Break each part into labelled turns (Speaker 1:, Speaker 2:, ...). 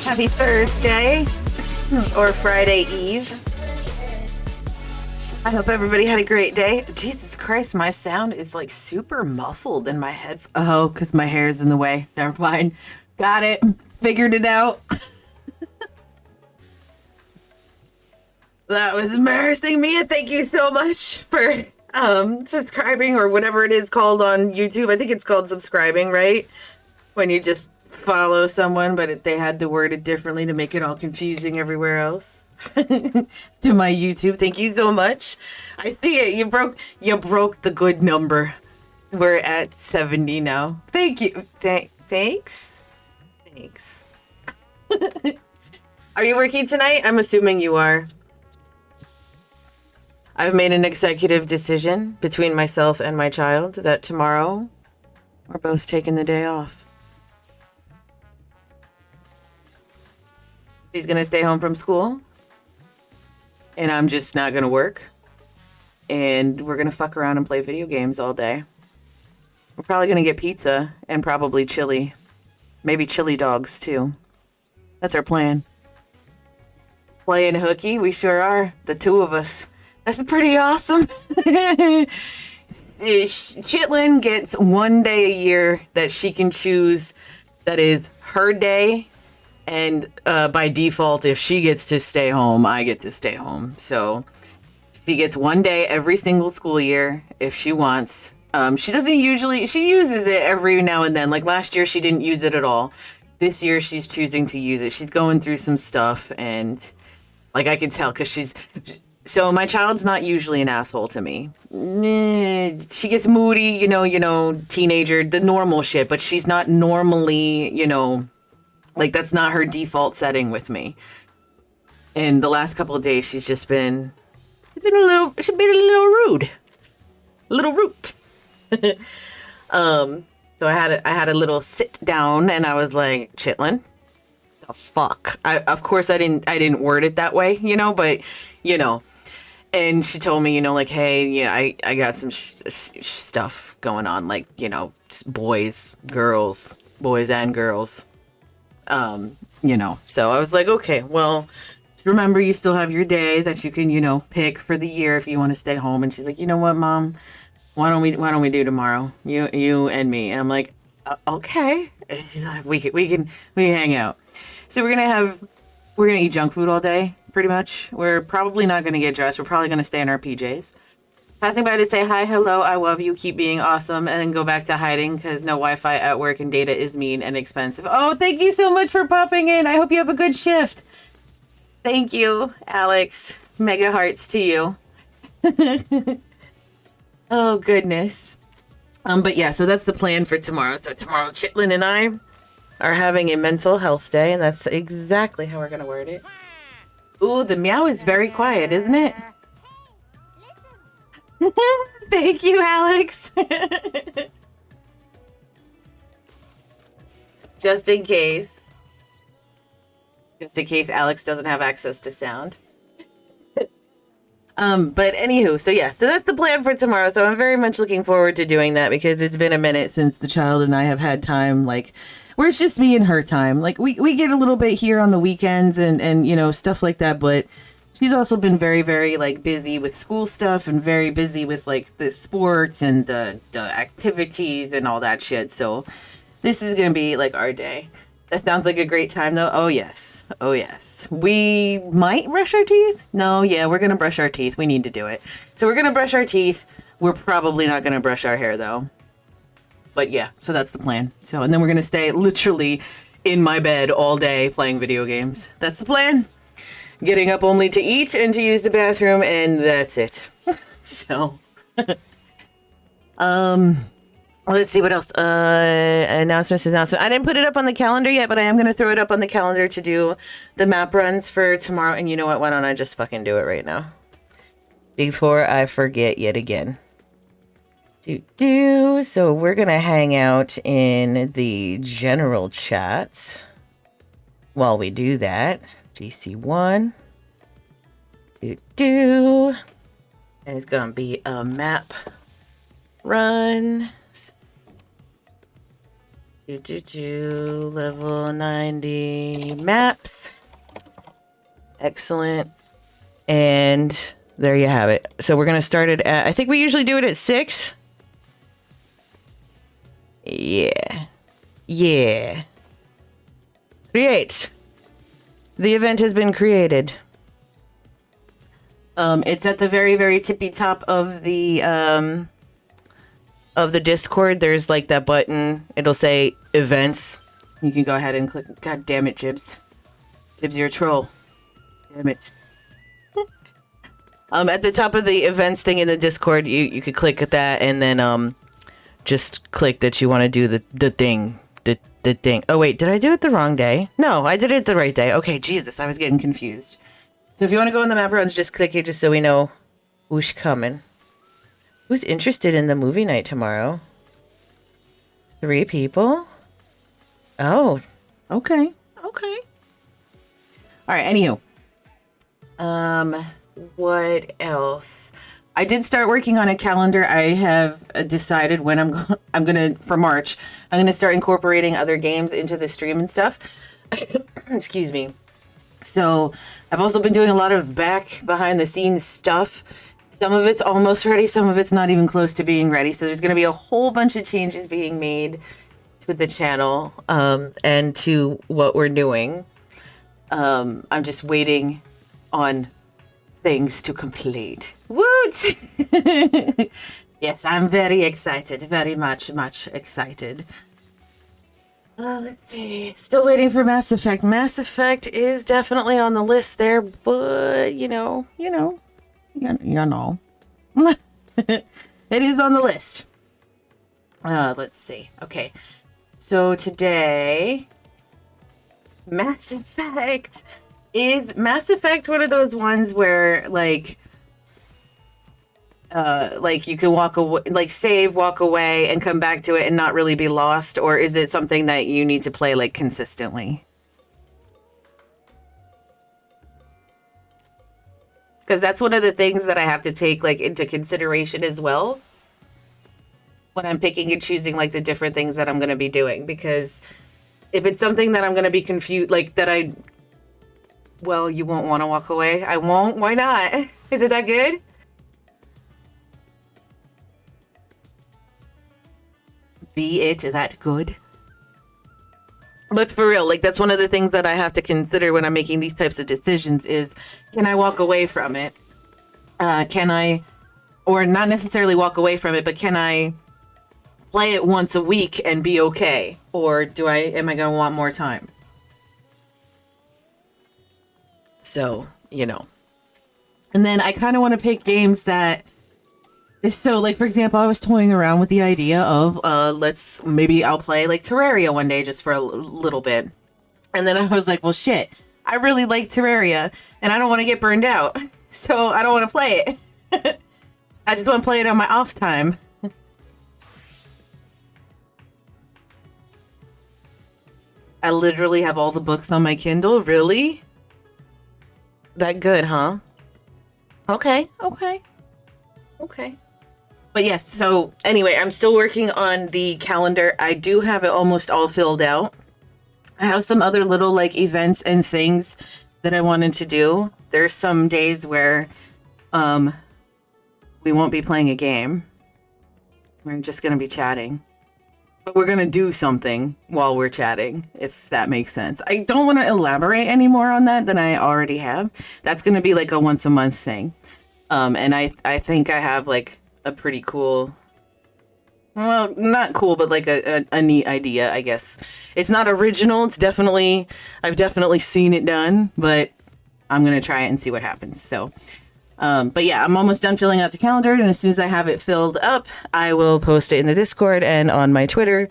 Speaker 1: Happy Thursday or Friday Eve. I hope everybody had a great day. Jesus Christ, my sound is like super muffled in my head. Oh, because my hair's in the way. Never mind. Got it. Figured it out. That was embarrassing. Mia, thank you so much for subscribing or whatever it is called on YouTube. I think it's called subscribing, right? When you just follow someone, but they had to word it differently to make it all confusing everywhere else. To my YouTube, thank you so much. I see it. You broke the good number. We're at 70 now. Thank you. Thanks. Are you working tonight? I'm assuming you are. I've made an executive decision between myself and my child that tomorrow we're both taking the day off. She's gonna stay home from school, and I'm just not gonna work, and we're gonna fuck around and play video games all day. We're probably gonna get pizza and probably chili, maybe chili dogs too. That's our plan. Playing hooky, we sure are, the two of us. That's pretty awesome. Chitlin gets one day a year that she can choose that is her day. And by default, if she gets to stay home, I get to stay home. So she gets one day every single school year if she wants. She doesn't usually, she uses it every now and then. Like last year, she didn't use it at all. This year, she's choosing to use it. She's going through some stuff. And like I can tell because so my child's not usually an asshole to me. She gets moody, you know, teenager, the normal shit. But she's not normally, like, that's not her default setting with me. And the last couple of days, she's been a little rude. A little rude. So I had a little sit down, and I was like, Chitlin, the fuck? Of course, I didn't word it that way, but, And she told me, like, hey, yeah, I got some stuff going on, like, boys and girls. So I was like, okay, well, remember you still have your day that you can, pick for the year if you want to stay home. And she's like, you know what, Mom, why don't we do tomorrow? You and me. And I'm like, okay. And she's like, we can hang out. So we're gonna eat junk food all day, pretty much. We're probably not gonna get dressed. We're probably gonna stay in our PJs. Passing by to say hi, hello, I love you, keep being awesome, and then go back to hiding because no Wi-Fi at work and data is mean and expensive. Oh, thank you so much for popping in. I hope you have a good shift. Thank you, Alex. Mega hearts to you. Oh, goodness. But yeah, so that's the plan for tomorrow. So tomorrow, Chitlin and I are having a mental health day, and that's exactly how we're going to word it. Ooh, the meow is very quiet, isn't it? Thank you, Alex. Just in case Alex doesn't have access to sound. But anywho, so that's the plan for tomorrow. So I'm very much looking forward to doing that because it's been a minute since the child and I have had time, like, where it's just me and her time. Like, we get a little bit here on the weekends and stuff like that, but she's also been very, very, like, busy with school stuff and very busy with, like, the sports and the activities and all that shit. So this is going to be, like, our day. That sounds like a great time, though. Oh, yes. Oh, yes. We might brush our teeth. No, yeah, we're going to brush our teeth. We need to do it. So we're going to brush our teeth. We're probably not going to brush our hair, though. But, yeah, so that's the plan. So, and then we're going to stay literally in my bed all day playing video games. That's the plan. Getting up only to eat and to use the bathroom, and that's it. So, let's see what else. Announcement. I didn't put it up on the calendar yet, but I am going to throw it up on the calendar to do the map runs for tomorrow. And you know what? Why don't I just fucking do it right now? Before I forget yet again. So we're going to hang out in the general chat while we do that. GC1. And it's gonna be a map run. Level 90 maps. Excellent. And there you have it. So we're gonna start it at, I think we usually do it at 6. Yeah. Create. The event has been created. It's at the very, very tippy top of the Discord. There's like that button. It'll say events. You can go ahead and click. God damn it, Jibs. Jibs, you're a troll. Damn it. At the top of the events thing in the Discord, you could click at that and then just click that you want to do the thing. The thing. Oh wait, did I do it the wrong day? No, I did it the right day. Okay, Jesus, I was getting confused. So if you want to go in the map runs, just click it just so we know who's coming. Who's interested in the movie night tomorrow? 3 people? Oh, okay. Okay. All right, anywho. What else? I did start working on a calendar. I have decided when I'm gonna, for March, I'm gonna start incorporating other games into the stream and stuff. Excuse me. So I've also been doing a lot of back behind the scenes stuff. Some of it's almost ready. Some of it's not even close to being ready. So there's going to be a whole bunch of changes being made to the channel and to what we're doing. I'm just waiting on things to complete. Woot! Yes, I'm very excited. Very much excited. Let's see. Still waiting for Mass Effect. Mass Effect is definitely on the list there, but you know. It is on the list. Let's see. Okay. So today, Mass Effect. Is Mass Effect one of those ones where like you can walk away, like save, walk away, and come back to it and not really be lost? Or is it something that you need to play like consistently? Because that's one of the things that I have to take like into consideration as well when I'm picking and choosing like the different things that I'm going to be doing. Because if it's something that I'm going to be confused, like that well, you won't want to walk away. I won't. Why not? Is it that good? Be it that good? But for real, like that's one of the things that I have to consider when I'm making these types of decisions is, can I walk away from it? Can I, or not necessarily walk away from it, but can I play it once a week and be okay? Or am I going to want more time? So, and then I kind of want to pick games that, so like, for example, I was toying around with the idea of, maybe I'll play like Terraria one day just for a little bit. And then I was like, well, shit, I really like Terraria and I don't want to get burned out. So I don't want to play it. I just want to play it on my off time. I literally have all the books on my Kindle. Really? That good, huh? Okay. But yes, so anyway, I'm still working on the calendar. I do have it almost all filled out. I have some other little like events and things that I wanted to do. There's some days where we won't be playing a game. We're just going to be chatting. But we're going to do something while we're chatting, if that makes sense. I don't want to elaborate any more on that than I already have. That's going to be like a once a month thing. And I think I have like a pretty cool, well, not cool, but like a neat idea, I guess. It's not original. I've definitely seen it done, but I'm going to try it and see what happens. So, but yeah, I'm almost done filling out the calendar. And as soon as I have it filled up, I will post it in the Discord and on my Twitter.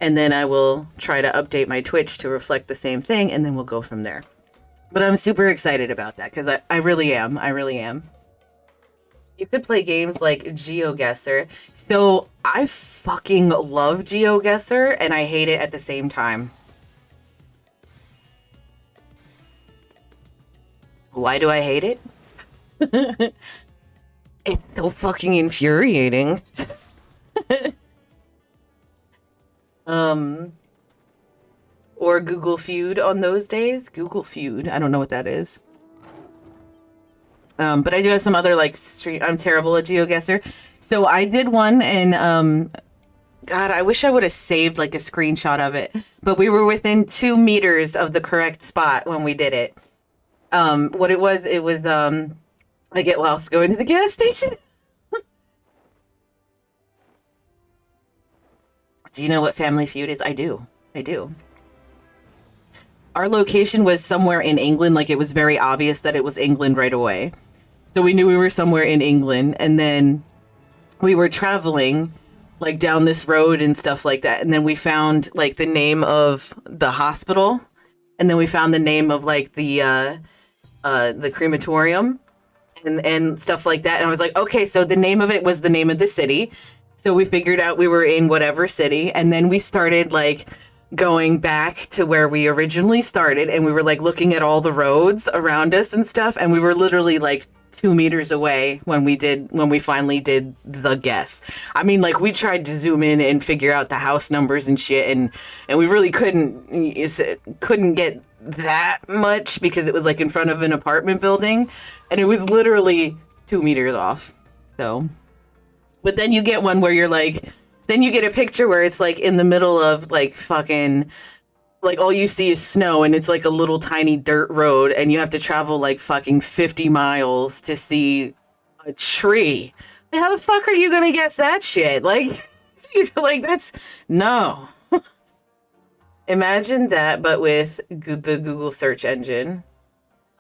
Speaker 1: And then I will try to update my Twitch to reflect the same thing. And then we'll go from there. But I'm super excited about that because I really am. I really am. You could play games like GeoGuessr. So I fucking love GeoGuessr and I hate it at the same time. Why do I hate it? It's so fucking infuriating. Or Google Feud on those days. Google Feud. I don't know what that is. But I do have some other like stream. I'm terrible at GeoGuessr. So I did one and God, I wish I would have saved like a screenshot of it. But we were within 2 meters of the correct spot when we did it. What it was I get lost going to the gas station. Do you know what Family Feud is? I do. Our location was somewhere in England. Like, it was very obvious that it was England right away. So we knew we were somewhere in England. And then we were traveling, like, down this road and stuff like that. And then we found, like, the name of the hospital. And then we found the name of, like, the crematorium and stuff like that. And I was like, okay, so the name of it was the name of the city. So we figured out we were in whatever city. And then we started, like, going back to where we originally started, and we were like looking at all the roads around us and stuff, and we were literally like 2 meters away when we finally did the guess. I mean, like, we tried to zoom in and figure out the house numbers and shit, and we really couldn't get that much because it was like in front of an apartment building, and it was literally 2 meters off. So, but then you get one where you're like, then you get a picture where it's like in the middle of like fucking, like all you see is snow and it's like a little tiny dirt road and you have to travel like fucking 50 miles to see a tree. How the fuck are you gonna guess that shit? Like, like that's, no. Imagine that, but with the Google search engine.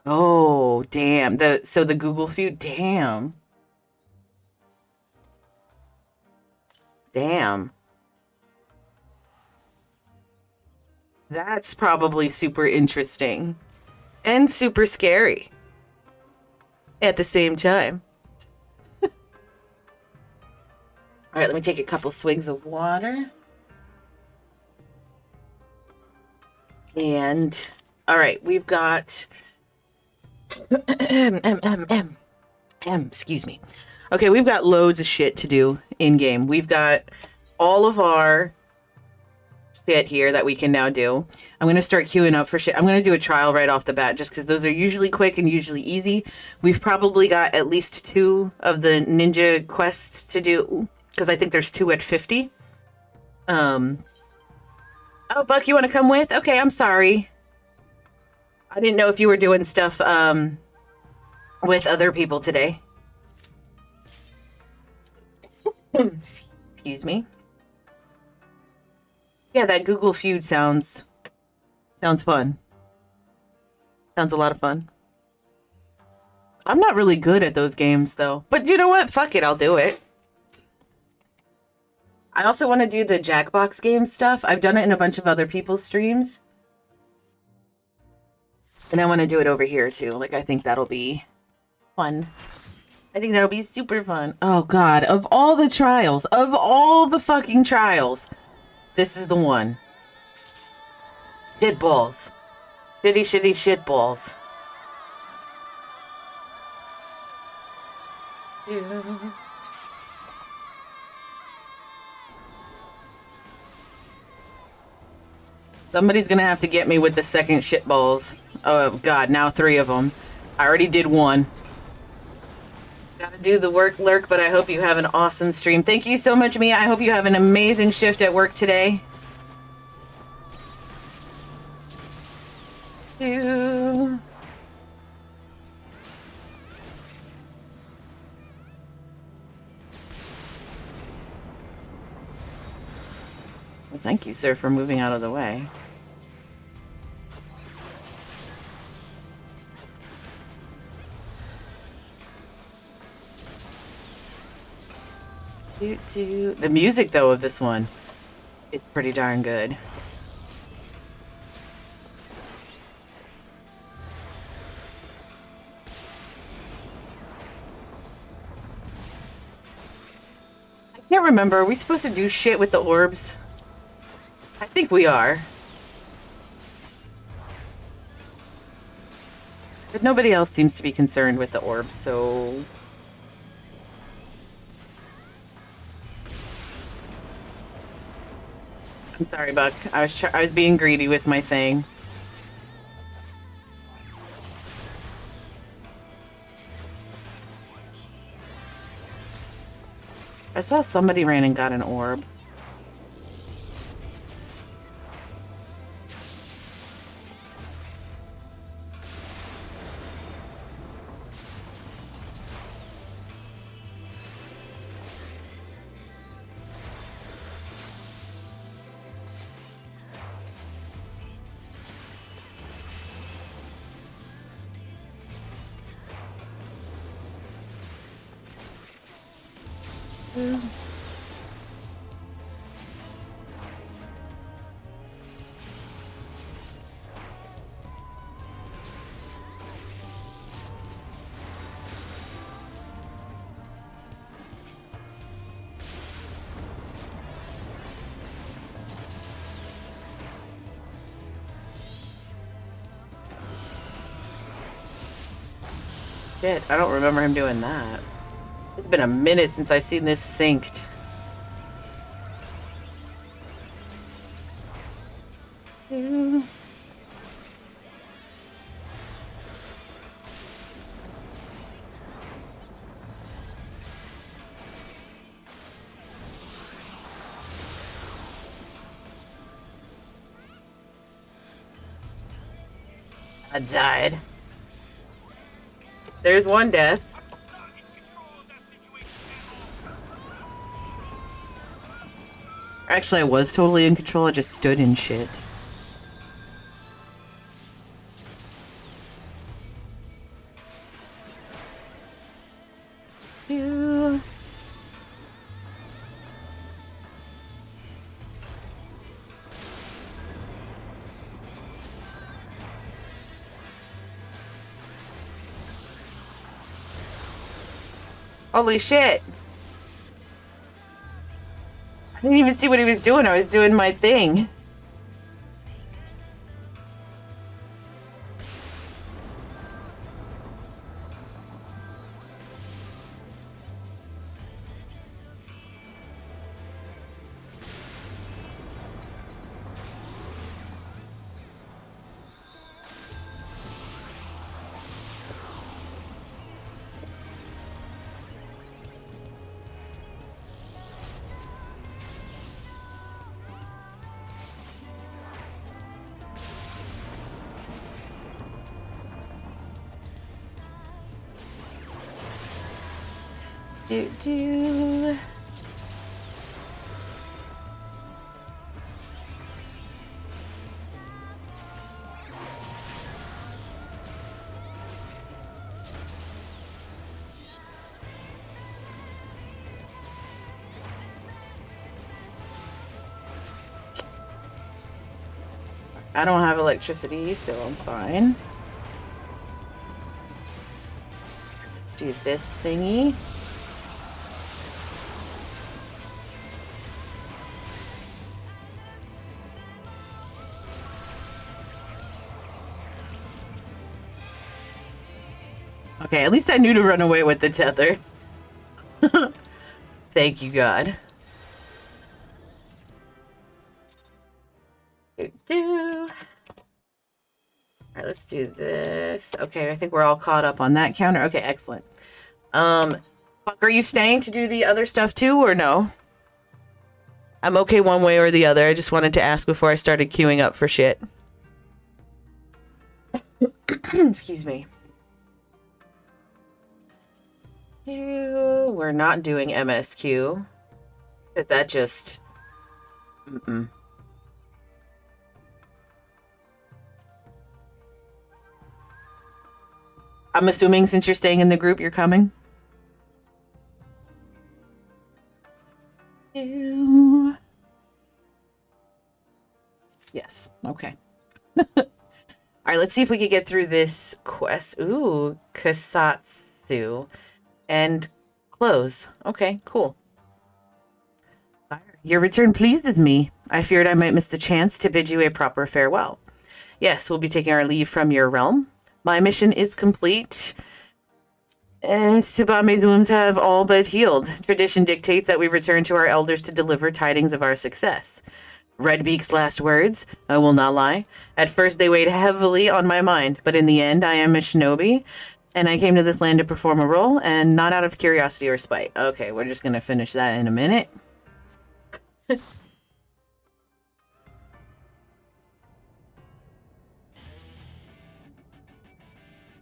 Speaker 1: Oh, damn. So the Google Feud, damn. Damn. That's probably super interesting and super scary at the same time. All right, let me take a couple swigs of water. And all right, we've got excuse me. Okay, we've got loads of shit to do in-game. We've got all of our shit here that we can now do. I'm going to start queuing up for shit. I'm going to do a trial right off the bat just because those are usually quick and usually easy. We've probably got at least 2 of the ninja quests to do because I think there's 2 at 50. Oh, Buck, you want to come with? Okay, I'm sorry. I didn't know if you were doing stuff with other people today. Excuse me. Yeah, that Google Feud sounds fun. Sounds a lot of fun. I'm not really good at those games though. But you know what? Fuck it, I'll do it. I also want to do the Jackbox game stuff. I've done it in a bunch of other people's streams. And I want to do it over here too. Like, I think that'll be fun. I think that'll be super fun. Oh God, of all the trials, of all the fucking trials, this is the one. Shit balls. Shitty shit balls. Somebody's gonna have to get me with the second shit balls. Oh God, now 3 of them. I already did 1. Gotta do the work, Lurk, but I hope you have an awesome stream. Thank you so much, Mia. I hope you have an amazing shift at work today. Well, thank you, sir, for moving out of the way. The music, though, of this one is pretty darn good. I can't remember. Are we supposed to do shit with the orbs? I think we are. But nobody else seems to be concerned with the orb, so... I'm sorry, Buck. I was being greedy with my thing. I saw somebody ran and got an orb. Shit, I don't remember him doing that. It's been a minute since I've seen this synced. I died. There's one death. Actually, I was totally in control. I just stood in shit. Yeah. Holy shit. I didn't even see what he was doing. I was doing my thing. Do. I don't have electricity, so I'm fine. Let's do this thingy. Okay, at least I knew to run away with the tether. Thank you, God. Alright, let's do this. Okay, I think we're all caught up on that counter. Okay, excellent. Fuck, are you staying to do the other stuff too, or no? I'm okay one way or the other. I just wanted to ask before I started queuing up for shit. Excuse me. We're not doing MSQ. But that just... Mm-mm. I'm assuming since you're staying in the group, you're coming? Yes. Okay. All right, let's see if we can get through this quest. Ooh, Kasatsu. And close. Okay, cool. Your return pleases me. I feared I might miss the chance to bid you a proper farewell. Yes, we'll be taking our leave from your realm. My mission is complete. Tsubame's wounds have all but healed. Tradition dictates that we return to our elders to deliver tidings of our success. Redbeak's last words, I will not lie. At first they weighed heavily on my mind, but in the end I am a shinobi, and I came to this land to perform a role, and not out of curiosity or spite. Okay, we're just gonna finish that in a minute.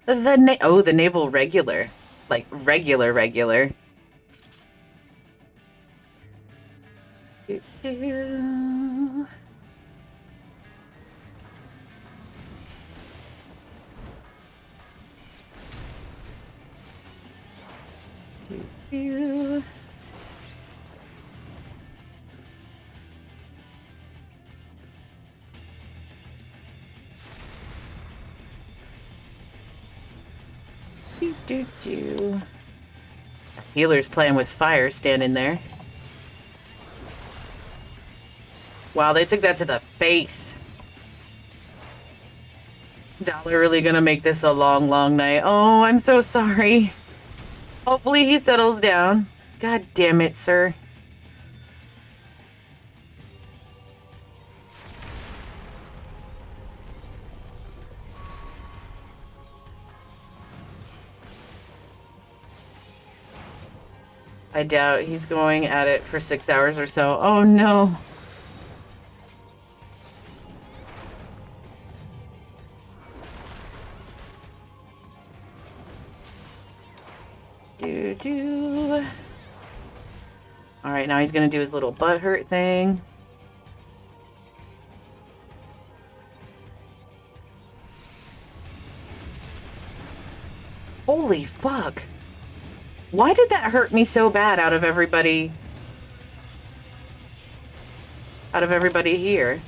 Speaker 1: This is the naval regular. Like, regular. Do-do. Do-do. Do-do-do. Healer's playing with fire, standing there. Wow, they took that to the face. Dollar really gonna make this a long, long night. Oh, I'm so sorry. Hopefully he settles down. God damn it, sir. I doubt he's going at it for 6 hours or so. Oh no. Do-do. Alright, now he's gonna do his little butt hurt thing. Holy fuck. Why did that hurt me so bad out of everybody? Out of everybody here?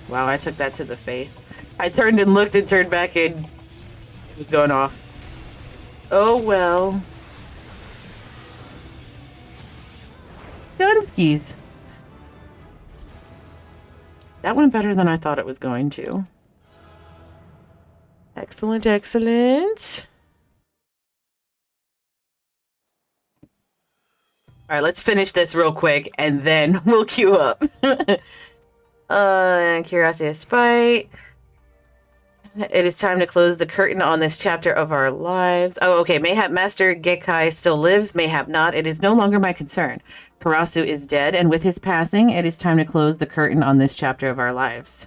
Speaker 1: Wow, I took that to the face. I turned and looked and turned back and it was going off. Oh well. Dunskies. That went better than I thought it was going to. Excellent, excellent. All right, let's finish this real quick and then we'll queue up. Curiosity of spite. It is time to close the curtain on this chapter of our lives. Oh, okay. Mayhap Master Gekai still lives, mayhap not. It is no longer my concern. Karasu is dead, and with his passing, it is time to close the curtain on this chapter of our lives.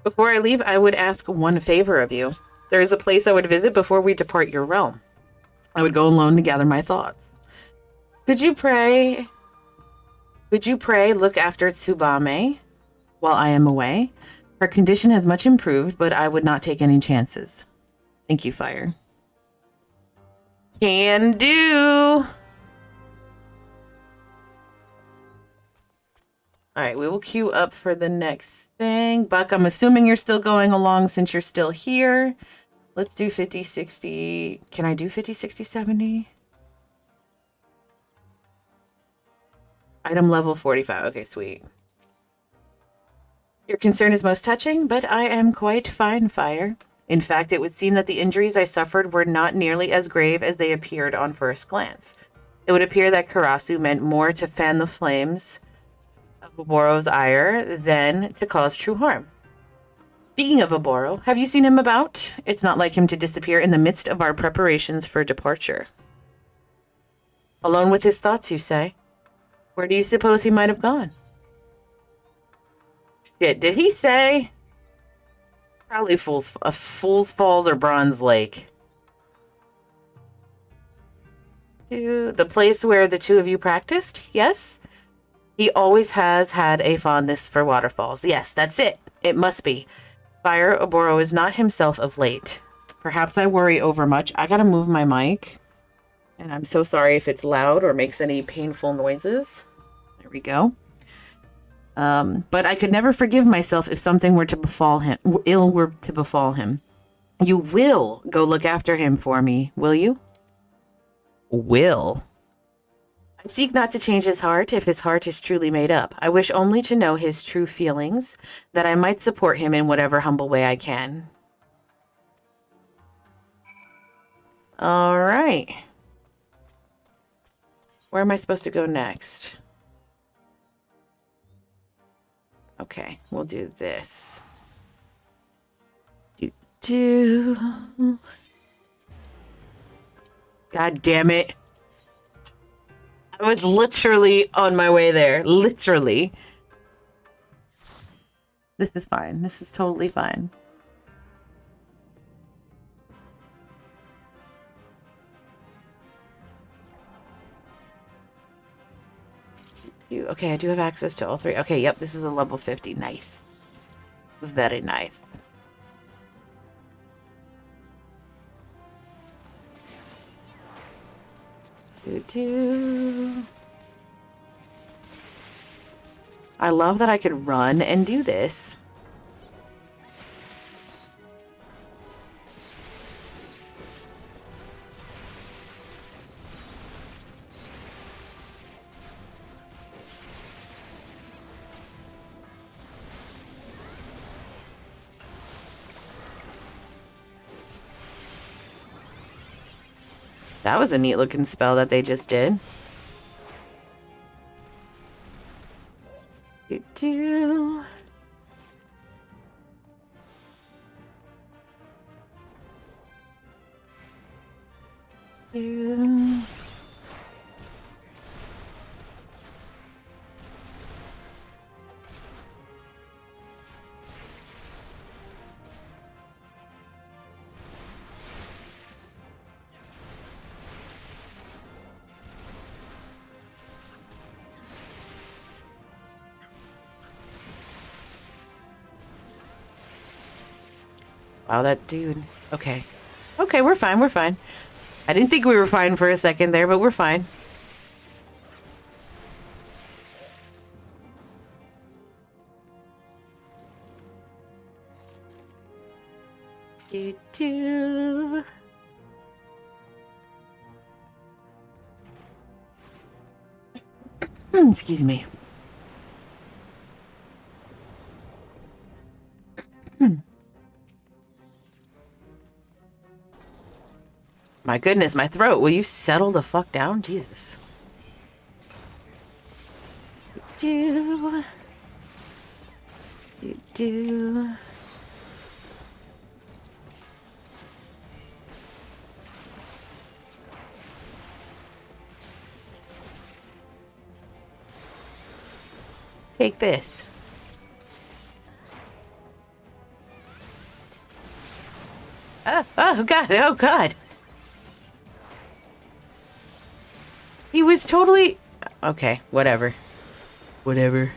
Speaker 1: Before I leave, I would ask one favor of you. There is a place I would visit before we depart your realm. I would go alone to gather my thoughts. Could you pray, look after Tsubame while I am away? Her condition has much improved, but I would not take any chances. Thank you, Fire. Can do. All right, we will queue up for the next thing. Buck, I'm assuming you're still going along since you're still here. Let's do 50, 60. Can I do 50, 60, 70? Item level 45. Okay, sweet. Your concern is most touching, but I am quite fine, Fire. In fact, it would seem that the injuries I suffered were not nearly as grave as they appeared on first glance. It would appear that Karasu meant more to fan the flames of Oboro's ire than to cause true harm. Speaking of Oboro, have you seen him about? It's not like him to disappear in the midst of our preparations for departure. Alone with his thoughts, you say? Where do you suppose he might have gone? Shit, did he say? Probably Fool's Falls or Bronze Lake. To the place where the two of you practiced? Yes? He always has had a fondness for waterfalls. Yes, that's it. It must be. Fire Oboro is not himself of late. Perhaps I worry overmuch. I gotta move my mic. And I'm so sorry if it's loud or makes any painful noises. There we go. But I could never forgive myself if something were to befall him, ill were to befall him. You will go look after him for me, will you? Will. I seek not to change his heart if his heart is truly made up. I wish only to know his true feelings, that I might support him in whatever humble way I can. All right. Where am I supposed to go next? Okay, we'll do this. God damn it. I was literally on my way there. Literally. This is fine. This is totally fine. Okay, I do have access to all three. Okay, yep, this is a level 50. Nice. Very nice. I love that I could run and do this. That was a neat looking spell that they just did. Wow, that dude. Okay. Okay, we're fine, we're fine. I didn't think we were fine for a second there, but we're fine. Excuse me. My goodness, my throat. Will you settle the fuck down? Jesus. Take this. Oh God, oh God. He was totally... Okay, whatever. Whatever.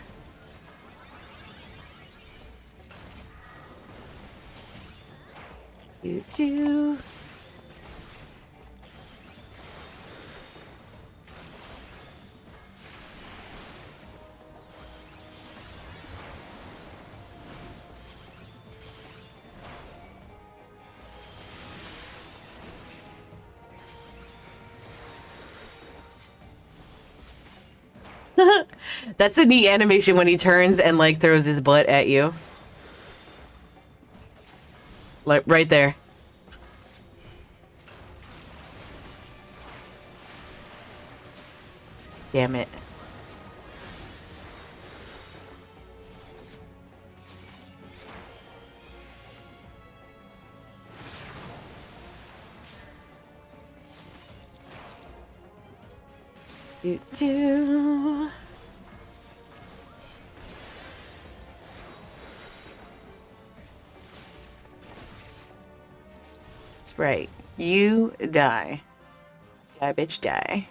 Speaker 1: That's a neat animation when he turns and like throws his butt at you. Like right there. Damn it. That's right. You die. Die, bitch, die.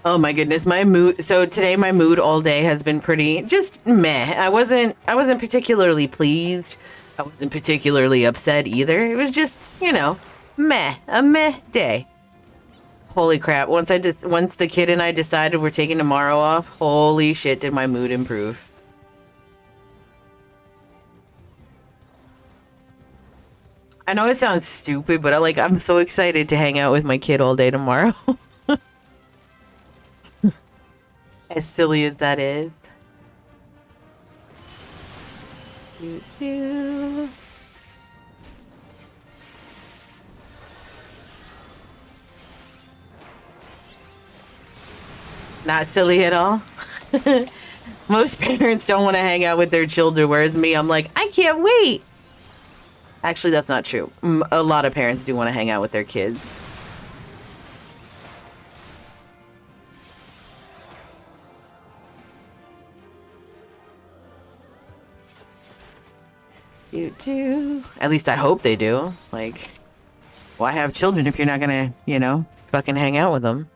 Speaker 1: Oh my goodness, my mood. So today my mood all day has been pretty just meh. I wasn't particularly pleased. I wasn't particularly upset either. It was just, meh, a meh day. Holy crap. Once the kid and I decided we're taking tomorrow off, holy shit did my mood improve. I know it sounds stupid, but I'm so excited to hang out with my kid all day tomorrow. As silly as that is. Not silly at all. Most parents don't want to hang out with their children, whereas me, I'm like, I can't wait. Actually, that's not true. A lot of parents do want to hang out with their kids. You too. At least I hope they do. Like, why have children if you're not gonna, fucking hang out with them?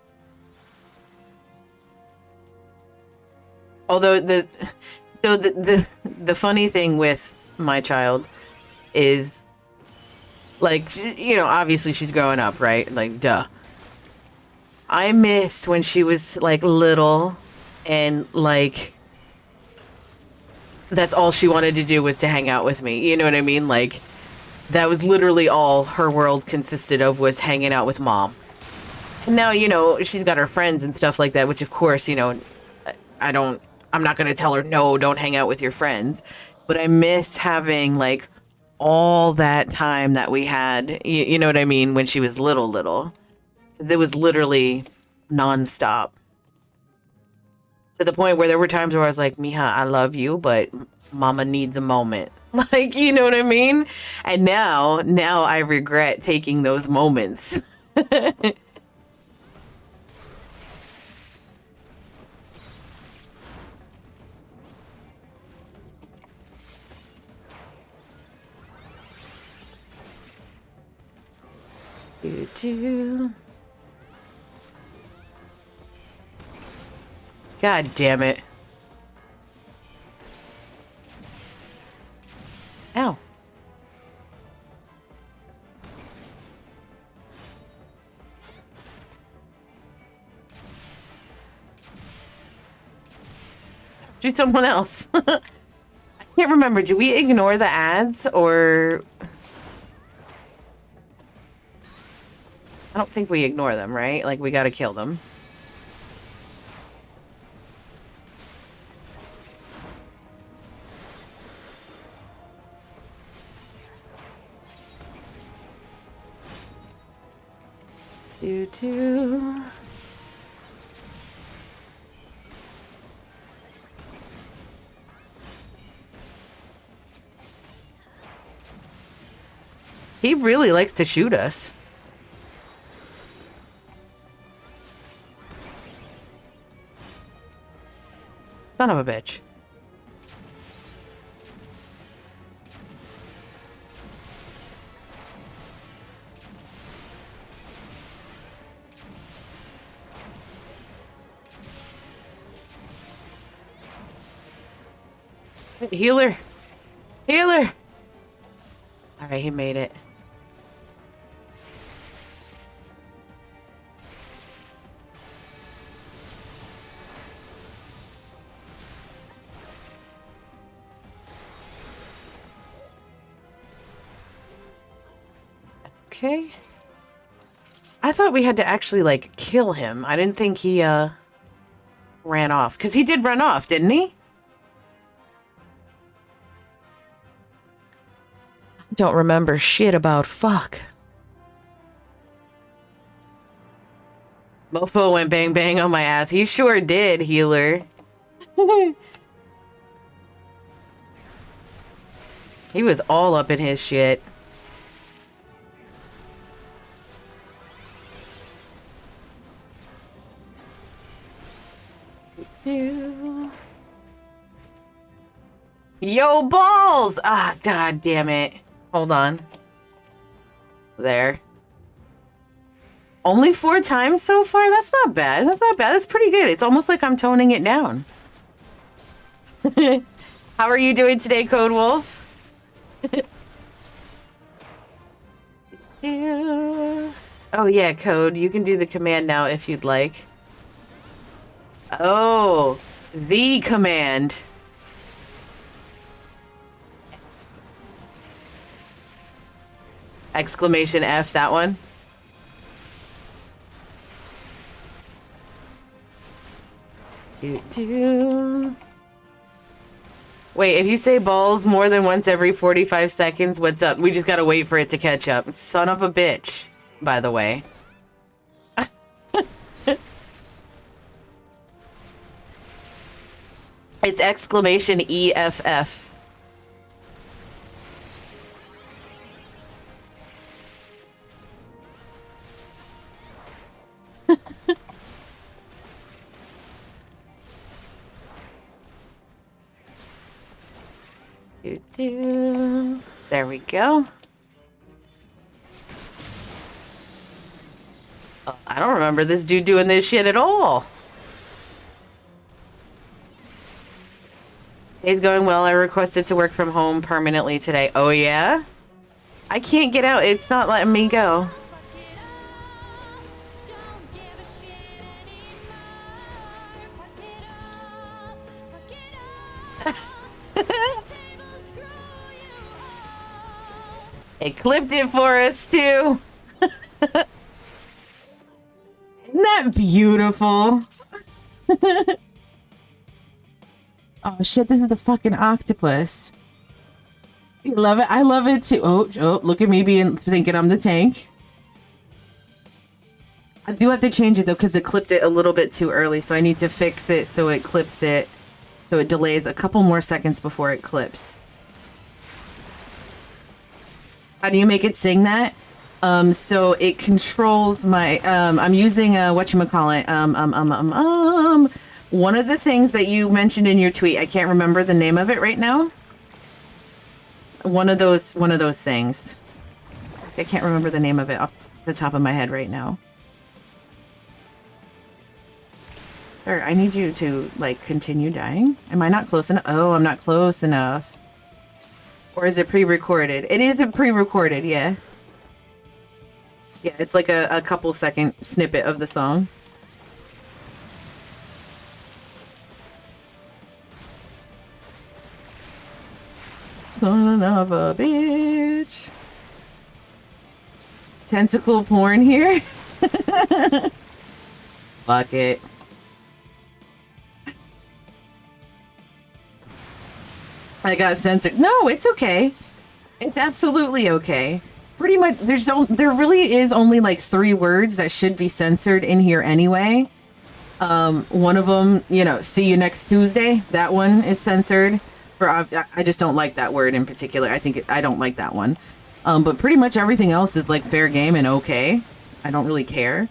Speaker 1: Although the funny thing with my child is, like, obviously she's growing up, right? Like, duh. I miss when she was like little and like that's all she wanted to do was to hang out with me. You know what I mean? Like, that was literally all her world consisted of, was hanging out with mom. And now, she's got her friends and stuff like that, which of course, I'm not going to tell her, no, don't hang out with your friends. But I miss having like all that time that we had, you know what I mean? When she was little. It was literally nonstop. To the point where there were times where I was like, Mija, I love you, but mama needs a moment. Like, you know what I mean? And now I regret taking those moments. You too. God damn it. Ow. Do someone else. I can't remember. Do we ignore the ads or... I don't think we ignore them, right? Like, we gotta kill them. You too. He really likes to shoot us. Son of a bitch. Healer. Healer. All right, he made it. Okay. I thought we had to actually, like, kill him. I didn't think he, ran off. Because he did run off, didn't he? Don't remember shit about fuck. Mofo went bang bang on my ass. He sure did, healer. He was all up in his shit. Yo, balls! Ah, god damn it. Hold on. There. Only 4 times so far? That's not bad. That's not bad. That's pretty good. It's almost like I'm toning it down. How are you doing today, Code Wolf? Oh, yeah, Code. You can do the command now if you'd like. Oh, the command. Exclamation F, that one. Wait, if you say balls more than once every 45 seconds, what's up? We just gotta wait for it to catch up. Son of a bitch, by the way. It's exclamation EFF. There we go. Oh, I don't remember this dude doing this shit at all. Day's going well. I requested to work from home permanently today. Oh, yeah? I can't get out. It's not letting me go. It clipped it for us, too. Isn't that beautiful? Oh, shit, this is the fucking octopus. You love it? I love it, too. Oh, look at me thinking I'm the tank. I do have to change it, though, because it clipped it a little bit too early, so I need to fix it so it clips it, so it delays a couple more seconds before it clips. How do you make it sing that? So it controls my, I'm using, whatchamacallit, one of the things that you mentioned in your tweet, I can't remember the name of it right now. One of those things. I can't remember the name of it off the top of my head right now. Sir, I need you to, like, continue dying. Am I not close enough? Oh, I'm not close enough. Or is it pre-recorded? It is pre-recorded, yeah. Yeah, it's like a couple second snippet of the song. Son of a bitch. Tentacle porn here. Fuck it. I got censored. No, it's okay. It's absolutely okay. Pretty much, there really is only like 3 words that should be censored in here anyway. One of them, you know, see you next Tuesday. That one is censored. I just don't like that word in particular. I don't like that one. But pretty much everything else is like fair game and okay. I don't really care.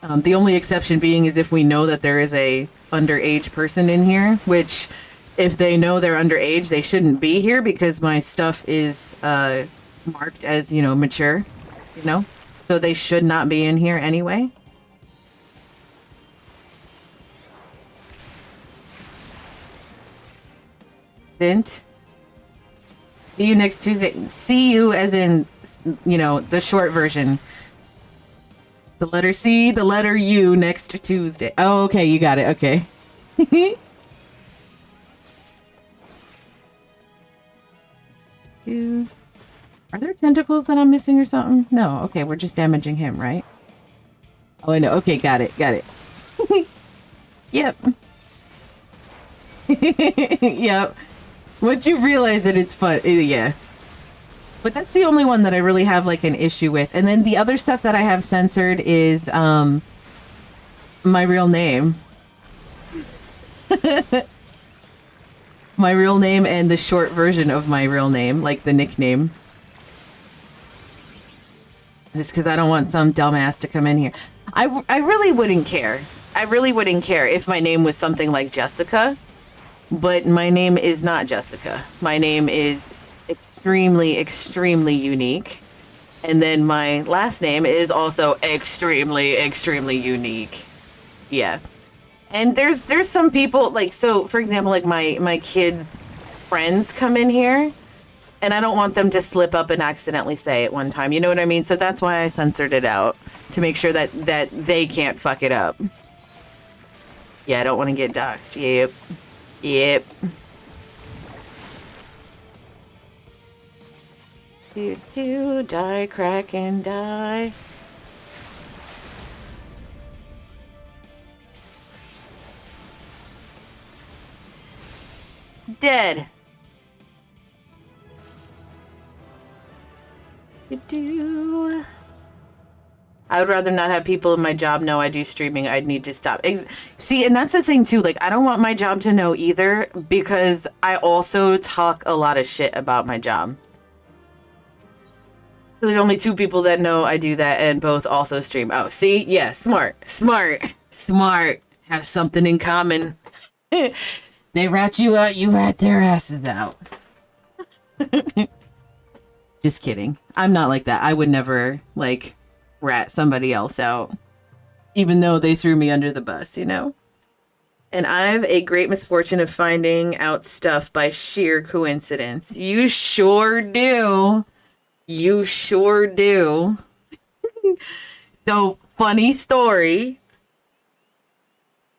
Speaker 1: The only exception being is if we know that there is a underage person in here, which if they know they're underage, they shouldn't be here because my stuff is marked as, you know, mature, you know? So they should not be in here anyway. Didn't. See you next Tuesday. See you as in, you know, the short version. The letter C, the letter U next Tuesday. Oh, okay, you got it. Okay. Are there tentacles that I'm missing or something? No. Okay, we're just damaging him, right? Oh, I know. Okay, got it. Got it. Yep. Yep. Once you realize that it's fun, yeah. But that's the only one that I really have like an issue with. And then the other stuff that I have censored is my real name. My real name and the short version of my real name, like the nickname. Just because I don't want some dumbass to come in here. I really wouldn't care. I really wouldn't care if my name was something like Jessica. But my name is not Jessica. My name is extremely, extremely unique. And then my last name is also extremely, extremely unique. Yeah. And there's some people like, so for example, like my kids' friends come in here and I don't want them to slip up and accidentally say it one time. You know what I mean? So that's why I censored it out, to make sure that they can't fuck it up. Yeah, I don't want to get doxxed. Yep. Yep. Do, die, crack, and die. Dead. Do. I would rather not have people in my job know I do streaming. I'd need to stop. See, and that's the thing too. Like, I don't want my job to know either, because I also talk a lot of shit about my job. There's only 2 people that know I do that, and both also stream. Oh, see? Yeah, smart. Have something in common. They rat you out, you rat their asses out. Just kidding. I'm not like that. I would never, like, rat somebody else out, even though they threw me under the bus, you know? And I've a great misfortune of finding out stuff by sheer coincidence. You sure do. You sure do. So, funny story.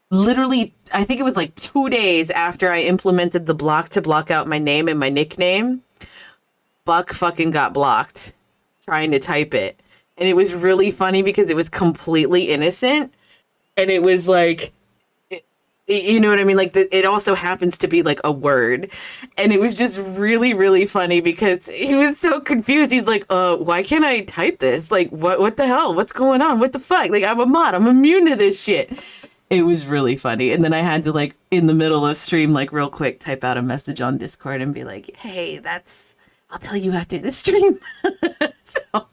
Speaker 1: Literally, I think it was like 2 days after I implemented the block to block out my name and my nickname, Buck fucking got blocked trying to type it. And it was really funny because it was completely innocent. And it was like, you know what I mean? Like, it also happens to be like a word. And it was just really, really funny because he was so confused. He's like, why can't I type this? Like, what the hell? What's going on? What the fuck? Like, I'm a mod. I'm immune to this shit. It was really funny. And then I had to, like, in the middle of stream, like, real quick, type out a message on Discord and be like, hey, I'll tell you after the stream. So,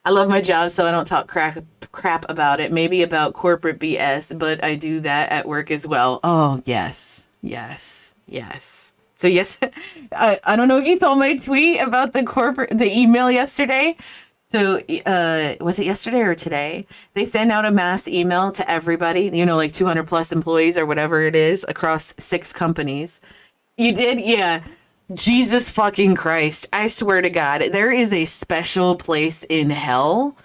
Speaker 1: I love my job, so I don't talk crap about it. Maybe about corporate BS, but I do that at work as well. Oh, yes. So yes, I don't know if you saw my tweet about the email yesterday. So was it yesterday or today? They send out a mass email to everybody, you know, like 200 plus employees or whatever it is across 6 companies. You did? Yeah. Jesus fucking Christ. I swear to God, there is a special place in hell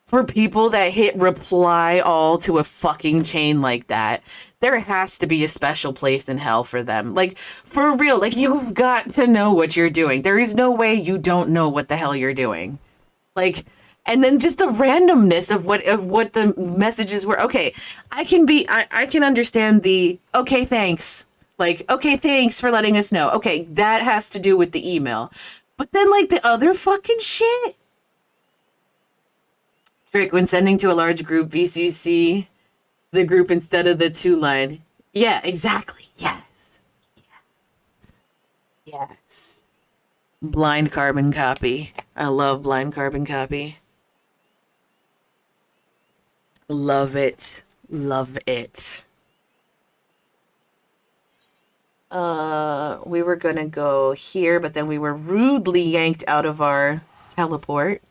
Speaker 1: for people that hit reply all to a fucking chain like that. There has to be a special place in hell for them. Like, for real, like, you've got to know what you're doing. There is no way you don't know what the hell you're doing. Like, and then just the randomness of what the messages were. Okay, I can understand the, okay, thanks. Like, okay, thanks for letting us know. Okay, that has to do with the email. But then, like, the other fucking shit. Trick, when sending to a large group, BCC the group instead of the 2-line. Yeah, exactly. Yes. Yeah. Yes. Blind carbon copy. I love blind carbon copy. Love it. Love it. We were gonna go here, but then we were rudely yanked out of our teleport.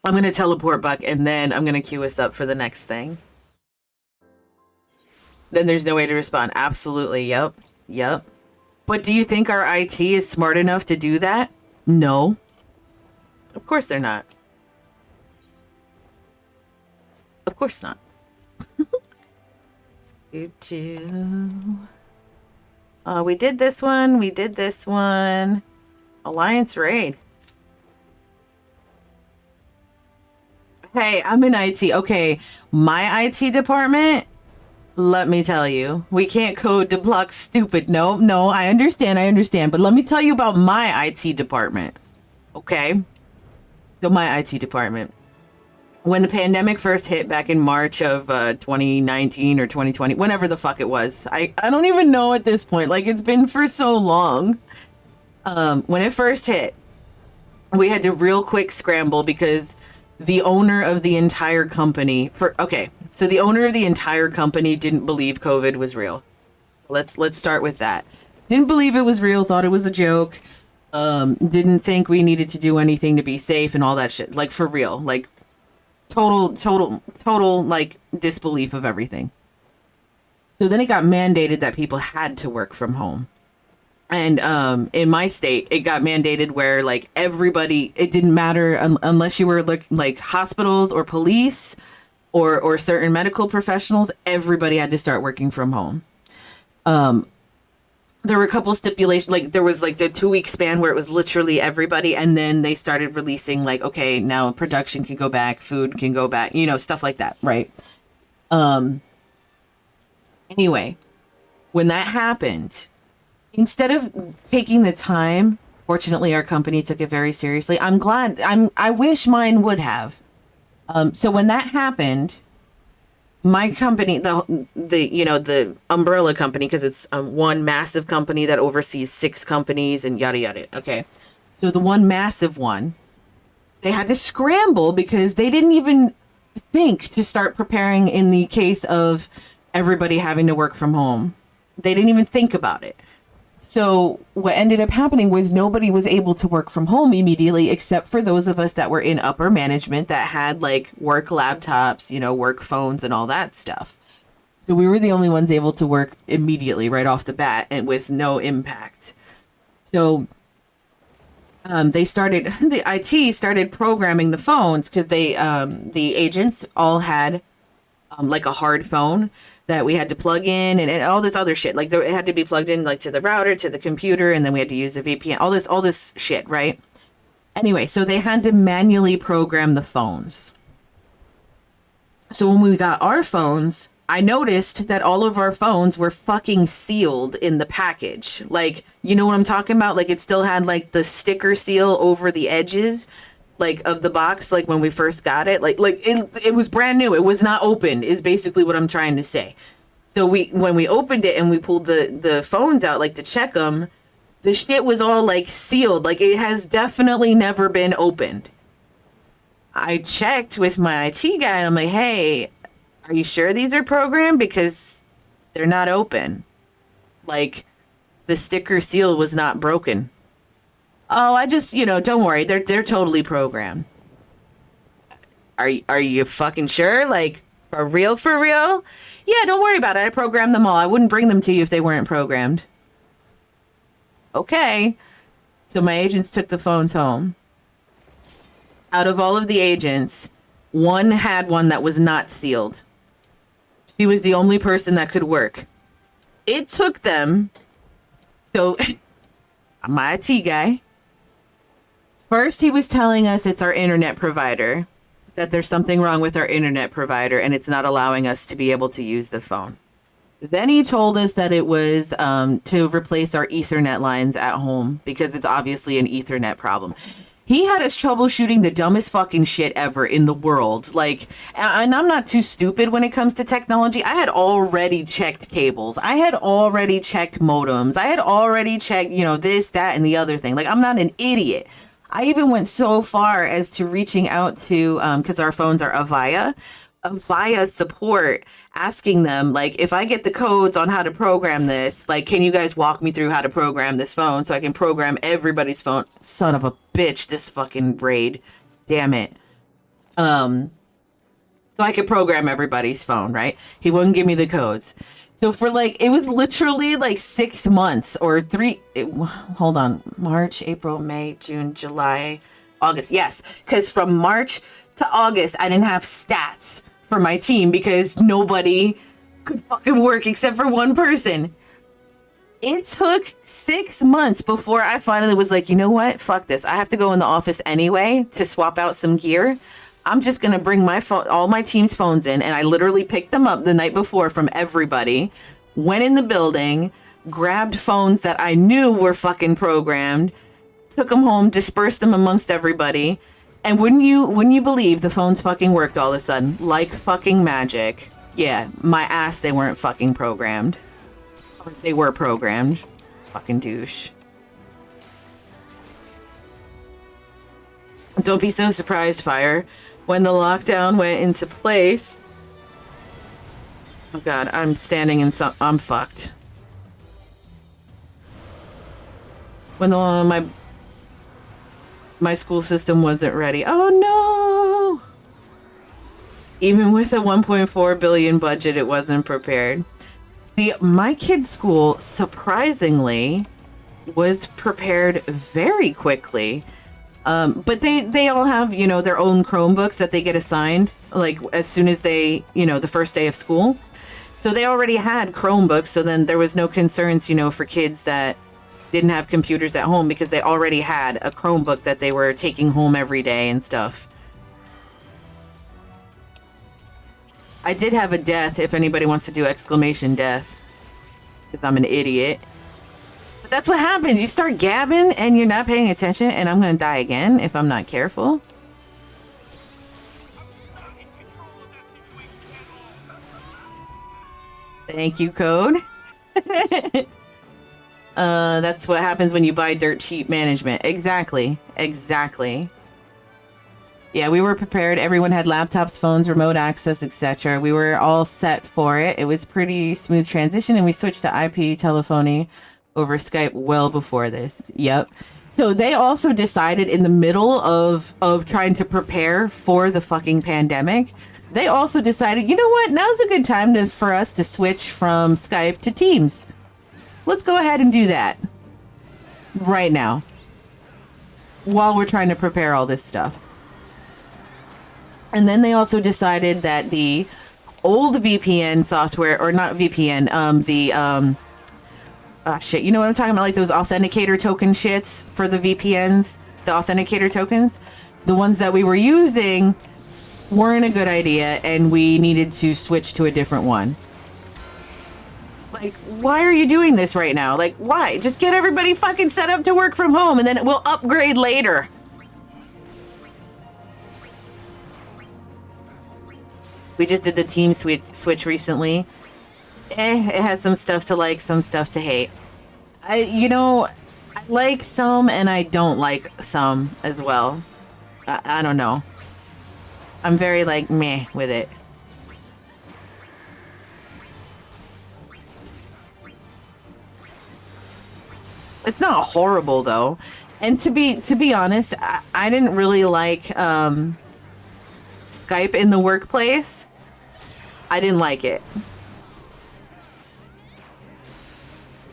Speaker 1: I'm gonna teleport Buck, and then I'm gonna queue us up for the next thing. Then there's no way to respond. Absolutely. Yep. But do you think our IT is smart enough to do that? No. Of course they're not. Of course not. We did this one. Alliance raid. Hey, I'm in IT. Okay, my IT department, let me tell you, we can't code to block stupid. No, I understand. But let me tell you about my IT department. Okay? So my IT department. When the pandemic first hit back in March of 2019 or 2020, whenever the fuck it was, I don't even know at this point. Like, it's been for so long. When it first hit, we had to real quick scramble because the owner of the entire company so the owner of the entire company didn't believe COVID was real. Let's start with that. Didn't believe it was real, thought it was a joke. Didn't think we needed to do anything to be safe and all that shit. Like, for real. Like, total, like, disbelief of everything. So then it got mandated that people had to work from home. And in my state, it got mandated where, like, everybody, it didn't matter unless you were like hospitals or police or certain medical professionals, everybody had to start working from home. There were a couple stipulations, like there was like the 2 week span where it was literally everybody, and then they started releasing like, okay, now production can go back, food can go back, you know, stuff like that, right? Anyway, when that happened, instead of taking the time, fortunately our company took it very seriously. I'm glad. I wish mine would have. So when that happened, my company, the umbrella company, because it's one massive company that oversees 6 companies and yada yada. Okay, so the one massive one, they had to scramble because they didn't even think to start preparing in the case of everybody having to work from home. They didn't even think about it. So what ended up happening was nobody was able to work from home immediately, except for those of us that were in upper management that had like work laptops, work phones and all that stuff. So we were the only ones able to work immediately right off the bat and with no impact. So the IT started programming the phones because the agents all had like a hard phone that we had to plug in and all this other shit. Like it had to be plugged in like to the router, to the computer, and then we had to use a VPN, all this shit, right? Anyway, so they had to manually program the phones. So when we got our phones, I noticed that all of our phones were fucking sealed in the package. Like, you know what I'm talking about? Like it still had like the sticker seal over the edges like of the box, like when we first got it, like it was brand new. It was not open is basically what I'm trying to say. So when we opened it and we pulled the phones out, like to check them, the shit was all like sealed. Like it has definitely never been opened. I checked with my IT guy and I'm like, hey, are you sure these are programmed? Because they're not open. Like the sticker seal was not broken. Oh, I just, don't worry. They're totally programmed. Are you fucking sure? Like, for real? Yeah, don't worry about it. I programmed them all. I wouldn't bring them to you if they weren't programmed. Okay. So my agents took the phones home. Out of all of the agents, one had one that was not sealed. She was the only person that could work. It took them. So, my IT guy. First, he was telling us it's our internet provider, that there's something wrong with our internet provider and it's not allowing us to be able to use the phone. Then he told us that it was to replace our Ethernet lines at home because it's obviously an Ethernet problem. He had us troubleshooting the dumbest fucking shit ever in the world. Like, and I'm not too stupid when it comes to technology. I had already checked cables. I had already checked modems. I had already checked, this, that, and the other thing. Like, I'm not an idiot. I even went so far as to reaching out to, because our phones are Avaya support, asking them, like, if I get the codes on how to program this, like, can you guys walk me through how to program this phone so I can program everybody's phone? Son of a bitch, this fucking raid. Damn it. So I could program everybody's phone, right? He wouldn't give me the codes. So for it was literally 6 months or hold on, March, April, May, June, July, August. Yes, because from March to August, I didn't have stats for my team because nobody could fucking work except for one person. It took 6 months before I finally was like, you know what? Fuck this. I have to go in the office anyway to swap out some gear. I'm just going to bring my phone, all my team's phones in. And I literally picked them up the night before from everybody, went in the building, grabbed phones that I knew were fucking programmed, took them home, dispersed them amongst everybody. And wouldn't you believe the phones fucking worked all of a sudden? Like fucking magic. Yeah, my ass, they weren't fucking programmed. Or they were programmed. Fucking douche. Don't be so surprised, Fire. When the lockdown went into place... Oh god, I'm standing in some... I'm fucked. When My school system wasn't ready. Oh no! Even with a 1.4 billion budget, it wasn't prepared. See, my kid's school, surprisingly, was prepared very quickly. But they all have, you know, their own Chromebooks that they get assigned, like, as soon as they, you know, the first day of school. So they already had Chromebooks, so then there was no concerns, you know, for kids that didn't have computers at home because they already had a Chromebook that they were taking home every day and stuff. I did have a death, if anybody wants to do exclamation death, because I'm an idiot. But that's what happens. You start gabbing and you're not paying attention, and I'm going to die again if I'm not careful. Thank you, Code. That's what happens when you buy dirt cheap management. Exactly. Exactly. Yeah, we were prepared. Everyone had laptops, phones, remote access, etc. We were all set for it. It was pretty smooth transition, and we switched to IP telephony over Skype well before this. Yep. So they also decided in the middle of trying to prepare for the fucking pandemic, they also decided, you know what? Now's a good time for us to switch from Skype to Teams. Let's go ahead and do that right now while we're trying to prepare all this stuff. And then they also decided that the old VPN software, or not VPN, shit, you know what I'm talking about? Like those authenticator token shits for the VPNs, the authenticator tokens, the ones that we were using weren't a good idea, and we needed to switch to a different one. Like, why are you doing this right now? Like, why? Just get everybody fucking set up to work from home, and then we'll upgrade later. We just did the team switch recently. It has some stuff to like, some stuff to hate. I like some and I don't like some as well. I don't know. I'm very like meh with it. It's not horrible though. And to be honest, I didn't really like Skype in the workplace. I didn't like it.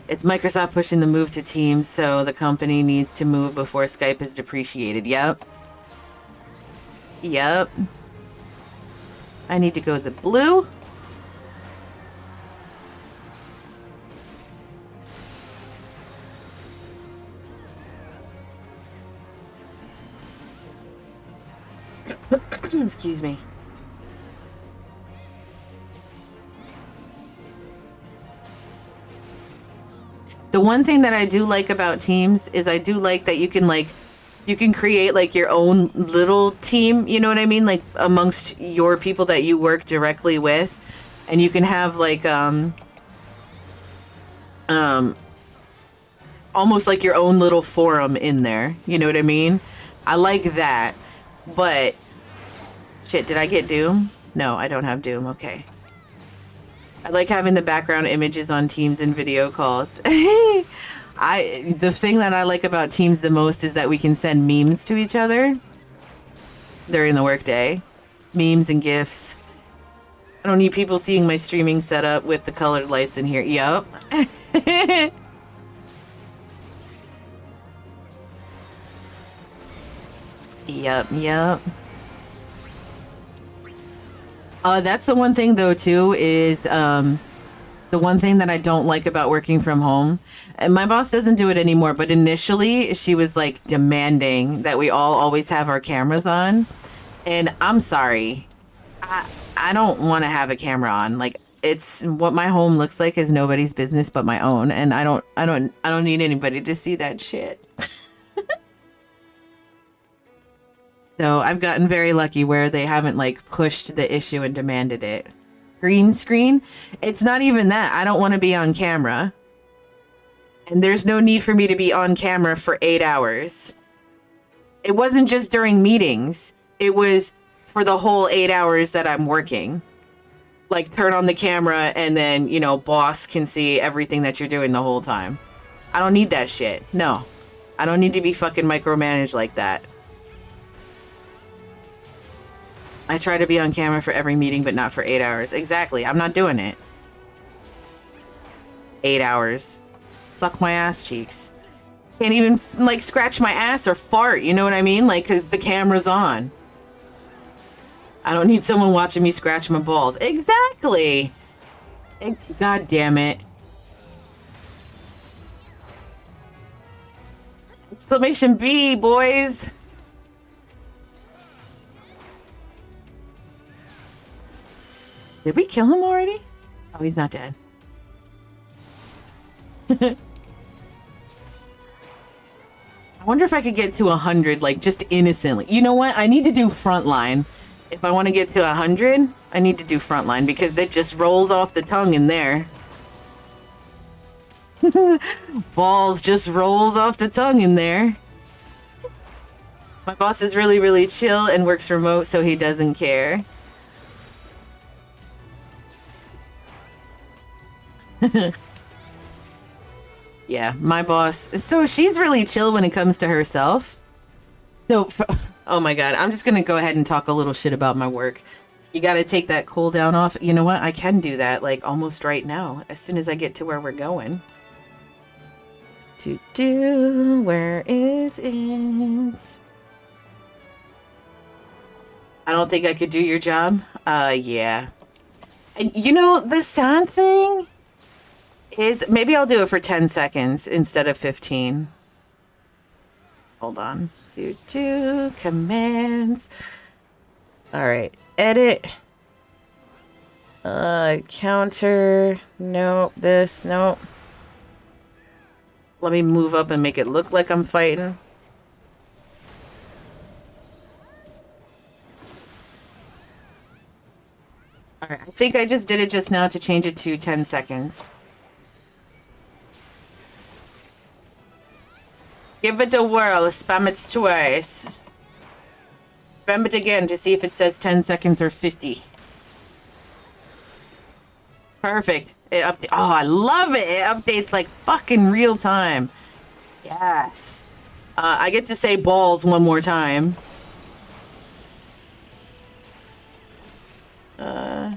Speaker 1: It's Microsoft pushing the move to Teams, so the company needs to move before Skype is depreciated. Yep. Yep. I need to go to the blue. Excuse me. The one thing that I do like about Teams is I do like that you can create like your own little team, you know what I mean? Like amongst your people that you work directly with, and you can have like almost like your own little forum in there, you know what I mean? I like that. But shit, did I get Doom? No, I don't have Doom. Okay. I like having the background images on Teams and video calls. The thing that I like about Teams the most is that we can send memes to each other during the workday. Memes and GIFs. I don't need people seeing my streaming setup with the colored lights in here. Yup. Yup. That's the one thing though too is the one thing that I don't like about working from home. And my boss doesn't do it anymore, but initially she was like demanding that we all always have our cameras on. And I'm sorry. I don't want to have a camera on. Like it's what my home looks like is nobody's business but my own, and I don't need anybody to see that shit. So I've gotten very lucky where they haven't like pushed the issue and demanded it. Green screen? It's not even that. I don't want to be on camera. And there's no need for me to be on camera for 8 hours. It wasn't just during meetings. It was for the whole 8 hours that I'm working. Like turn on the camera and then, you know, boss can see everything that you're doing the whole time. I don't need that shit. No. I don't need to be fucking micromanaged like that. I try to be on camera for every meeting, but not for 8 hours. Exactly. I'm not doing it. 8 hours. Fuck my ass cheeks. Can't even, like, scratch my ass or fart, you know what I mean? Like, because the camera's on. I don't need someone watching me scratch my balls. Exactly. God damn it. Exclamation B, boys. Did we kill him already? Oh, he's not dead. I wonder if I could get to 100, like, just innocently. You know what? I need to do Frontline. If I want to get to 100, I need to do Frontline because it just rolls off the tongue in there. Balls just rolls off the tongue in there. My boss is really, really chill and works remote, so he doesn't care. Yeah, my boss. So she's really chill when it comes to herself. So, oh my God, I'm just going to go ahead and talk a little shit about my work. You got to take that cooldown off. You know what? I can do that like almost right now, as soon as I get to where we're going. Where is it? I don't think I could do your job. Yeah. And you know, the sad thing is maybe I'll do it for 10 seconds instead of 15. Hold on. Commands. All right. Edit. Counter. Nope. This. Nope. Let me move up and make it look like I'm fighting. All right. I think I just did it just now to change it to 10 seconds. Give it a whirl. Spam it twice. Spam it again to see if it says 10 seconds or 50. Perfect. It updates. Oh, I love it. It updates like fucking real time. Yes. I get to say balls one more time. I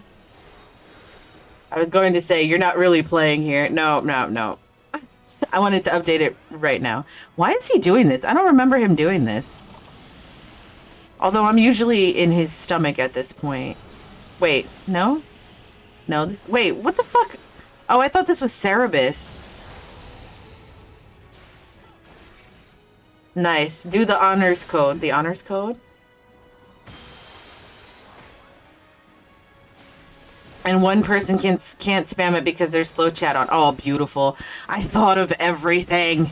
Speaker 1: was going to say, you're not really playing here. No. I wanted to update it right now. Why is he doing this? I don't remember him doing this. Although I'm usually in his stomach at this point. Wait, no? No, this... Wait, what the fuck? Oh, I thought this was Cerebus. Nice. Do the honors code. The honors code? And one person can't spam it because there's slow chat on. Oh, beautiful. I thought of everything.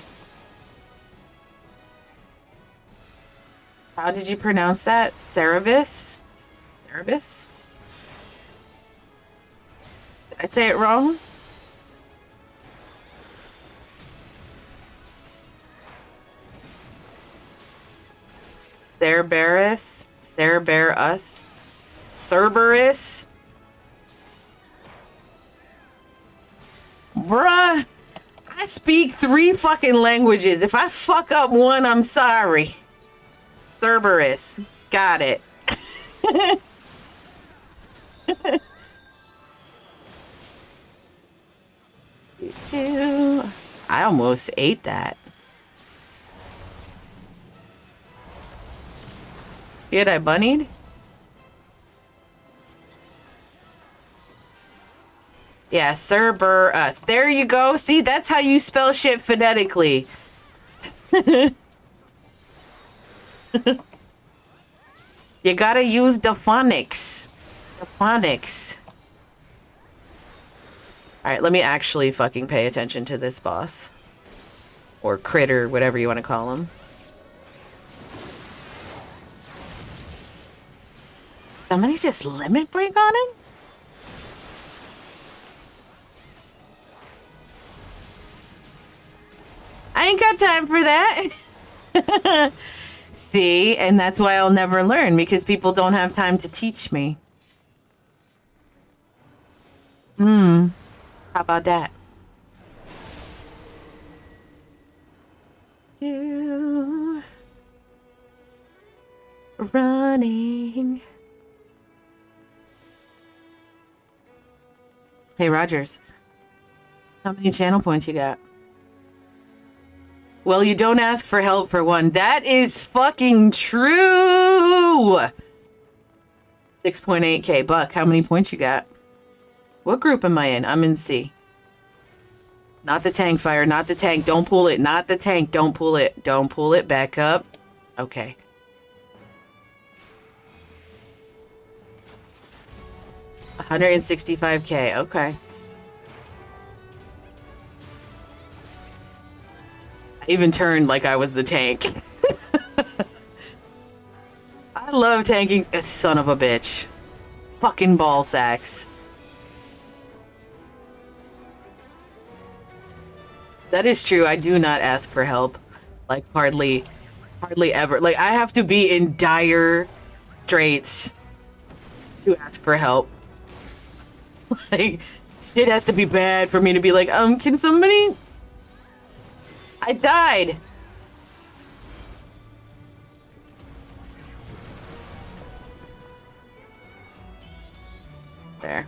Speaker 1: How did you pronounce that? Cerebus? Cerebus? Did I say it wrong? Cerberus? Cerberus? Cerberus? Bruh, I speak 3 fucking languages. If I fuck up one, I'm sorry. Cerberus. Got it. I almost ate that. Did I bunnied? Yeah, Cerberus. There you go. See, that's how you spell shit phonetically. You gotta use the phonics. The phonics. Alright, let me actually fucking pay attention to this boss. Or critter, whatever you want to call him. Somebody just limit break on him? I ain't got time for that. See, and that's why I'll never learn, because people don't have time to teach me. How about that? Running. Hey, Rogers. How many channel points you got? Well, you don't ask for help for one. That is fucking true! 6.8k. Buck, how many points you got? What group am I in? I'm in C. Not the tank, Fire. Not the tank. Don't pull it. Not the tank. Don't pull it. Don't pull it. Back up. Okay. $165k. Okay. I even turned like I was the tank. I love tanking. Son of a bitch. Fucking ball sacks. That is true. I do not ask for help. Like, hardly ever. Like, I have to be in dire straits to ask for help. Like, shit has to be bad for me to be like, can somebody... I died. There.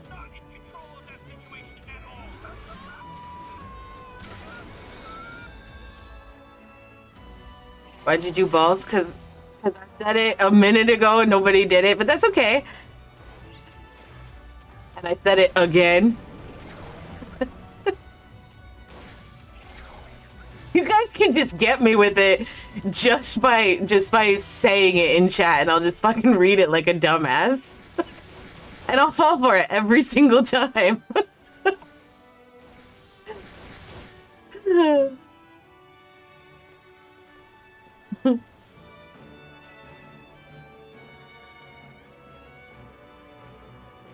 Speaker 1: Why'd you do balls? Because I said it a minute ago and nobody did it, but that's okay. And I said it again. You guys can just get me with it just by saying it in chat, and I'll just fucking read it like a dumbass. And I'll fall for it every single time.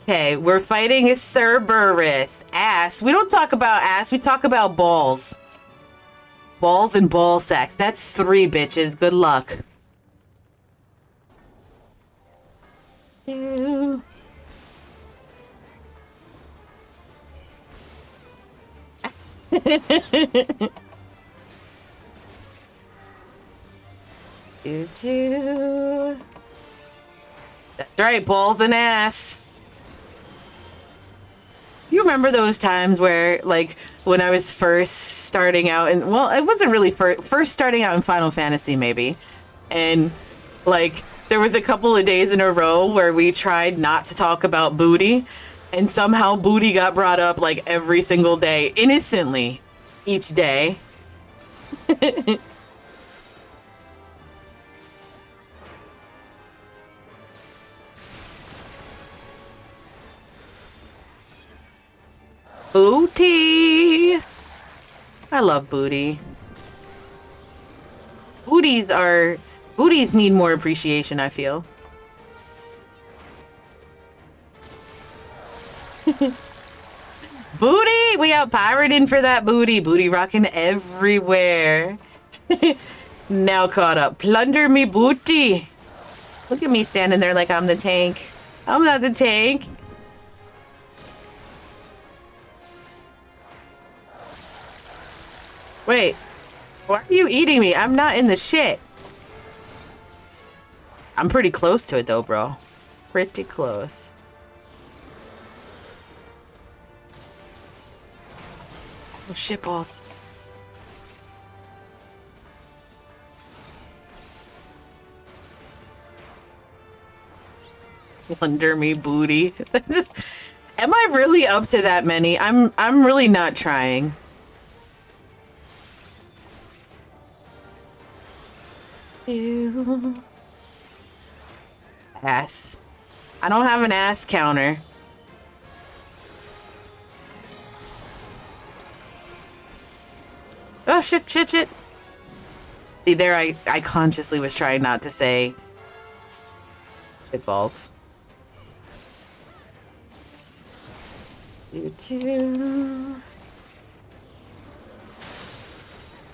Speaker 1: Okay, we're fighting a Cerberus. Ass. We don't talk about ass, we talk about balls. Balls and ball sacks. That's 3, bitches. Good luck. Do That's right, balls and ass. Do you remember those times where, like, when I was first starting out, and well, it wasn't really first starting out in Final Fantasy, maybe, and like there was a couple of days in a row where we tried not to talk about booty, and somehow booty got brought up like every single day, innocently, each day. Booty. I love booty. Booties need more appreciation, I feel. Booty! We out pirating for that booty. Booty rocking everywhere. Now caught up. Plunder me booty. Look at me standing there like I'm the tank. I'm not the tank. Wait, why are you eating me? I'm not in the shit. I'm pretty close to it though, bro. Pretty close. Oh, shit balls. Wonder me booty. Just, am I really up to that many? I'm really not trying. Ew. Ass. I don't have an ass counter. Oh shit, shit, shit. See there, I consciously was trying not to say shit balls.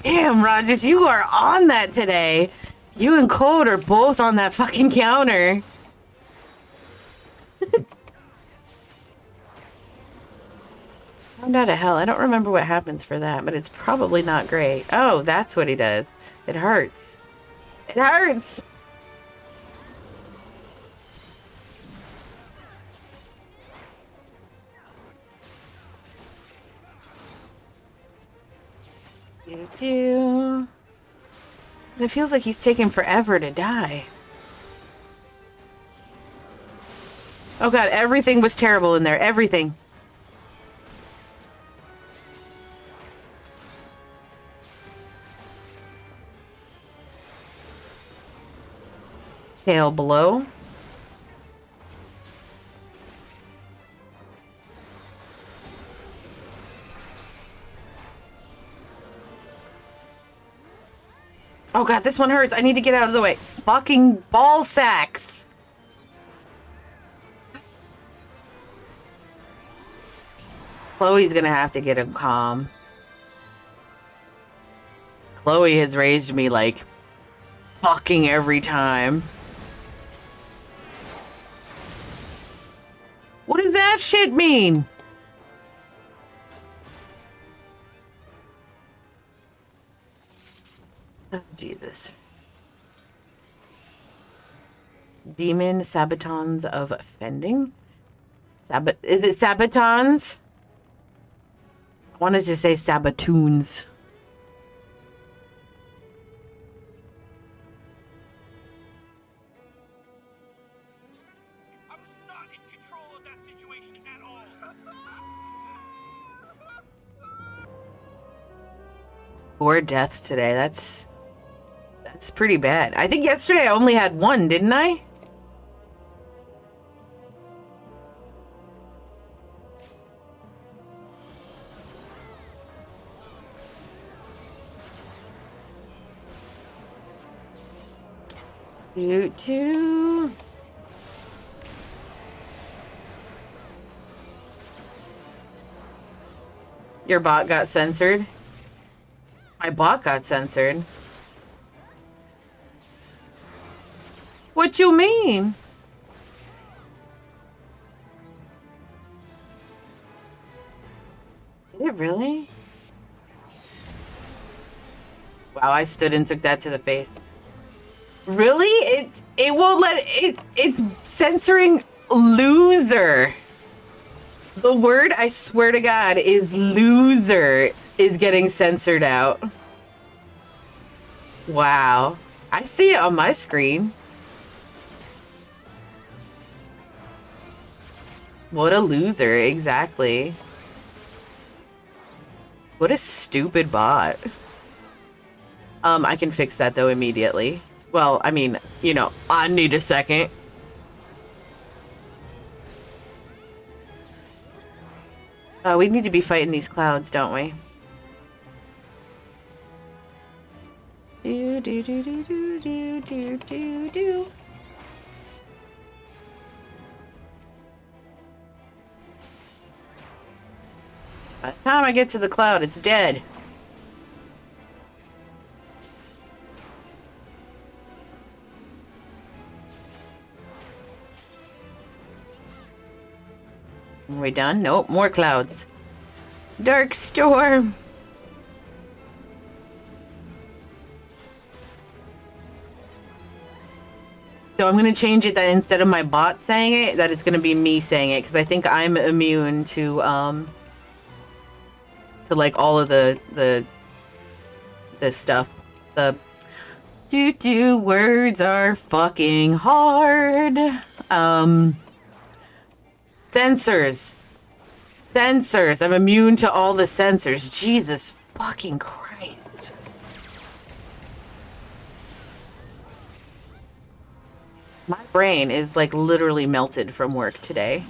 Speaker 1: Damn, Rogers, you are on that today. You and Code are both on that fucking counter. Found out of hell. I don't remember what happens for that, but it's probably not great. Oh, that's what he does. It hurts. It hurts. do. It feels like he's taking forever to die. Oh god, everything was terrible in there. Everything. Tail below. Oh god, this one hurts. I need to get out of the way. Fucking ball sacks. Chloe's gonna have to get him calm. Chloe has raised me like fucking every time. What does that shit mean? Oh, Jesus. Demon Sabatons of Offending? Is it Sabatons? I wanted to say Sabatoons.
Speaker 2: I was not in control of that situation at all.
Speaker 1: 4 deaths today. That's pretty bad. I think yesterday I only had 1, didn't I? Two. Your bot got censored? My bot got censored. What you mean? Did it really? Wow, I stood and took that to the face. Really? It won't let it's censoring loser. The word, I swear to God, is loser is getting censored out. Wow. I see it on my screen. What a loser, exactly. What a stupid bot. I can fix that though immediately. Well, I mean, you know, I need a second. We need to be fighting these clouds, don't we? Do do do do do do do do do. By the time I get to the cloud, it's dead. Are we done? Nope, more clouds. Dark storm. So I'm going to change it that instead of my bot saying it, that it's going to be me saying it, because I think I'm immune to like all of the stuff. The do words are fucking hard. Censors. I'm immune to all the censors. Jesus fucking Christ. My brain is like literally melted from work today.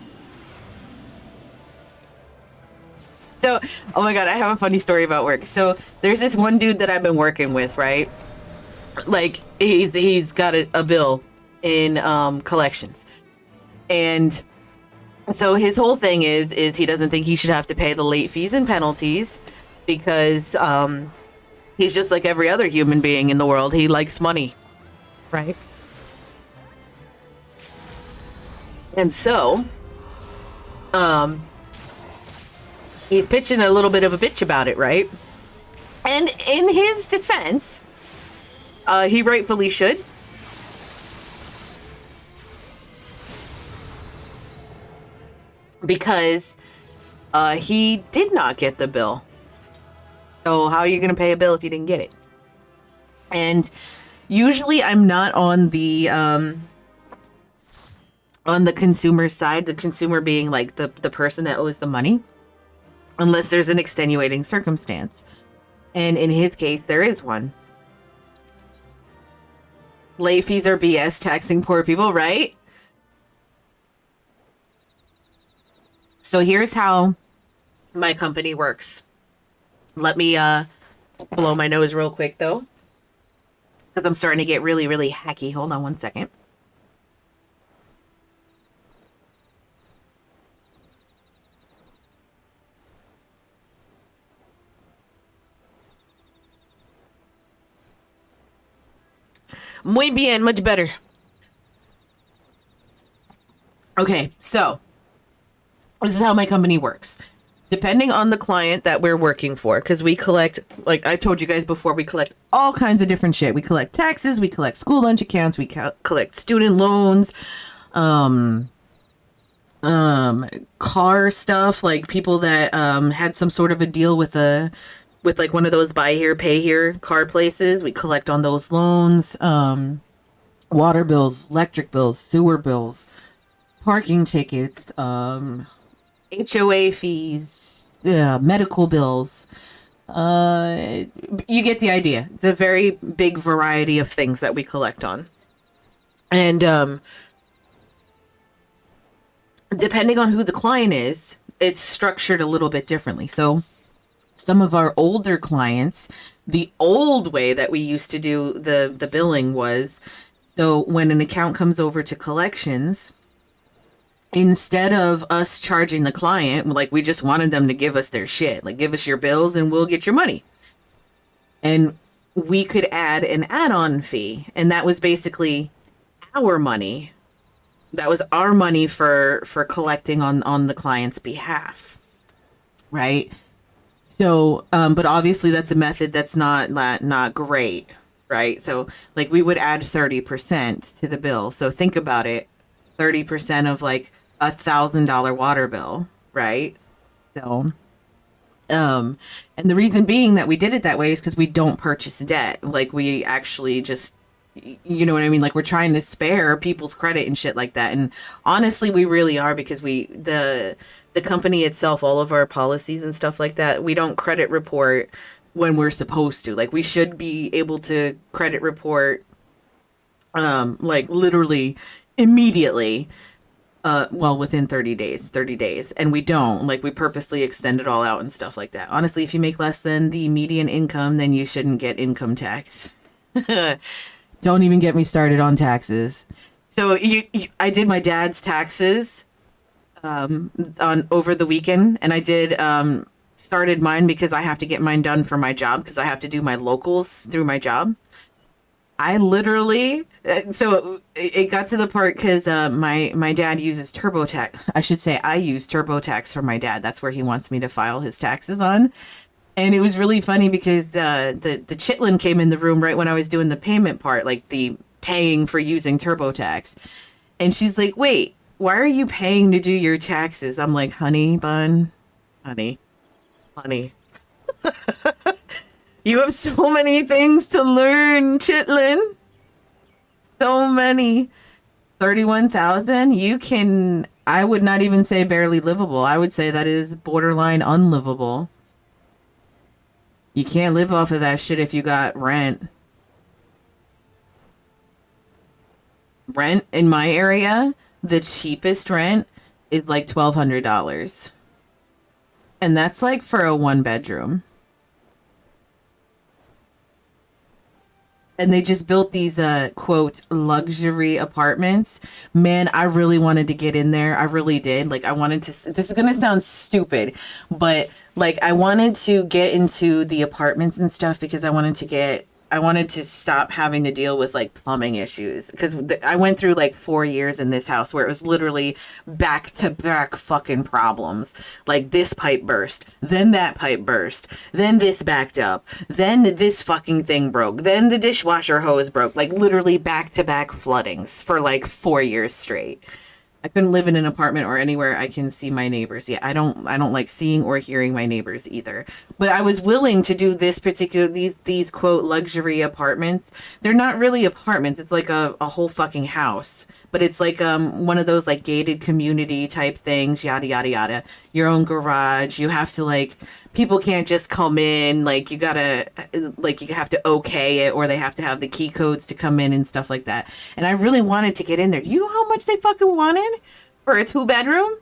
Speaker 1: So, oh my God, I have a funny story about work. So there's this one dude that I've been working with, right? Like he's got a bill in collections. And so his whole thing is he doesn't think he should have to pay the late fees and penalties because he's just like every other human being in the world. He likes money, right? And so, he's pitching a little bit of a bitch about it, right? And in his defense, he rightfully should. Because he did not get the bill. So how are you going to pay a bill if you didn't get it? And usually I'm not on the consumer side, the consumer being like the person that owes the money, unless there's an extenuating circumstance. And in his case, there is one. Late fees are BS, taxing poor people, right? So here's how my company works. Let me blow my nose real quick, though, because I'm starting to get really, really hacky. Hold on one second. Muy bien, much better. Okay, so this is how my company works. Depending on the client that we're working for, because we collect, like I told you guys before, we collect all kinds of different shit. We collect taxes, we collect school lunch accounts, we collect student loans, car stuff, like people that had some sort of a deal with like one of those buy here, pay here car places. We collect on those loans, water bills, electric bills, sewer bills, parking tickets, HOA fees, medical bills. You get the idea. It's a very big variety of things that we collect on. And depending on who the client is, it's structured a little bit differently. So some of our older clients, the old way that we used to do the billing was, so when an account comes over to collections, instead of us charging the client, like we just wanted them to give us their shit, like give us your bills and we'll get your money. And we could add an add-on fee, and that was basically our money. That was our money for collecting on the client's behalf, right? So, but obviously that's a method that's not great, right? So like we would add 30% to the bill. So think about it, 30% of like $1,000 water bill, right? So, and the reason being that we did it that way is because we don't purchase debt. Like we actually just, you know what I mean? Like we're trying to spare people's credit and shit like that. And honestly, we really are, because the company itself, all of our policies and stuff like that, we don't credit report when we're supposed to. Like we should be able to credit report, like literally immediately. Well, within 30 days, and we don't. Like we purposely extend it all out and stuff like that. Honestly, if you make less than the median income, then you shouldn't get income tax. Don't even get me started on taxes. So I did my dad's taxes on over the weekend, and I did started mine because I have to get mine done for my job, because I have to do my locals through my job. I literally, so it got to the part because my dad uses TurboTax. I should say I use TurboTax for my dad. That's where he wants me to file his taxes on. And it was really funny because the chitlin came in the room right when I was doing the payment part, like the paying for using TurboTax. And she's like, wait, why are you paying to do your taxes? I'm like, honey bun, honey. You have so many things to learn, Chitlin. So many. 31,000. You can, I would not even say barely livable. I would say that is borderline unlivable. You can't live off of that shit if you got rent. Rent in my area, the cheapest rent is like $1,200. And that's like for a 1-bedroom. And they just built these, quote, luxury apartments. Man, I really wanted to get in there. I really did. Like, I wanted to, this is going to sound stupid, but like, I wanted to get into the apartments and stuff because I wanted to stop having to deal with like plumbing issues. Because I went through like 4 years in this house where it was literally back to back fucking problems. Like this pipe burst, then that pipe burst, then this backed up, then this fucking thing broke, then the dishwasher hose broke. Like literally back to back floodings for like 4 years straight. I couldn't live in an apartment or anywhere I can see my neighbors. Yeah, I don't like seeing or hearing my neighbors either. But I was willing to do this particular these quote luxury apartments. They're not really apartments. It's like a whole fucking house. But it's like one of those like gated community type things, yada yada yada. Your own garage. You have to like people can't just come in, like you gotta like you have to okay it, or they have to have the key codes to come in and stuff like that. And I really wanted to get in there. Do you know how much they fucking wanted for a 2-bedroom?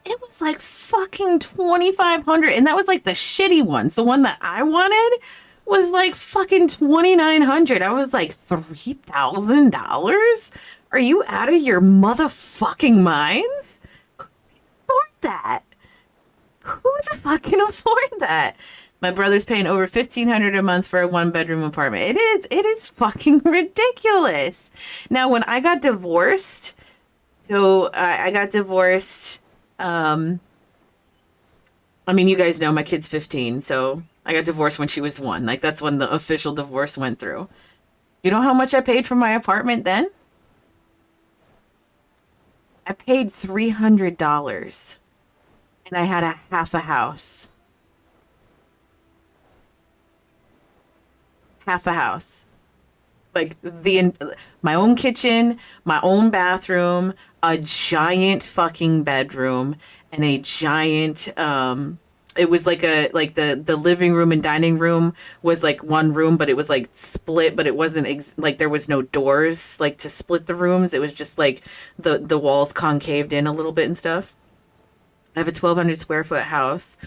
Speaker 1: It was like fucking 2,500, and that was like the shitty ones. The one that I wanted was like fucking 2,900. I was like, $3,000? Are you out of your motherfucking minds? Who can afford that? Who the fuck can afford that? My brother's paying over $1,500 a month for a 1-bedroom apartment. It is fucking ridiculous. Now, when I got divorced, so I got divorced. I mean, you guys know my kid's 15, so I got divorced when she was 1. Like that's when the official divorce went through. You know how much I paid for my apartment then? I paid $300. And I had a half a house. Half a house. Like my own kitchen, my own bathroom, a giant fucking bedroom, and a giant it was like the living room and dining room was like one room, but it was like split, but it wasn't like there was no doors like to split the rooms. It was just like the walls concaved in a little bit and stuff. I have a 1,200 square foot house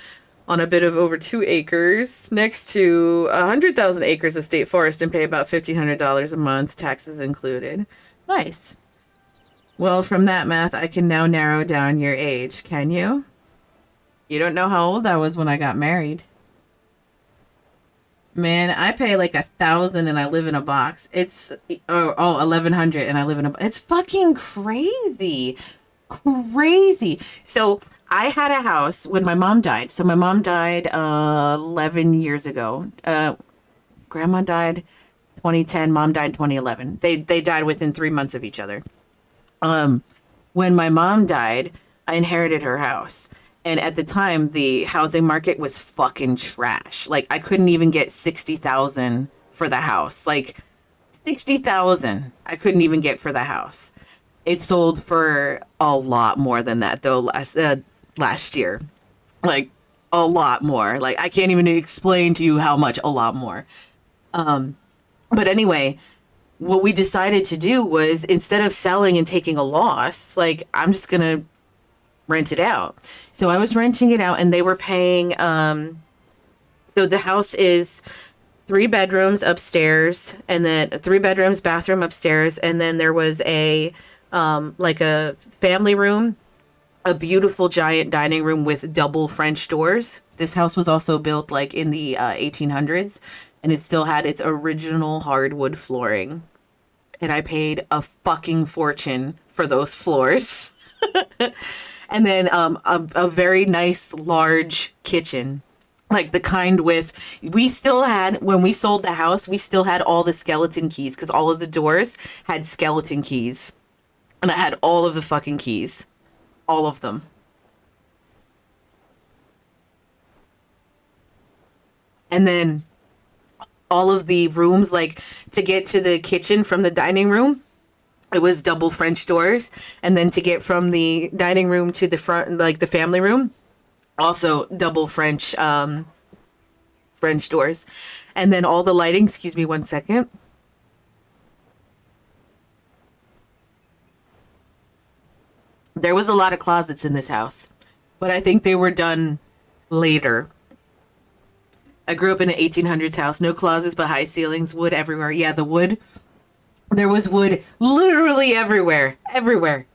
Speaker 1: on a bit of over 2 acres next to 100,000 acres of state forest and pay about $1,500 a month, taxes included. Nice. Well, from that math, I can now narrow down your age. Can you? You don't know how old I was when I got married. Man, I pay like 1,000 and I live in a box. It's 1,100 and I live in a. It's fucking crazy. Crazy. So I had a house when my mom died. So my mom died 11 years ago. Grandma died 2010. Mom died 2011. They died within 3 months of each other. When my mom died, I inherited her house. And at the time, the housing market was fucking trash. Like I couldn't even get 60,000 for the house. Like 60,000 I couldn't even get for the house. It sold for a lot more than that though last year. Like a lot more. Like I can't even explain to you how much a lot more. But anyway, what we decided to do was instead of selling and taking a loss, like I'm just going to rent it out. So I was renting it out and they were paying so the house is 3 bedrooms upstairs and then 3 bedrooms, bathroom upstairs, and then there was a like a family room, a beautiful giant dining room with double French doors. This house was also built like in the 1800s and it still had its original hardwood flooring. And I paid a fucking fortune for those floors. And then a very nice large kitchen. Like the kind with, we still had, when we sold the house, we still had all the skeleton keys because all of the doors had skeleton keys. And I had all of the fucking keys. All of them. And then all of the rooms, like to get to the kitchen from the dining room, it was double French doors. And then to get from the dining room to the front, like the family room, also double French doors. And then all the lighting, excuse me 1 second. There was a lot of closets in this house, but I think they were done later. I grew up in an 1800s house, no closets, but high ceilings, wood everywhere. Yeah, the wood. There was wood literally everywhere, everywhere.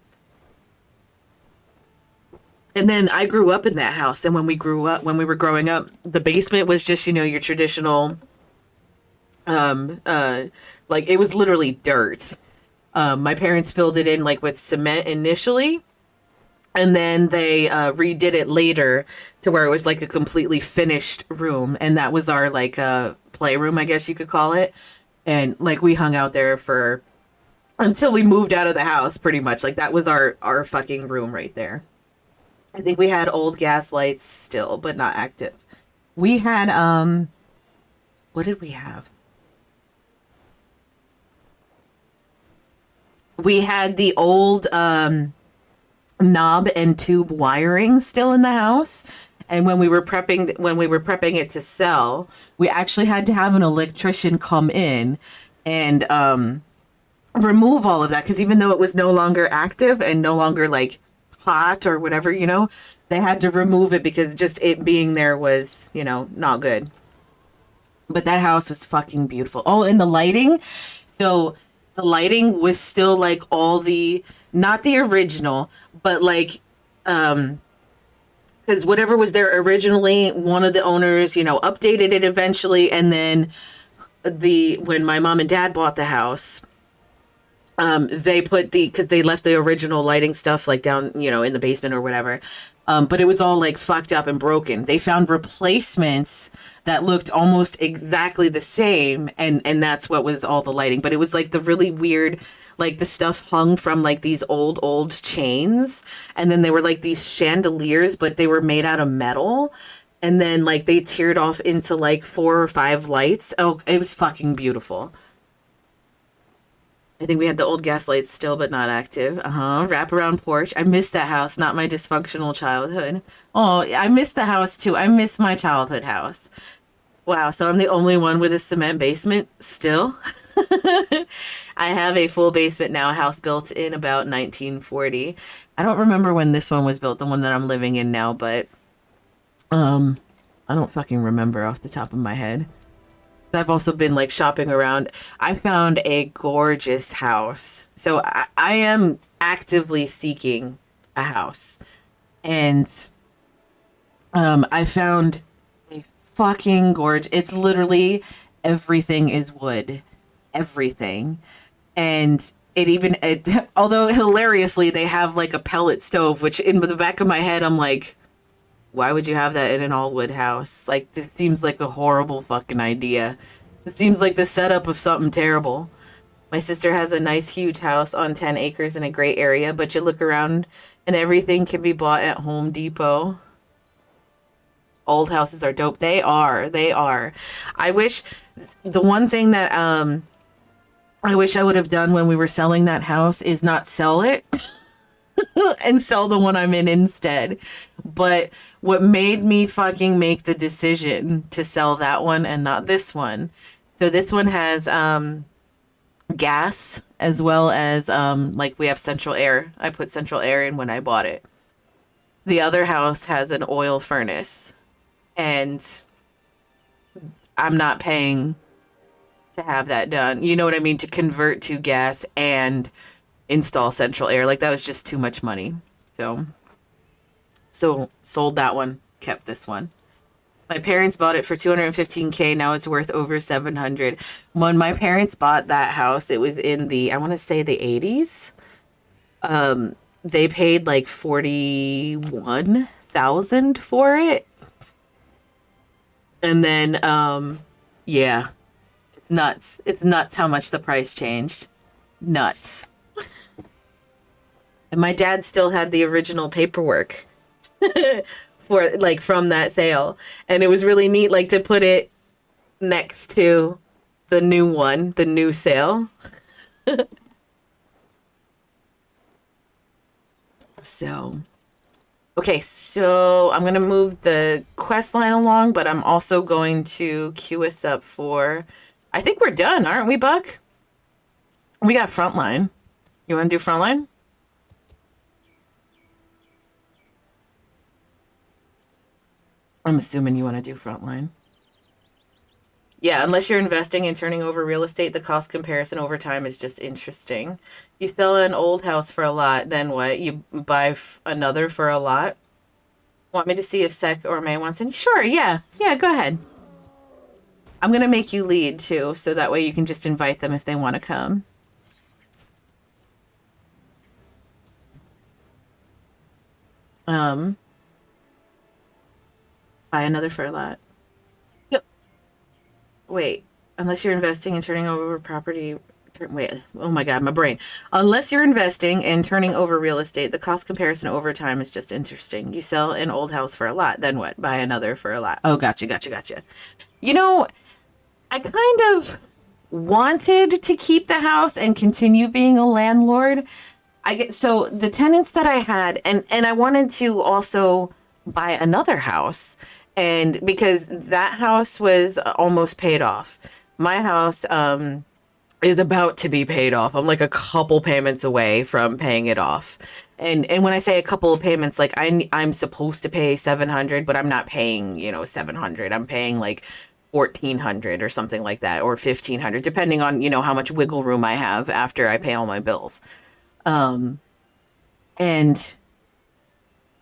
Speaker 1: And then I grew up in that house. And when we were growing up, the basement was just, your traditional, like it was literally dirt. My parents filled it in like with cement initially. And then they redid it later to where it was like a completely finished room. And that was our like playroom, I guess you could call it. And like we hung out there for until we moved out of the house, pretty much. Like that was our fucking room right there. I think we had old gas lights still, but not active. We had what did we have? We had the old knob and tube wiring still in the house. And when we were prepping it to sell, we actually had to have an electrician come in and remove all of that, because even though it was no longer active and no longer like hot or whatever, they had to remove it because just it being there was, not good. But that house was fucking beautiful. Oh, and the lighting. So the lighting was still like all the, not the original, but like, because whatever was there originally, one of the owners, updated it eventually. And then when my mom and dad bought the house, they put because they left the original lighting stuff like down, in the basement or whatever. But it was all like fucked up and broken. They found replacements that looked almost exactly the same. And that's what was all the lighting. But it was like the really weird, like the stuff hung from like these old chains. And then they were like these chandeliers, but they were made out of metal. And then like they tiered off into like 4 or 5 lights. Oh, it was fucking beautiful. I think we had the old gas lights still, but not active. Wraparound porch. I miss that house, not my dysfunctional childhood. Oh, I miss the house too. I miss my childhood house. Wow, so I'm the only one with a cement basement still. I have a full basement now, a house built in about 1940. I don't remember when this one was built, the one that I'm living in now, but I don't fucking remember off the top of my head. I've also been like shopping around. I found a gorgeous house. So I am actively seeking a house. And I found a fucking gorgeous. It's literally everything is wood. Everything. And although hilariously they have like a pellet stove, which in the back of my head I'm like, why would you have that in an all wood house? Like, this seems like a horrible fucking idea. It seems like the setup of something terrible. My sister has a nice huge house on 10 acres in a great area, but you look around and everything can be bought at Home Depot. Old houses are dope. They are. I wish the one thing that I wish I would have done when we were selling that house is not sell it. And sell the one I'm in instead. But what made me fucking make the decision to sell that one and not this one? So this one has gas as well as like we have central air. I put central air in when I bought it. The other house has an oil furnace, and I'm not paying to have that done. You know what I mean? To convert to gas and install central air. Like, that was just too much money. So sold that one, kept this one. My parents bought it for $215K. Now it's worth over 700. When my parents bought that house, it was in the, I want to say the 80s. They paid like $41,000 for it. And then yeah, it's nuts. It's nuts how much the price changed. Nuts. And my dad still had the original paperwork for like from that sale. And it was really neat, like, to put it next to the new one, the new sale. So, okay, so I'm going to move the quest line along, but I'm also going to queue us up for, I think we're done, aren't we, Buck? We got Frontline. You want to do Frontline? I'm assuming you want to do Frontline. Yeah, unless you're investing and turning over real estate, the cost comparison over time is just interesting. You sell an old house for a lot, then what? You buy another for a lot? Want me to see if Sec or May wants in? Sure, yeah. Yeah, go ahead. I'm going to make you lead, too, so that way you can just invite them if they want to come. Buy another for a lot. Yep. Wait, unless you're investing and turning over property Wait, oh my God, my brain. Unless you're investing and turning over real estate, the cost comparison over time is just interesting. You sell an old house for a lot, then what? Buy another for a lot. Oh, gotcha. You know, I kind of wanted to keep the house and continue being a landlord. So the tenants that I had, and I wanted to also buy another house, and because that house was almost paid off. My house, is about to be paid off. I'm like a couple payments away from paying it off. And when I say a couple of payments, like I'm supposed to pay 700, but I'm not paying, 700. I'm paying like 1400 or something like that, or 1500, depending on, how much wiggle room I have after I pay all my bills. And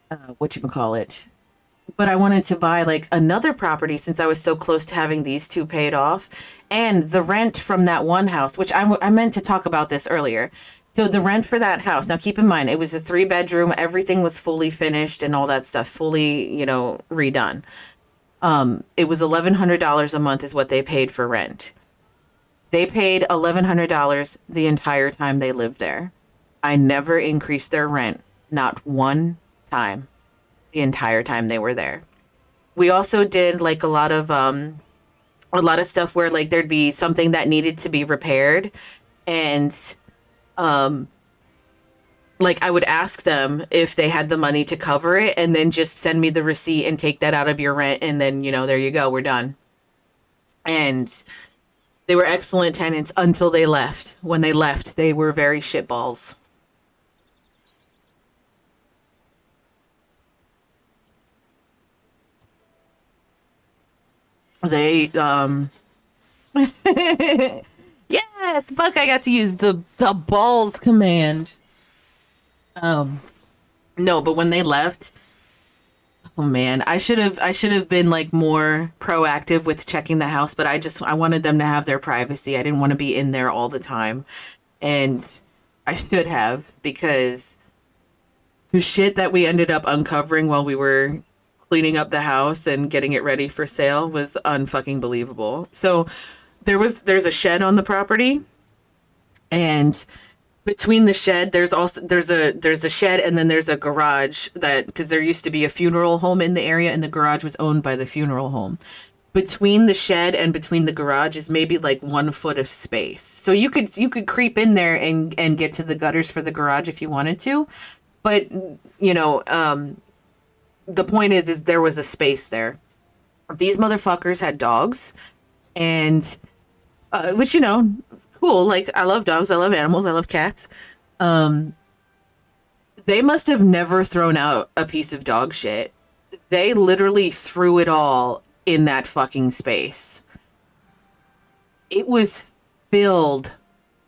Speaker 1: whatchamacallit. But I wanted to buy like another property since I was so close to having these two paid off, and the rent from that one house, which I meant to talk about this earlier. So the rent for that house, now keep in mind, it was a 3-bedroom, everything was fully finished and all that stuff, fully, redone. It was $1,100 a month is what they paid for rent. They paid $1,100 the entire time they lived there. I never increased their rent, not one time, the entire time they were there. We also did like a lot of stuff where like there'd be something that needed to be repaired, and like I would ask them if they had the money to cover it, and then just send me the receipt and take that out of your rent, and then there you go, we're done. And they were excellent tenants until they left. When they left, they were very shitballs. They yes, Buck, I got to use the balls command. No, but when they left, oh man, I should have been like more proactive with checking the house, but I wanted them to have their privacy. I didn't want to be in there all the time. And I should have, because the shit that we ended up uncovering while we were cleaning up the house and getting it ready for sale was unfucking believable. So there's a shed on the property, and between the shed there's a shed, and then there's a garage, that because there used to be a funeral home in the area, and the garage was owned by the funeral home. Between the shed and between the garage is maybe like 1 foot of space, so you could creep in there and get to the gutters for the garage if you wanted to, but the point is there was a space there. These motherfuckers had dogs, and which cool. Like, I love dogs, I love animals, I love cats. They must have never thrown out a piece of dog shit. They literally threw it all in that fucking space. It was filled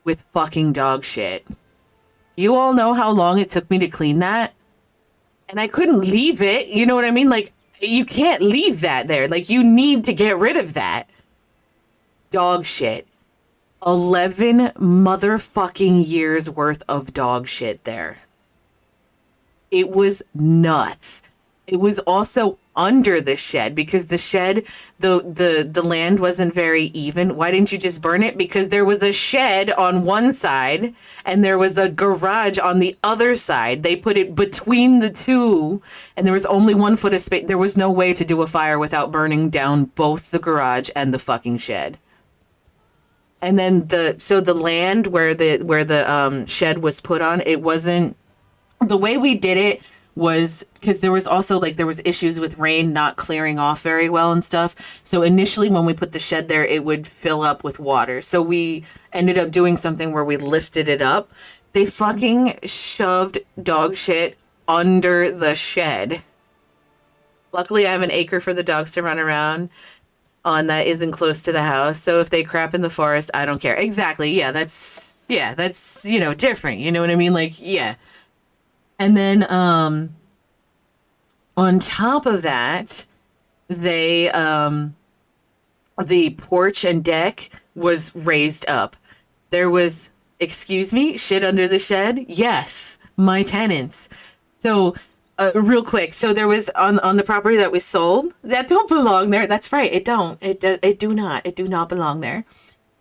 Speaker 1: with fucking dog shit. You all know how long it took me to clean that? And I couldn't leave it. You know what I mean? Like, you can't leave that there. Like, you need to get rid of that. Dog shit. 11 motherfucking years worth of dog shit there. It was nuts. It was also under the shed, because the shed, the land wasn't very even. Why didn't you just burn it? Because there was a shed on one side and there was a garage on the other side. They put it between the two, and there was only 1 foot of space. There was no way to do a fire without burning down both the garage and the fucking shed. And then the land where the shed was put on, it wasn't, the way we did it was because there was also there was issues with rain not clearing off very well and stuff. So initially when we put the shed there, it would fill up with water. So we ended up doing something where we lifted it up. They fucking shoved dog shit under the shed. Luckily, I have an acre for the dogs to run around on that isn't close to the house. So if they crap in the forest, I don't care. Exactly. Yeah, that's different. You know what I mean? Like, yeah. And then on top of that, they the porch and deck was raised up. There was, excuse me, shit under the shed? Yes, my tenants. So real quick, so there was on the property that we sold, that don't belong there. That's right, it do not belong there.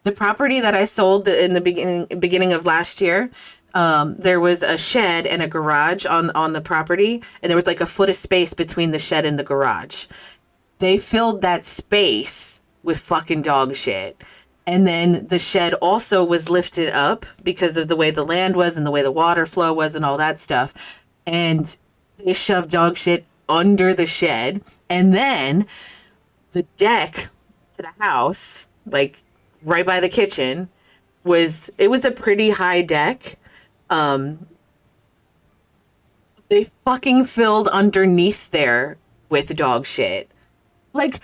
Speaker 1: The property that I sold in the beginning of last year, there was a shed and a garage on the property, and there was like a foot of space between the shed and the garage. They filled that space with fucking dog shit. And then the shed also was lifted up because of the way the land was and the way the water flow was and all that stuff. And they shoved dog shit under the shed. And then the deck to the house, like right by the kitchen, was a pretty high deck. They fucking filled underneath there with dog shit. Like,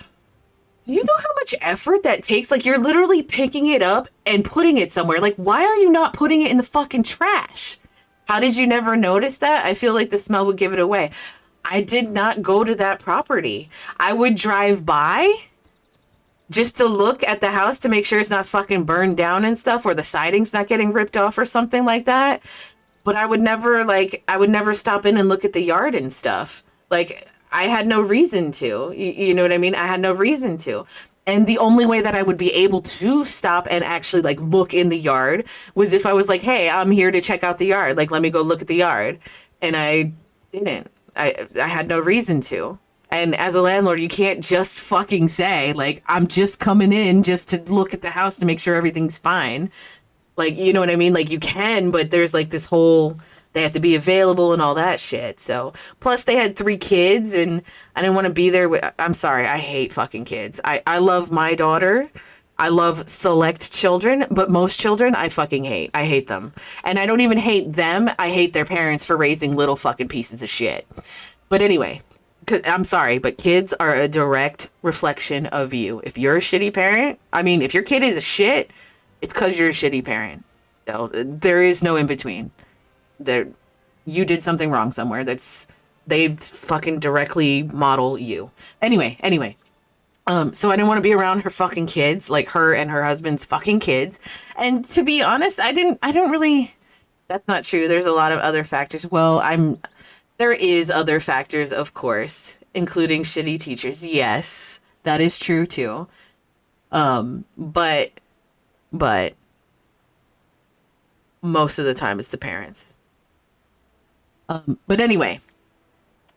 Speaker 1: do you know how much effort that takes? Like, you're literally picking it up and putting it somewhere. Like, why are you not putting it in the fucking trash? How did you never notice that? I feel like the smell would give it away. I did not go to that property. I would drive by just to look at the house to make sure it's not fucking burned down and stuff, or the siding's not getting ripped off or something like that. But I would never stop in and look at the yard and stuff. Like, I had no reason to. You know what I mean? I had no reason to. And the only way that I would be able to stop and actually like look in the yard was if I was like, hey, I'm here to check out the yard. Like, let me go look at the yard. And I didn't. I had no reason to. And as a landlord, you can't just fucking say, like, I'm just coming in just to look at the house to make sure everything's fine. Like, you know what I mean? Like, you can, but there's like this whole, they have to be available and all that shit. So, plus they had 3 kids and I didn't want to be there with, I'm sorry, I hate fucking kids. I love my daughter. I love select children, but most children I fucking hate. I hate them. And I don't even hate them. I hate their parents for raising little fucking pieces of shit. But anyway, I'm sorry, but kids are a direct reflection of you. If you're a shitty parent, I mean, if your kid is a shit, it's because you're a shitty parent. So there is no in between. You did something wrong somewhere. They fucking directly model you. Anyway. So I didn't want to be around her fucking kids, like her and her husband's fucking kids. And to be honest, I don't really, that's not true. There's a lot of other factors. Well, there is other factors, of course, including shitty teachers. Yes, that is true too. But most of the time it's the parents. But anyway,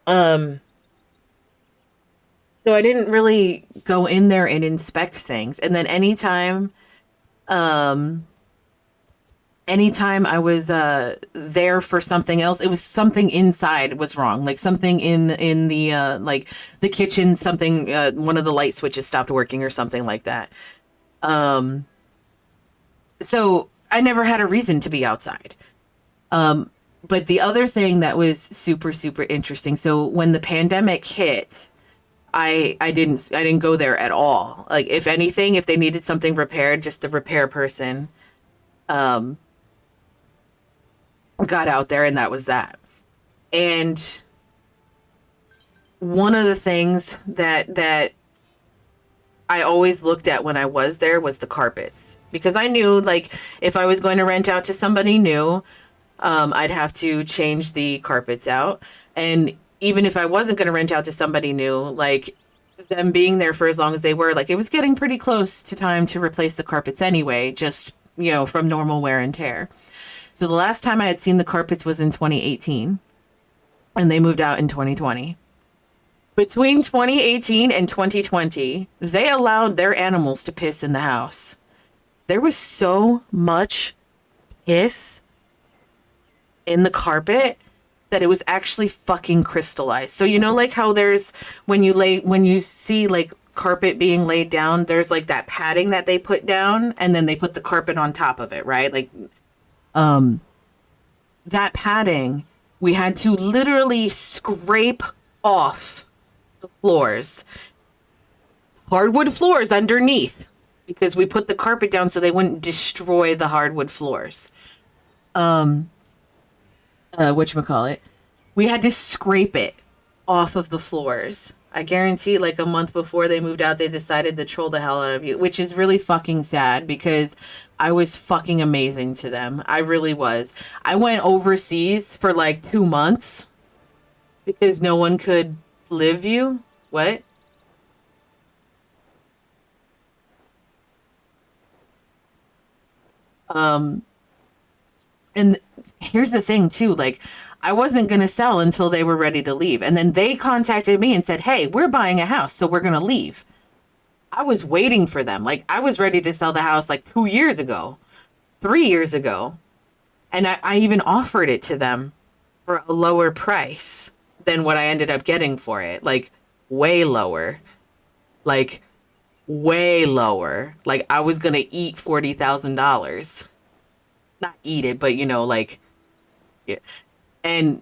Speaker 1: so I didn't really go in there and inspect things. And then anytime I was there for something else, it was something inside was wrong. Like something in the like the kitchen, something one of the light switches stopped working or something like that. So I never had a reason to be outside. But the other thing that was super, super interesting. So when the pandemic hit, I didn't go there at all. Like, if anything, if they needed something repaired, just the repair person got out there, and that was that. And one of the things that I always looked at when I was there was the carpets, because I knew, like, if I was going to rent out to somebody new, I'd have to change the carpets out. And even if I wasn't going to rent out to somebody new, like, them being there for as long as they were, like, it was getting pretty close to time to replace the carpets anyway, just, you know, from normal wear and tear. So the last time I had seen the carpets was in 2018, and they moved out in 2020. Between 2018 and 2020, they allowed their animals to piss in the house. There was so much piss in the carpet that it was actually fucking crystallized. So, you know, like how there's, when you see like carpet being laid down, there's like that padding that they put down, and then they put the carpet on top of it, right? Like, that padding, we had to literally scrape off the floors, hardwood floors underneath, because we put the carpet down so they wouldn't destroy the hardwood floors. Whatchamacallit, we had to scrape it off of the floors. I guarantee, like, a month before they moved out, they decided to troll the hell out of you, which is really fucking sad, because I was fucking amazing to them. I really was. I went overseas for like 2 months because no one could live you. What? And here's the thing too, like I wasn't going to sell until they were ready to leave. And then they contacted me and said, "Hey, we're buying a house, so we're going to leave." I was waiting for them. Like I was ready to sell the house like 2 years ago, 3 years ago. And I even offered it to them for a lower price than what I ended up getting for it. Like way lower. Like way lower. Like I was going to eat $40,000. Not eat it, but you know, like, yeah. And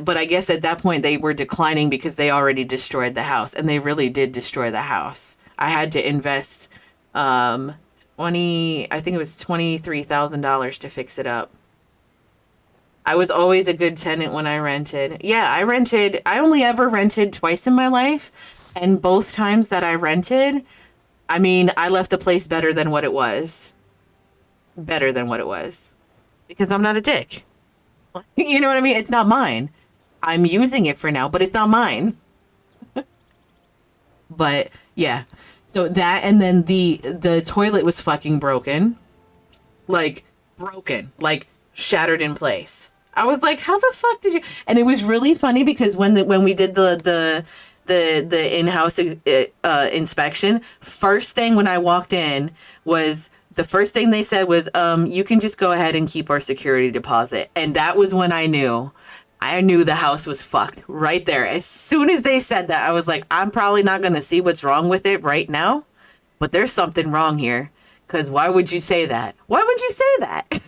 Speaker 1: but I guess at that point they were declining because they already destroyed the house, and they really did destroy the house. I had to invest 20, I think it was $23,000 to fix it up. I was always a good tenant when I rented. Yeah, I only ever rented twice in my life, and both times that I rented, I mean, I left the place better than what it was. Better than what it was. Because I'm not a dick. You know what I mean? It's not mine. I'm using it for now, but it's not mine. But yeah. So that, and then the toilet was fucking broken. Like broken. Like shattered in place. I was like, how the fuck did you? And it was really funny because when we did the in-house inspection, first thing when I walked in was the first thing they said was, you can just go ahead and keep our security deposit. And that was when I knew the house was fucked right there. As soon as they said that, I was like, I'm probably not going to see what's wrong with it right now, but there's something wrong here. Because why would you say that? Why would you say that?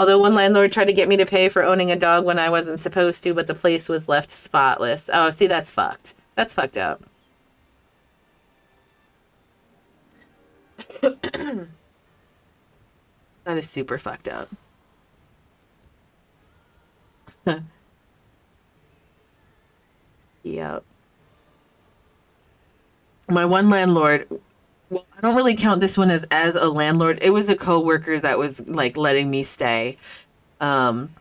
Speaker 1: Although one landlord tried to get me to pay for owning a dog when I wasn't supposed to, but the place was left spotless. Oh, see, that's fucked. That's fucked up. That is super fucked up. Yep. My one landlord, well, I don't really count this one as a landlord. It was a coworker that was like letting me stay. Um,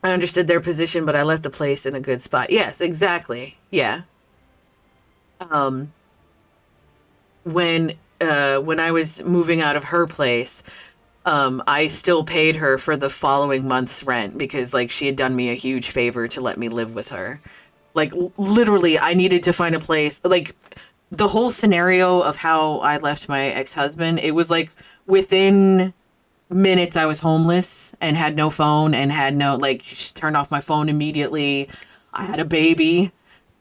Speaker 1: I understood their position, but I left the place in a good spot. Yes, exactly. Yeah. Um, when when I was moving out of her place, I still paid her for the following month's rent because like she had done me a huge favor to let me live with her. Like literally, I needed to find a place. Like the whole scenario of how I left my ex-husband, it was like within minutes I was homeless and had no phone and had no like just turned off my phone immediately. I had a baby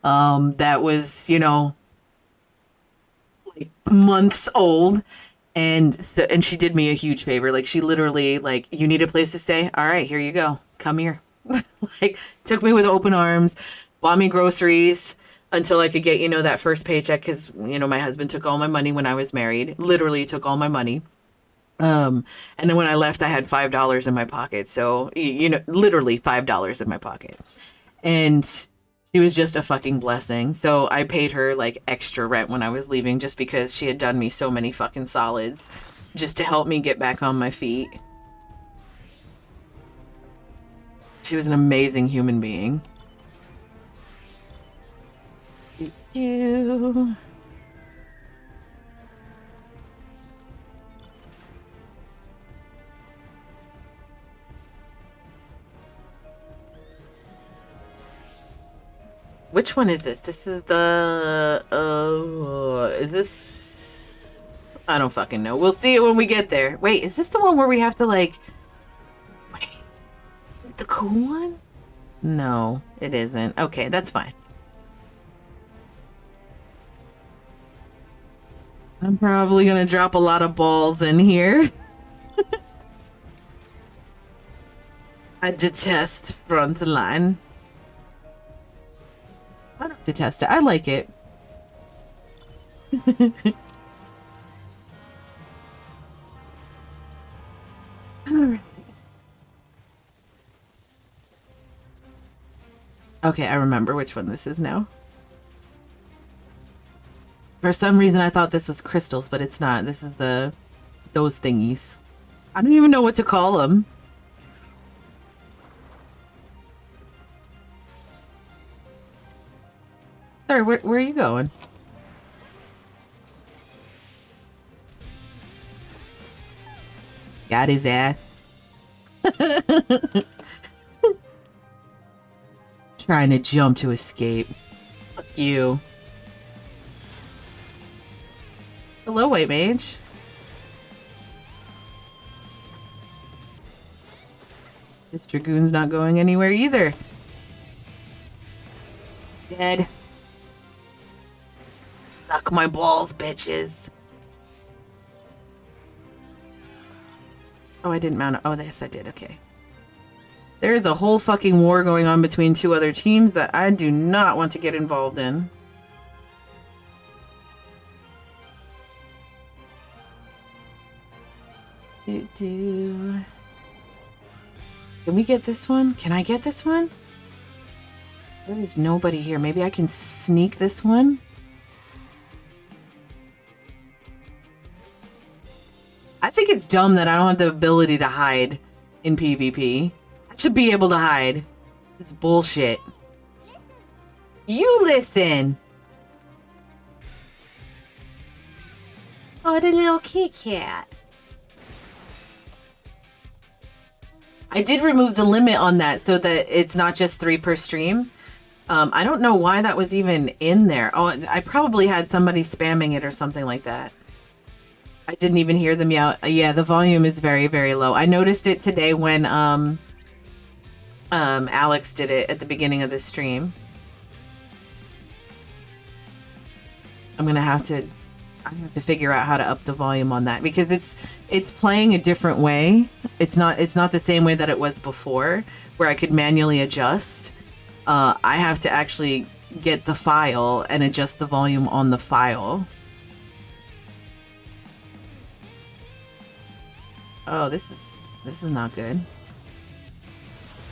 Speaker 1: that was, you know, like months old, and she did me a huge favor. Like she literally like, you need a place to stay? All right, here you go. Come here. Like took me with open arms, bought me groceries until I could get, you know, that first paycheck because, you know, my husband took all my money when I was married. Literally took all my money. And then when I left, I had $5 in my pocket. So, you know, literally $5 in my pocket. And she was just a fucking blessing. So I paid her like extra rent when I was leaving just because she had done me so many fucking solids just to help me get back on my feet. She was an amazing human being. Do. Which one is this? This is the is this, I don't fucking know. We'll see it when we get there. Wait, is this the one where we have to like, wait, the cool one? No, it isn't. Okay, that's fine. I'm probably gonna drop a lot of balls in here. I detest Frontline. I don't detest it. I like it. Alright. Okay, I remember which one this is now. For some reason, I thought this was crystals, but it's not. This is those thingies. I don't even know what to call them. Sorry, where are you going? Got his ass. Trying to jump to escape. Fuck you. Hello, White Mage. This Dragoon's not going anywhere either. Dead. Suck my balls, bitches. Oh, I didn't mount it. Oh, yes, I did. Okay. There is a whole fucking war going on between two other teams that I do not want to get involved in. Can we get this one? Can I get this one? There is nobody here. Maybe I can sneak this one? I think it's dumb that I don't have the ability to hide in PvP. I should be able to hide. It's bullshit. You listen! Oh, the little Kit Kat. I did remove the limit on that so that it's not just 3 per stream. I don't know why that was even in there. Oh, I probably had somebody spamming it or something like that. I didn't even hear them yell. Yeah, the volume is very, very low. I noticed it today when Alex did it at the beginning of the stream. I have to figure out how to up the volume on that because it's playing a different way. It's not the same way that it was before where I could manually adjust. I have to actually get the file and adjust the volume on the file. Oh, this is not good.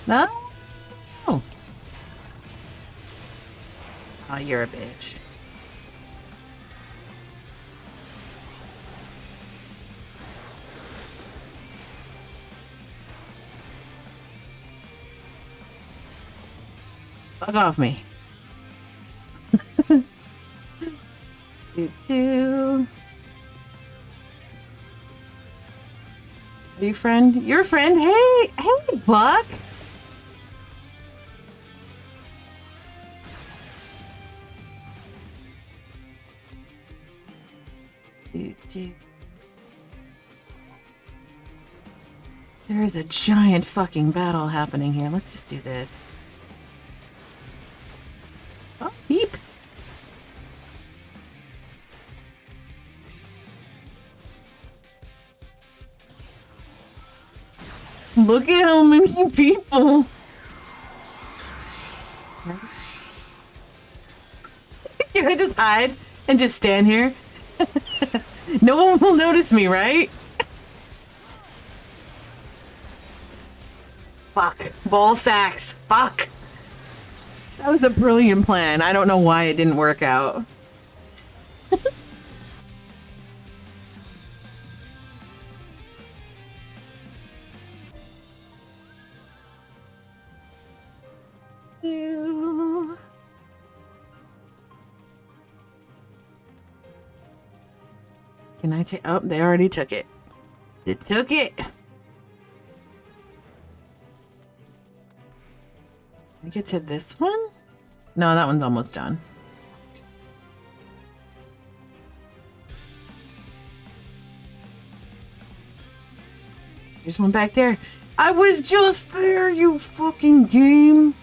Speaker 1: No. Oh, you're a bitch. Fuck off me. Are you friend? Your friend? Hey, Buck. There is a giant fucking battle happening here. Let's just do this. Oh, beep. Look at how many people. Can I just hide and just stand here? No one will notice me, right? Fuck. Ball sacks. Fuck. That was a brilliant plan. I don't know why it didn't work out. Can I take... Oh, they already took it. They took it. Can I get to this one? No, that one's almost done. There's one back there. I was just there, you fucking game.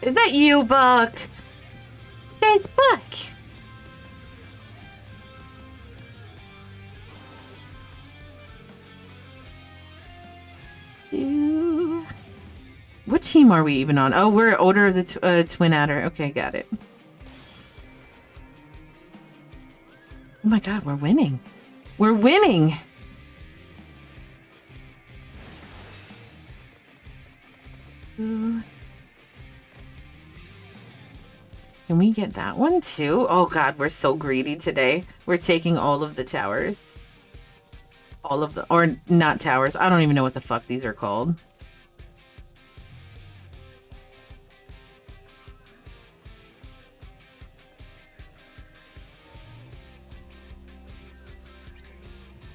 Speaker 1: Is that you, Buck? That's Buck. What team are we even on? Oh, we're Order of the Twin Adder. Okay, got it. Oh my god, we're winning. We're winning. Can we get that one too? Oh god, we're so greedy today. We're taking all of the towers. All of the, or not towers. I don't even know what the fuck these are called.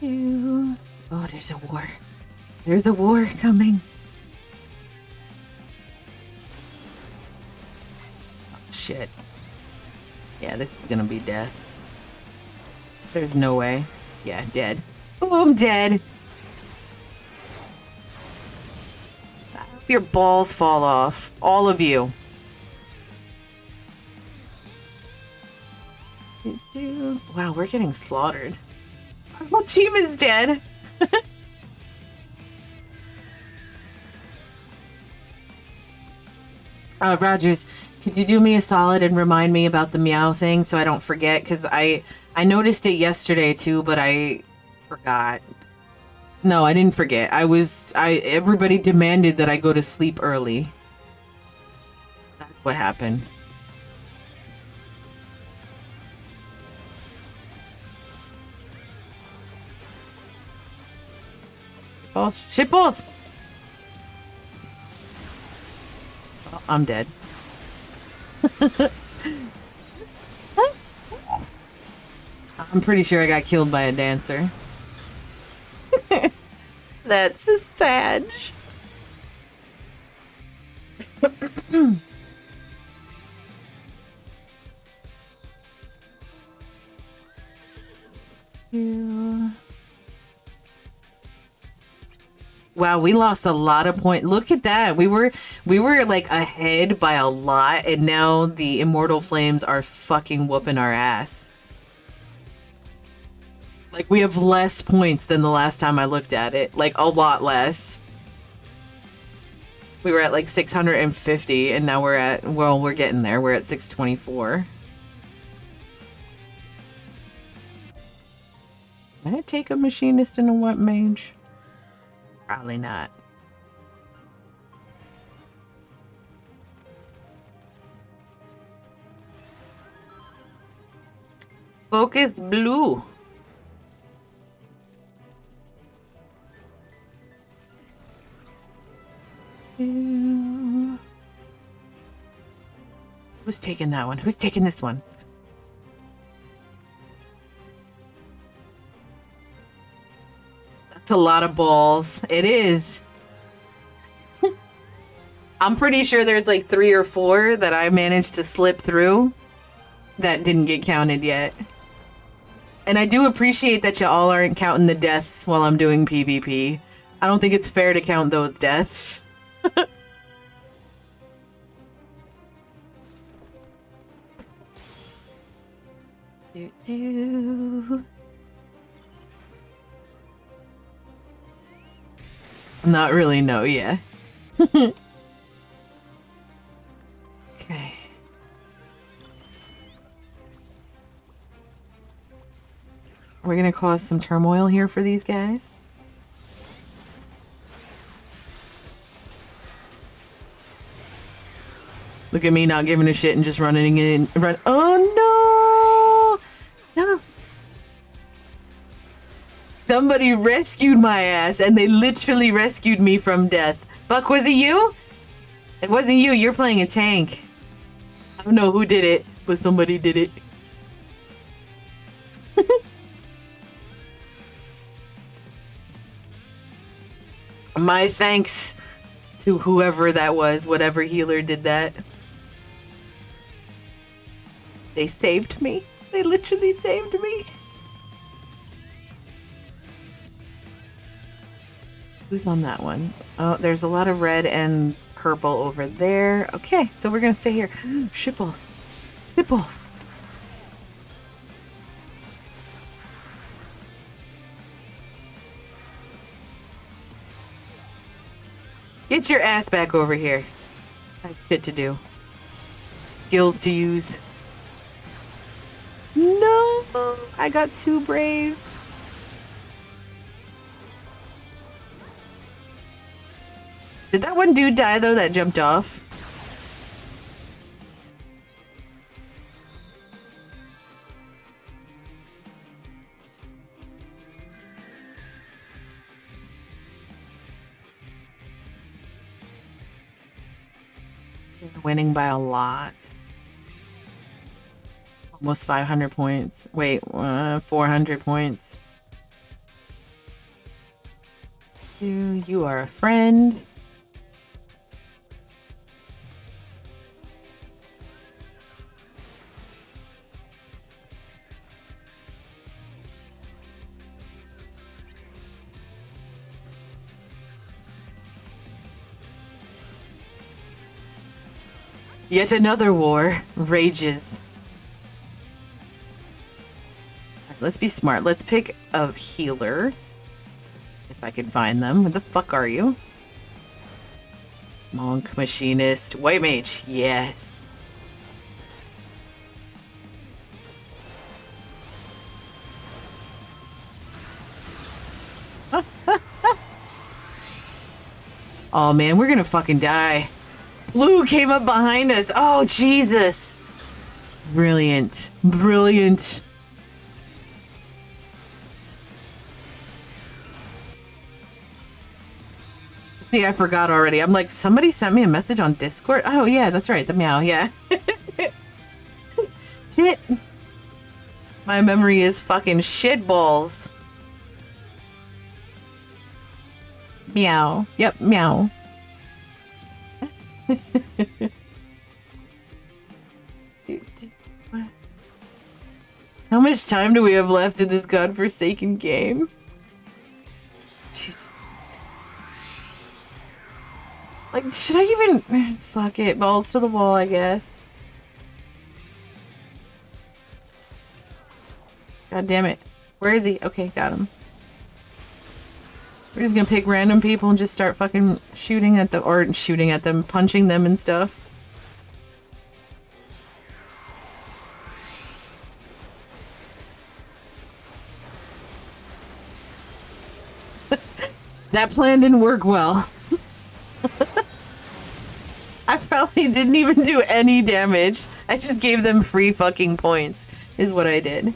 Speaker 1: Oh, there's a war. There's a war coming. Oh, shit. Yeah, this is gonna be death. There's no way. Yeah, dead. Boom, dead. Your balls fall off. All of you. Wow, we're getting slaughtered. Our whole team is dead. Rogers, could you do me a solid and remind me about the meow thing so I don't forget? Because I noticed it yesterday too, but I forgot. No, I didn't forget. Everybody demanded that I go to sleep early. That's what happened. Balls. Shit balls! Oh, I'm dead. I'm pretty sure I got killed by a dancer. That's a sad. Wow, we lost a lot of points. Look at that. We were like ahead by a lot, and now the Immortal Flames are fucking whooping our ass. Like, we have less points than the last time I looked at it. Like, a lot less. We were at like 650, and now we're at, well, we're getting there. We're at 624. Can I take a machinist and a what mage? Probably not. Focus blue. Who's taking that one? Who's taking this one? That's a lot of balls. It is. I'm pretty sure there's like 3 or 4 that I managed to slip through that didn't get counted yet. And I do appreciate that you all aren't counting the deaths while I'm doing PvP. I don't think it's fair to count those deaths. Not really, no, yeah. Okay. We're gonna cause some turmoil here for these guys. Look at me not giving a shit and just running in. Oh no! No. Somebody rescued my ass, and they literally rescued me from death. Buck, was it you? It wasn't you. You're playing a tank. I don't know who did it, but somebody did it. My thanks to whoever that was, whatever healer did that. They saved me. They literally saved me. Who's on that one? Oh, there's a lot of red and purple over there. Okay, so we're gonna stay here. Shitballs. Shitballs. Get your ass back over here. I have shit to do. Skills to use. No! I got too brave. Did that one dude die, though, that jumped off? They're winning by a lot. Almost 500 points. Wait, 400 points. You are a friend. Yet another war rages. Let's be smart. Let's pick a healer. If I can find them. Where the fuck are you? Monk, machinist, white mage. Yes. Oh man, we're gonna fucking die. Blue came up behind us. Oh, Jesus. Brilliant. Brilliant. See, I forgot already. I'm like, somebody sent me a message on Discord. Oh, yeah, that's right. The meow. Yeah. Shit. My memory is fucking shit balls. Meow. Yep, meow. How much time do we have left in this godforsaken game? Jesus. Like, should I even... Fuck it. Balls to the wall, I guess. God damn it. Where is he? Okay, got him. We're just gonna pick random people and just start fucking shooting at them, or shooting at them, punching them and stuff. That plan didn't work well. I probably didn't even do any damage. I just gave them free fucking points, is what I did.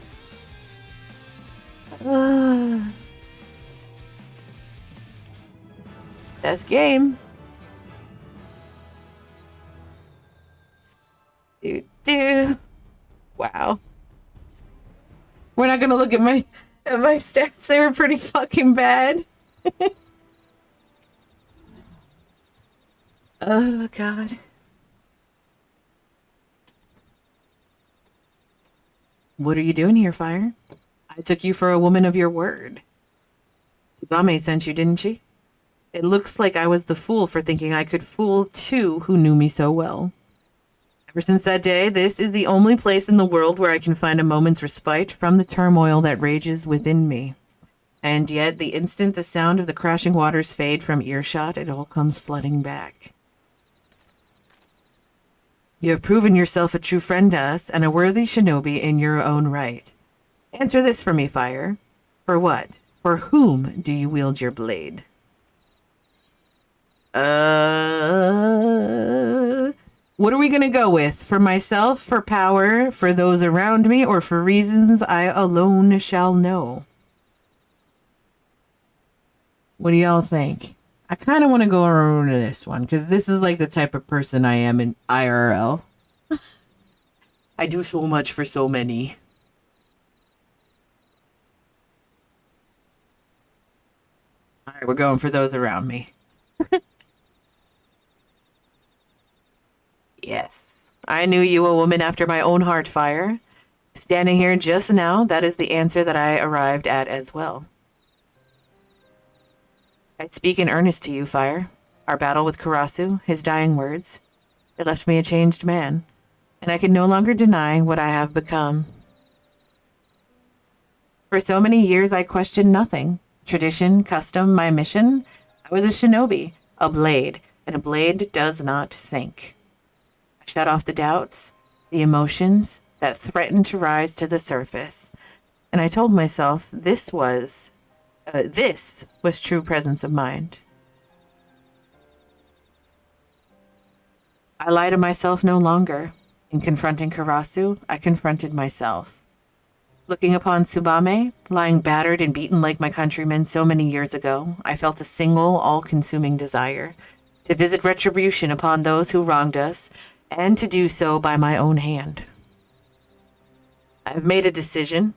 Speaker 1: Best game. Wow. We're not gonna look at my stats. They were pretty fucking bad. Oh God. What are you doing here, Fire? I took you for a woman of your word. Tsubame sent you, didn't she? It looks like I was the fool for thinking I could fool two who knew me so well. Ever since that day, this is the only place in the world where I can find a moment's respite from the turmoil that rages within me. And yet, the instant the sound of the crashing waters fade from earshot, it all comes flooding back. You have proven yourself a true friend to us and a worthy shinobi in your own right. Answer this for me, Fire. For what? For whom do you wield your blade? What are we gonna go with? For myself, for power, for those around me, or for reasons I alone shall know? What do y'all think? I kind of want to go around this one, because this is like the type of person I am in IRL. I do so much for so many. Alright, we're going for those around me. Yes, I knew you, a woman after my own heart, Fire. Standing here just now, that is the answer that I arrived at as well. I speak in earnest to you, Fire. Our battle with Karasu, his dying words, it left me a changed man, and I can no longer deny what I have become. For so many years, I questioned nothing. Tradition, custom, my mission. I was a shinobi, a blade, and a blade does not think. I shut off the doubts, the emotions that threatened to rise to the surface, and I told myself this was true presence of mind. I lie to myself no longer. In confronting Karasu, I confronted myself. Looking upon Tsubame, lying battered and beaten like my countrymen so many years ago, I felt a single, all-consuming desire to visit retribution upon those who wronged us, and to do so by my own hand. I have made a decision.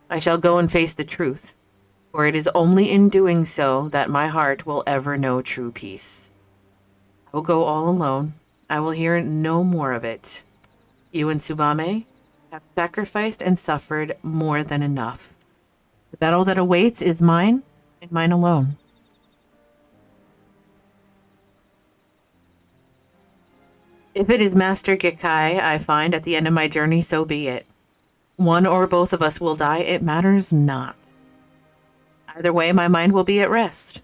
Speaker 1: I shall go and face the truth. For it is only in doing so that my heart will ever know true peace. I will go all alone. I will hear no more of it. You and Tsubame have sacrificed and suffered more than enough. The battle that awaits is mine and mine alone. If it is Master Gikkai I find at the end of my journey, so be it. One or both of us will die, it matters not. Either way, my mind will be at rest.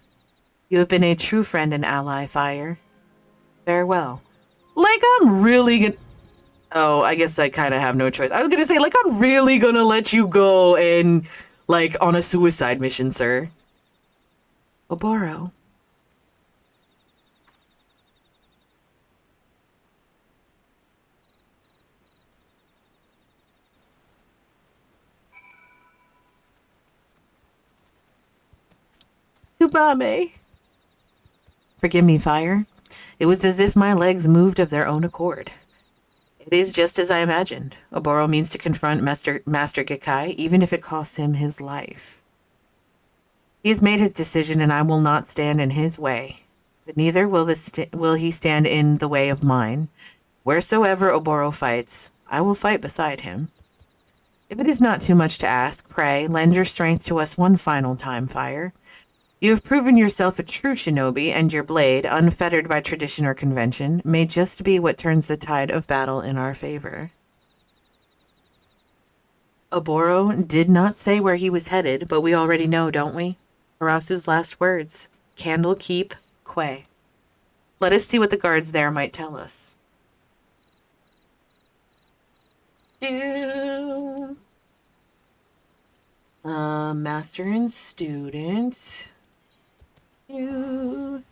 Speaker 1: You have been a true friend and ally, Fire. Farewell. Like, I'm really gonna... Oh, I guess I kind of have no choice. I was gonna say, like, I'm really gonna let you go and, like, on a suicide mission, sir. Oboro. Tsubame. Forgive me, Fire. It was as if my legs moved of their own accord. It is just as I imagined. Oboro means to confront Master Gikkai, even if it costs him his life. He has made his decision, and I will not stand in his way. But neither will he stand in the way of mine. Wheresoever Oboro fights, I will fight beside him. If it is not too much to ask, pray, lend your strength to us one final time, Fire. You have proven yourself a true shinobi, and your blade, unfettered by tradition or convention, may just be what turns the tide of battle in our favor. Oboro did not say where he was headed, but we already know, don't we? Harasu's last words. Candle keep, Quay. Let us see what the guards there might tell us. Master and student. You.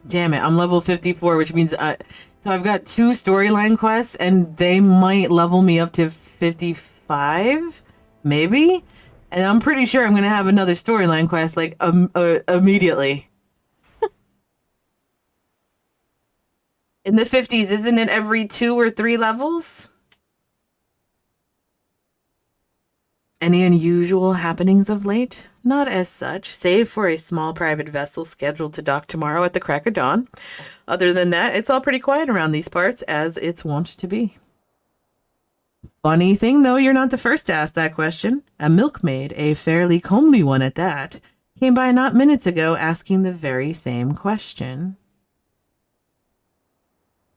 Speaker 1: Damn it, I'm level 54, which means so I've got 2 storyline quests, and they might level me up to 55, maybe? And I'm pretty sure I'm gonna have another storyline quest, like, immediately. In the 50s, isn't it every 2 or 3 levels? Any unusual happenings of late? Not as such, save for a small private vessel scheduled to dock tomorrow at the crack of dawn. Other than that, it's all pretty quiet around these parts, as it's wont to be. Funny thing, though, you're not the first to ask that question. A milkmaid, a fairly comely one at that, came by not minutes ago asking the very same question.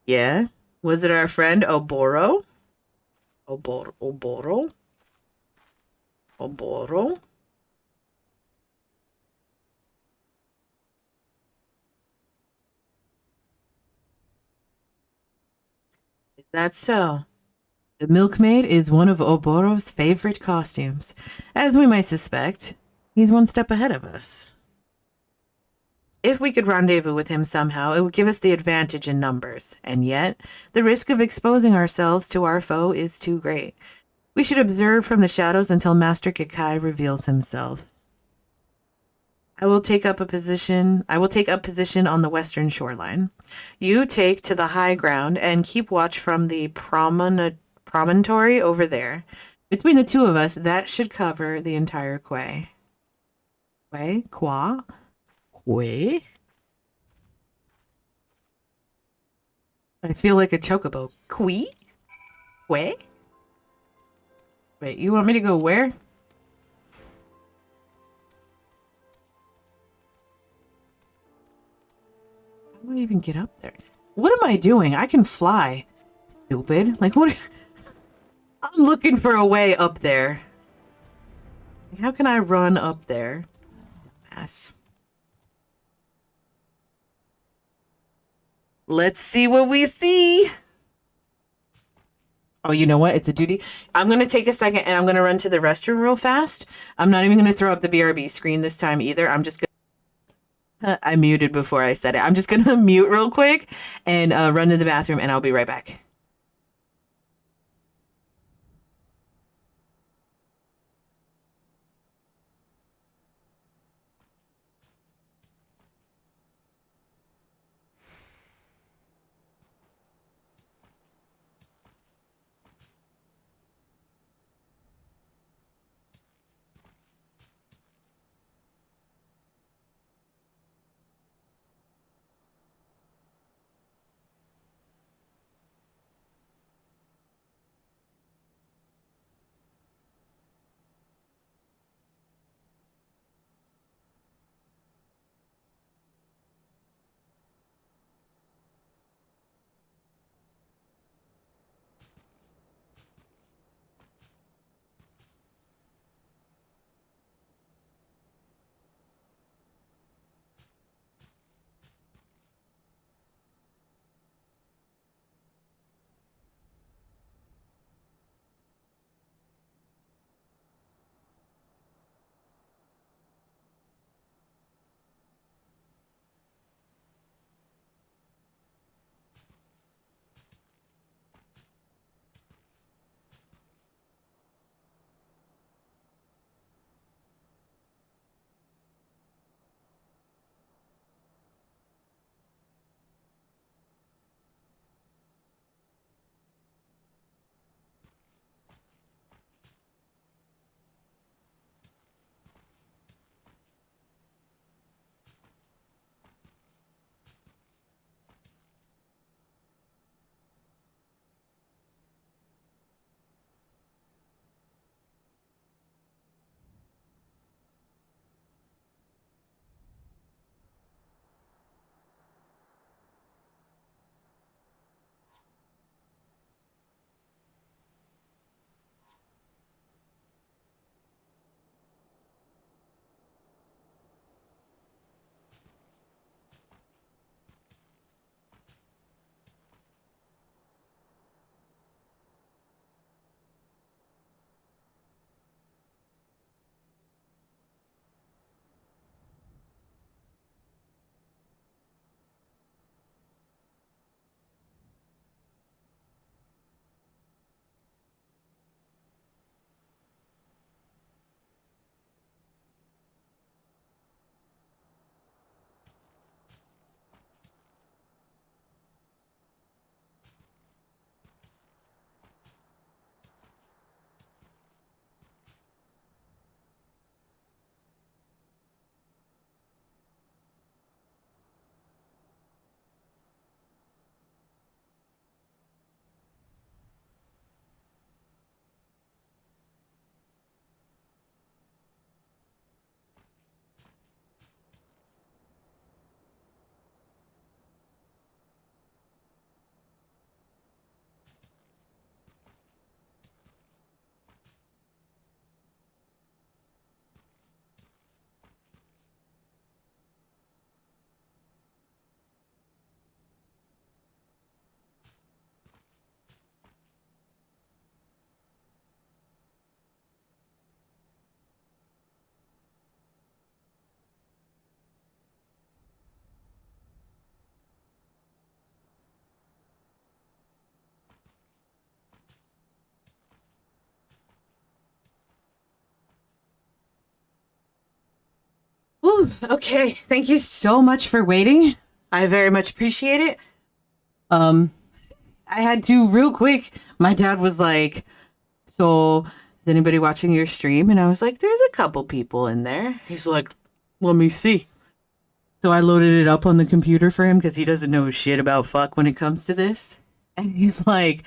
Speaker 1: Yeah? Was it our friend Oboro? Oboro? Is that so? The milkmaid is one of Oboro's favorite costumes. As we might suspect, he's one step ahead of us. If we could rendezvous with him somehow, it would give us the advantage in numbers. And yet, the risk of exposing ourselves to our foe is too great. We should observe from the shadows until Master Gikkai reveals himself. I will take up position on the western shoreline. You take to the high ground and keep watch from the promontory over there. Between the two of us, that should cover the entire quay. Quay? Qua? Quay? I feel like a chocobo. Quay? Quay? Wait, you want me to go where? How do I even get up there? What am I doing? I can fly. Stupid. Like, what? I'm looking for a way up there. How can I run up there? Ass. Let's see what we see. Oh, you know what? It's a duty. I'm going to take a second and I'm going to run to the restroom real fast. I'm not even going to throw up the BRB screen this time either. I'm just going to... I muted before I said it. I'm just going to mute real quick and run to the bathroom, and I'll be right back. Okay. Thank you so much for waiting. I very much appreciate it. I had to real quick. My dad was like, so is anybody watching your stream? And I was like, there's a couple people in there. He's like, let me see. So I loaded it up on the computer for him because he doesn't know shit about fuck when it comes to this. And he's like,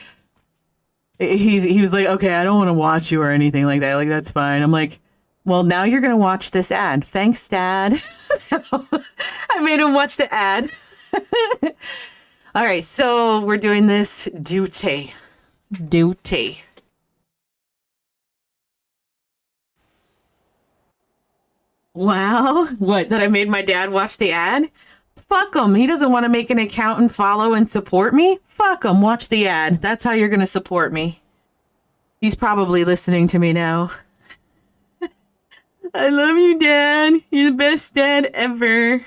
Speaker 1: he was like, okay, I don't want to watch you or anything like that. Like, that's fine. I'm like, well, now you're going to watch this ad. Thanks, Dad. So I made him watch the ad. All right, so we're doing this duty. Wow. What, that I made my dad watch the ad? Fuck him. He doesn't want to make an account and follow and support me. Fuck him. Watch the ad. That's how you're going to support me. He's probably listening to me now. I love you, Dad. You're the best dad ever.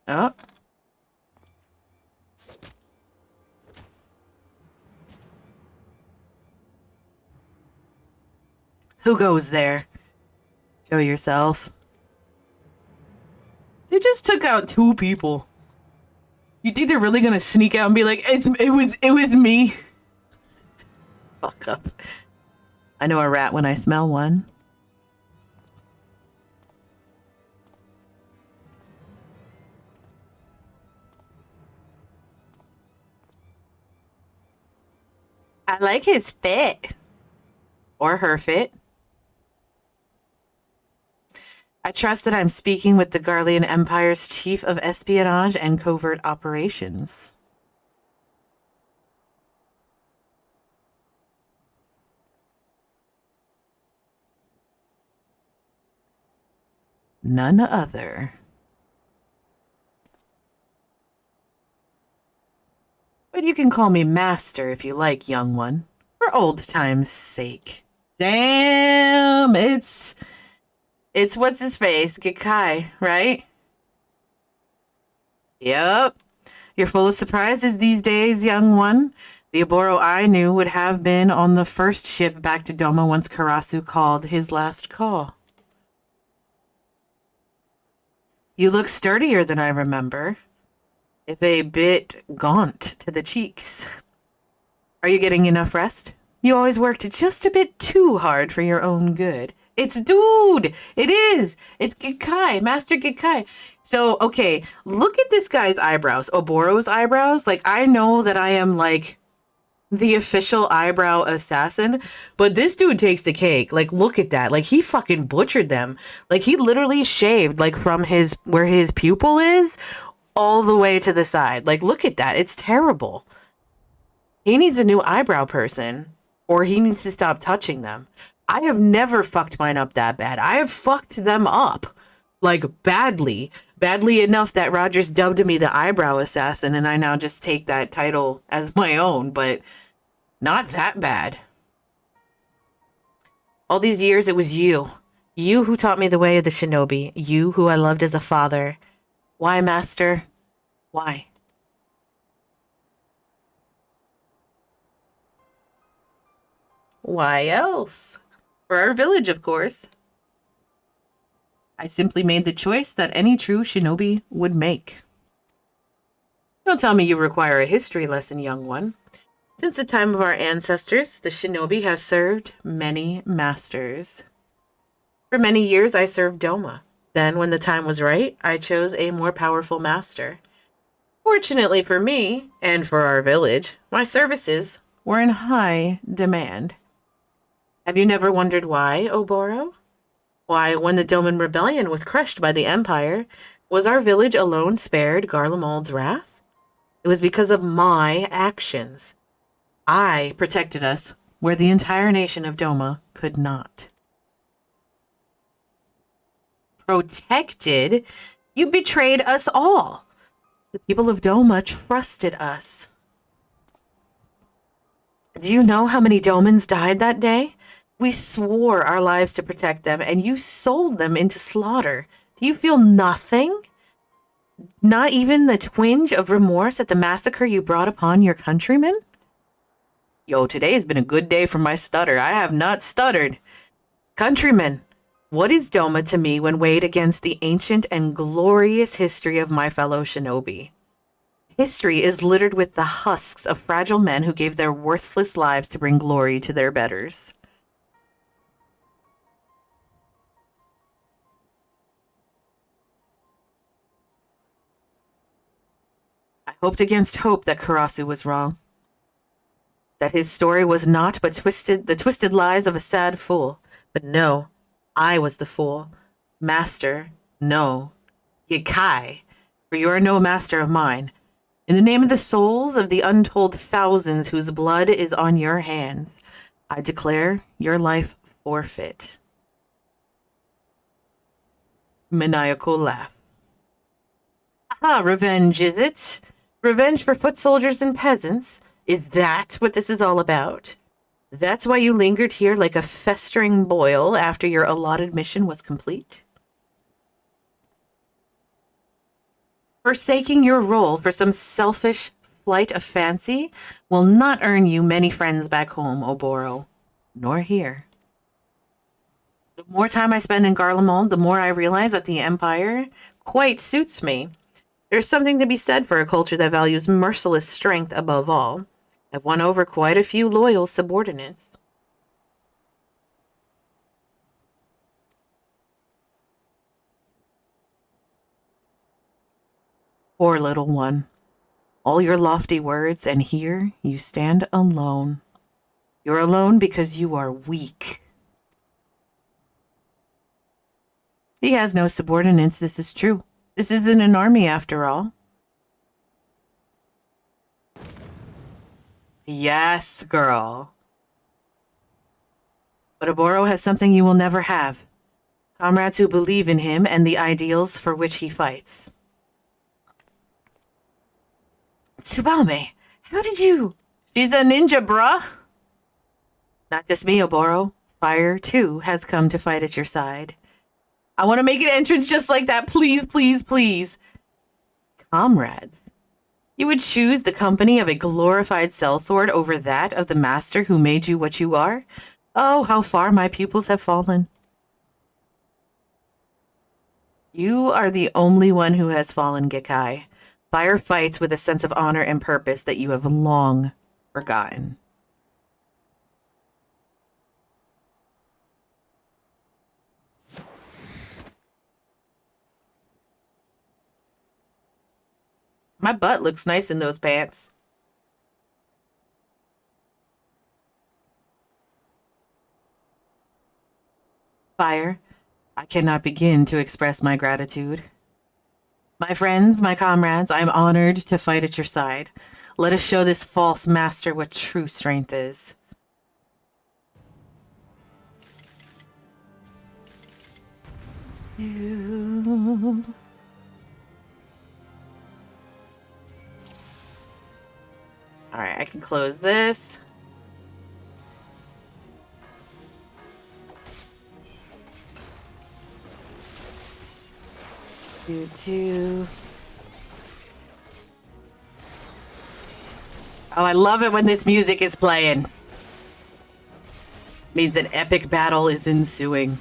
Speaker 1: Oh. Who goes there? Show yourself. They just took out 2 people. You think they're really gonna sneak out and be like, it was me? Fuck up. I know a rat when I smell one. I like his fit. Or her fit. I trust that I'm speaking with the Garlean Empire's Chief of Espionage and Covert Operations. None other. But you can call me Master if you like, young one. For old time's sake. Damn, it's what's his face, Gikai, right? Yep. You're full of surprises these days, young one. The Oboro I knew would have been on the first ship back to Doma once Karasu called his last call. You look sturdier than I remember, if a bit gaunt to the cheeks. Are you getting enough rest? You always worked just a bit too hard for your own good. It's dude! It is! It's Gikai, Master Gikai. So, okay, look at this guy's eyebrows. Oboro's eyebrows. Like, I know that I am, like, the official eyebrow assassin, but this dude takes the cake. Like, look at that. Like, he fucking butchered them. Like, he literally shaved, like, from where his pupil is all the way to the side. Like, look at that. It's terrible. He needs a new eyebrow person, or he needs to stop touching them. I have never fucked mine up that bad. I have fucked them up, like, badly. Badly enough that Rogers dubbed me the eyebrow assassin, and I now just take that title as my own, but not that bad. All these years, it was you. You who taught me the way of the shinobi. You who I loved as a father. Why, Master? Why? Why else? For our village, of course. I simply made the choice that any true shinobi would make. Don't tell me you require a history lesson, young one. Since the time of our ancestors, the shinobi have served many masters. For many years, I served Doma. Then, when the time was right, I chose a more powerful master. Fortunately for me, and for our village, my services were in high demand. Have you never wondered why, Oboro? Why, when the Doman Rebellion was crushed by the Empire, was our village alone spared Garlemald's wrath? It was because of my actions. I protected us where the entire nation of Doma could not. Protected? You betrayed us all. The people of Doma trusted us. Do you know how many Domans died that day? We swore our lives to protect them, and you sold them into slaughter. Do you feel nothing? Not even the twinge of remorse at the massacre you brought upon your countrymen? Yo, today has been a good day for my stutter. I have not stuttered. Countrymen, what is Doma to me when weighed against the ancient and glorious history of my fellow shinobi? History is littered with the husks of fragile men who gave their worthless lives to bring glory to their betters. I hoped against hope that Karasu was wrong. That his story was naught but the twisted lies of a sad fool. But no, I was the fool. Master, no. Yikai, for you are no master of mine. In the name of the souls of the untold thousands whose blood is on your hands, I declare your life forfeit. Maniacal laugh. Ah, revenge, is it? Revenge for foot soldiers and peasants? Is that what this is all about? That's why you lingered here like a festering boil after your allotted mission was complete? Forsaking your role for some selfish flight of fancy will not earn you many friends back home, Oboro. Nor here. The more time I spend in Garlemald, the more I realize that the Empire quite suits me. There's something to be said for a culture that values merciless strength above all. I've won over quite a few loyal subordinates. Poor little one. All your lofty words, and here you stand alone. You're alone because you are weak. He has no subordinates, this is true. This isn't an army after all. Yes, girl. But Oboro has something you will never have. Comrades who believe in him and the ideals for which he fights. Tsubame, how did you? She's a ninja, bruh. Not just me, Oboro. Fire, too, has come to fight at your side. I want to make an entrance just like that. Please, please, please. Comrades. You would choose the company of a glorified sellsword over that of the master who made you what you are? Oh, how far my pupils have fallen. You are the only one who has fallen, Gekai. Fire fights with a sense of honor and purpose that you have long forgotten. My butt looks nice in those pants. Fire, I cannot begin to express my gratitude. My friends, my comrades, I am honored to fight at your side. Let us show this false master what true strength is. All right, I can close this. Two. Oh, I love it when this music is playing. Means an epic battle is ensuing.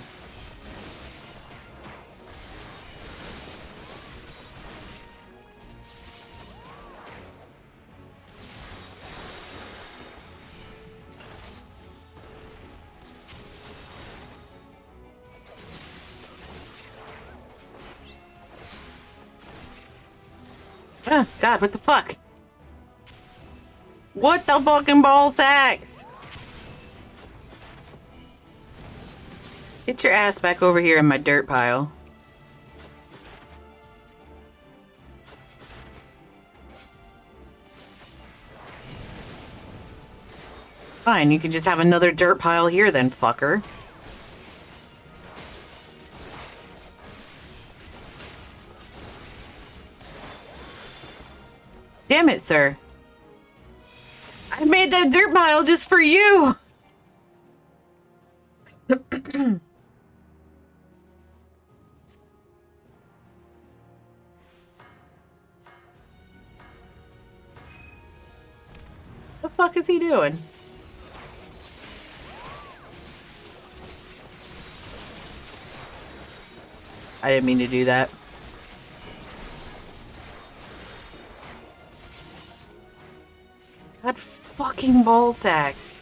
Speaker 1: Ah, God, what the fuck? What the fucking ball sacks? Get your ass back over here in my dirt pile. Fine, you can just have another dirt pile here then, fucker. Damn it, sir. I made that dirt pile just for you. The fuck is he doing? I didn't mean to do that. God fucking ball sacks.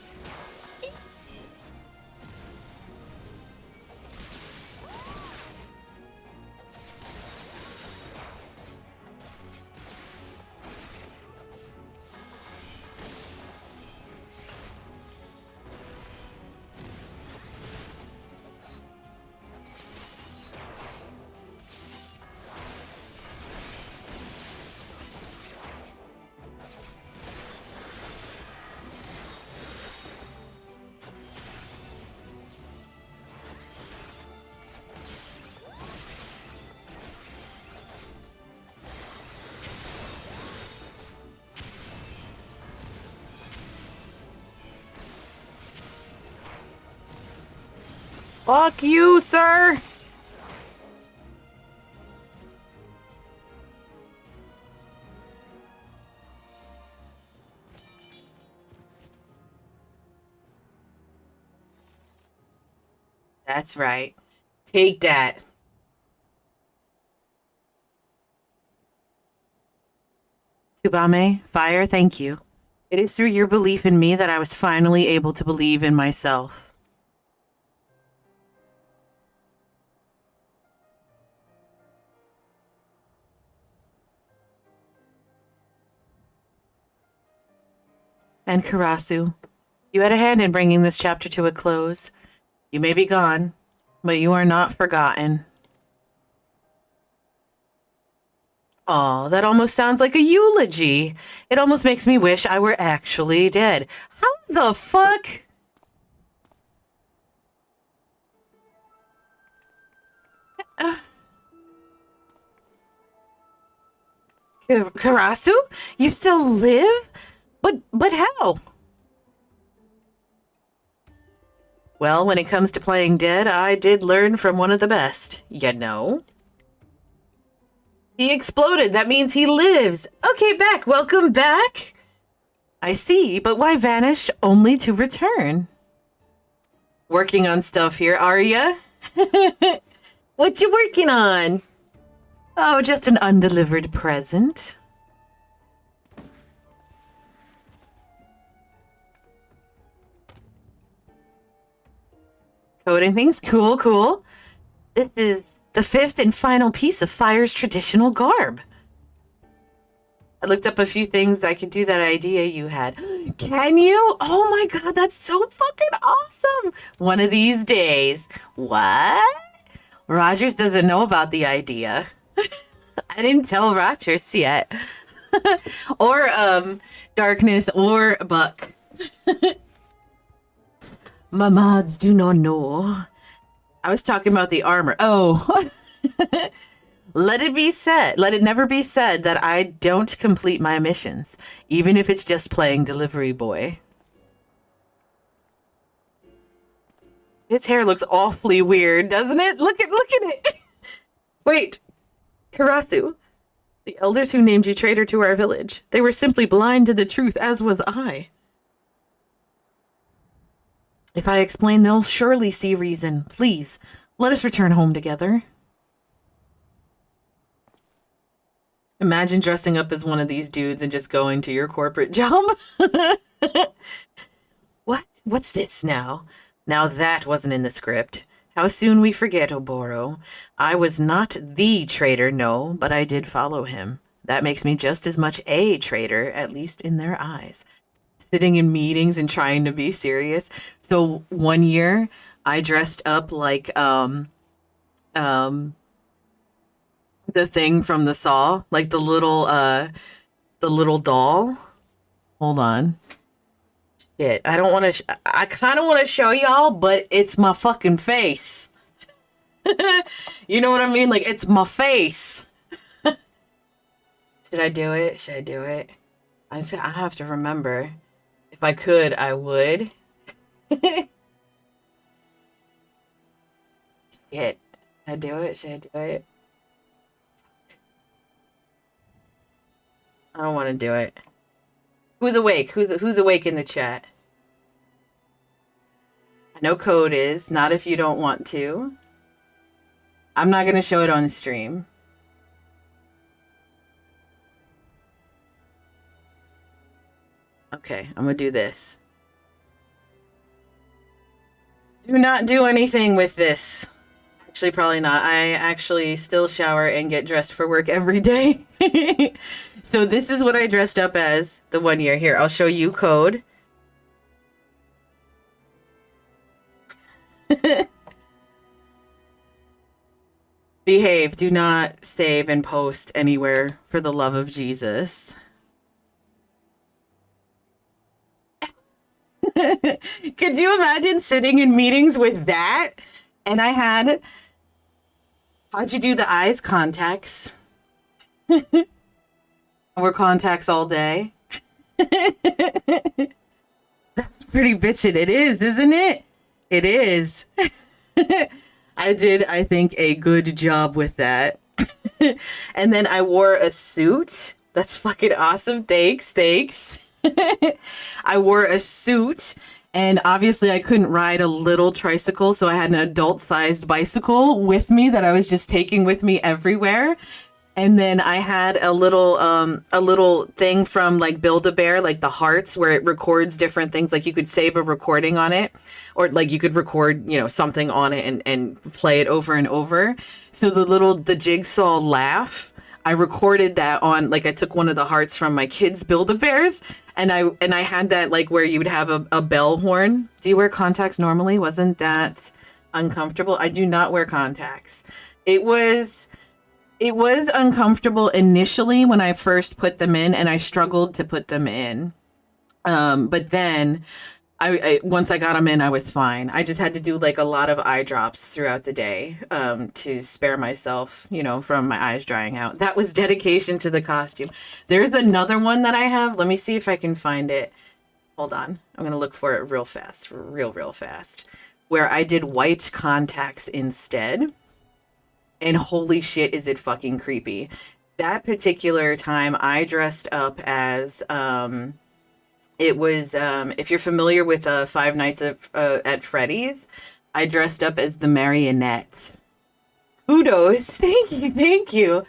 Speaker 1: Fuck you, sir! That's right. Take that. Tsubame, Fire, thank you. It is through your belief in me that I was finally able to believe in myself. And Karasu, you had a hand in bringing this chapter to a close. You may be gone, but you are not forgotten. Aw, that almost sounds like a eulogy. It almost makes me wish I were actually dead. How the fuck? Karasu? You still live? But how? Well, when it comes to playing dead, I did learn from one of the best. You know? He exploded. That means he lives. Okay, back. Welcome back. I see, but why vanish only to return? Working on stuff here, are ya? What you working on? Oh, just an undelivered present. Coding things? Cool, cool. This is the fifth and final piece of Fire's traditional garb. I looked up a few things I could do that idea you had. Can you? Oh my god, that's so fucking awesome. One of these days. What? Rogers doesn't know about the idea. I didn't tell Rogers yet. Or, Darkness or Buck. My mods do not know. I was talking about the armor. Oh. Let it never be said that I don't complete my missions, even if it's just playing delivery boy. His hair looks awfully weird, doesn't it? Look at it. Wait, Karathu, the elders who named you traitor to our village, they were simply blind to the truth, as was I. If I explain, they'll surely see reason. Please, let us return home together. Imagine dressing up as one of these dudes and just going to your corporate job. What? What's this now? Now that wasn't in the script. How soon we forget, Oboro. I was not the traitor, no, but I did follow him. That makes me just as much a traitor, at least in their eyes. Sitting in meetings and trying to be serious. So one year I dressed up like the thing from the Saw, like the little doll. Hold on. Shit, I don't want to. I kind of want to show y'all, but it's my fucking face. You know what I mean? Like, it's my face. Should I do it? Should I do it? I have to remember. If I could, I would. Shit. Should I do it? Should I do it? I don't want to do it. Who's awake? Who's awake in the chat? I know code is. Not if you don't want to. I'm not going to show it on stream. Okay, I'm going to do this. Do not do anything with this. Actually, probably not. I actually still shower and get dressed for work every day. So this is what I dressed up as the 1 year. Here, I'll show you code. Behave. Do not save and post anywhere for the love of Jesus. Could you imagine sitting in meetings with that? And I had, how'd you do the eyes? Contacts. We're contacts all day. That's pretty bitchin'. It is, isn't it? It is. I did, I think, a good job with that. And then I wore a suit. That's fucking awesome. Thanks. I wore a suit, and obviously I couldn't ride a little tricycle, so I had an adult-sized bicycle with me that I was just taking with me everywhere. And then I had a little thing from like Build-A-Bear, like the hearts, where it records different things. Like you could save a recording on it, or like you could record, something on it and play it over and over. So the jigsaw laugh, I recorded that on, like I took one of the hearts from my kids' Build-A-Bears, and I had that like where you would have a bell horn. Do you wear contacts normally? Wasn't that uncomfortable? I do not wear contacts. It was uncomfortable initially when I first put them in, and I struggled to put them in. But then I once I got them in, I was fine. I just had to do like a lot of eye drops throughout the day to spare myself, from my eyes drying out. That was dedication to the costume. There's another one that I have. Let me see if I can find it. Hold on. I'm going to look for it real fast, real fast, where I did white contacts instead. And holy shit, is it fucking creepy. That particular time, I dressed up as, it was, if you're familiar with Five Nights at Freddy's, I dressed up as the marionette. Kudos. Thank you.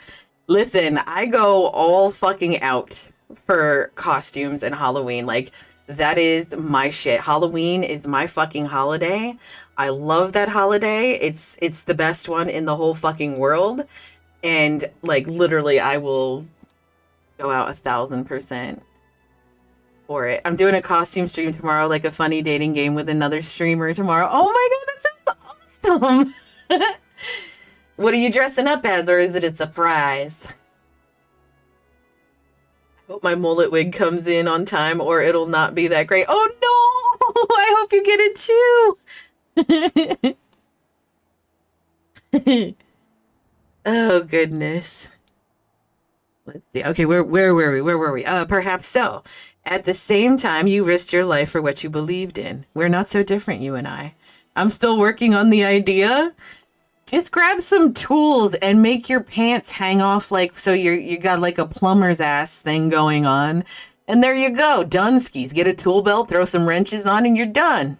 Speaker 1: Listen, I go all fucking out for costumes and Halloween. Like, that is my shit. Halloween is my fucking holiday. I love that holiday. It's the best one in the whole fucking world. And like literally I will go out 1,000% for it. I'm doing a costume stream tomorrow, like a funny dating game with another streamer tomorrow. Oh my god, that sounds awesome. What are you dressing up as, or is it a surprise? I hope my mullet wig comes in on time or it'll not be that great. Oh no! I hope you get it too. Oh goodness. Let's see. Okay, where were we? Perhaps so. At the same time, you risked your life for what you believed in. We're not so different, you and I. I'm still working on the idea. Just grab some tools and make your pants hang off like so you got like a plumber's ass thing going on. And there you go. Done skis. Get a tool belt, throw some wrenches on, and you're done.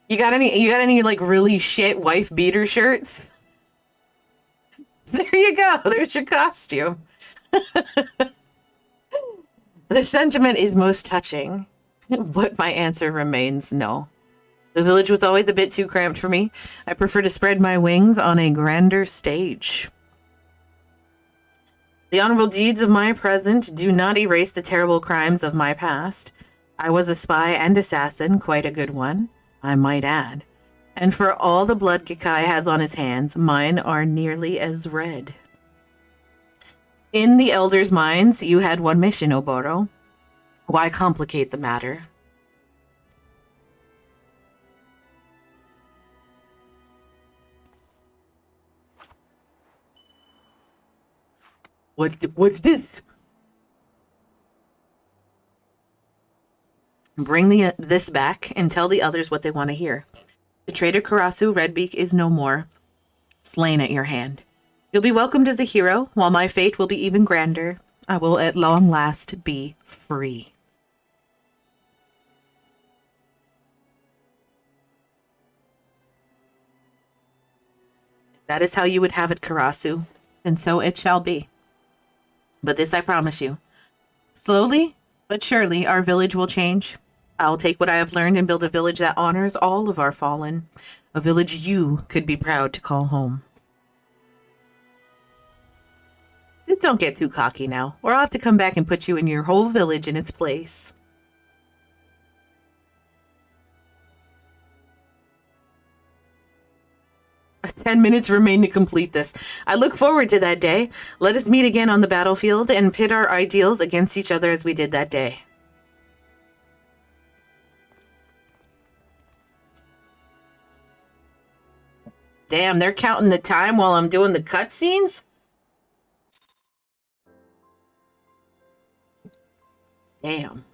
Speaker 1: You got any like really shit wife beater shirts? There you go. There's your costume. The sentiment is most touching, but my answer remains no. The village was always a bit too cramped for me. I prefer to spread my wings on a grander stage. The honorable deeds of my present do not erase the terrible crimes of my past. I was a spy and assassin, quite a good one, I might add. And for all the blood Kikai has on his hands, mine are nearly as red. In the elders' minds, you had one mission, Oboro. Why complicate the matter? What's this? Bring this back and tell the others what they want to hear. The traitor Karasu Redbeak is no more, slain at your hand. You'll be welcomed as a hero, while my fate will be even grander. I will at long last be free. That is how you would have it, Karasu, and so it shall be. But this I promise you. Slowly, but surely, our village will change. I'll take what I have learned and build a village that honors all of our fallen. A village you could be proud to call home. Just don't get too cocky now, or I'll have to come back and put you in your whole village in its place. "10 minutes remain to complete this. I look forward to that day. Let us meet again on the battlefield and pit our ideals against each other as we did that day." Damn, they're counting the time while I'm doing the cutscenes? Damn.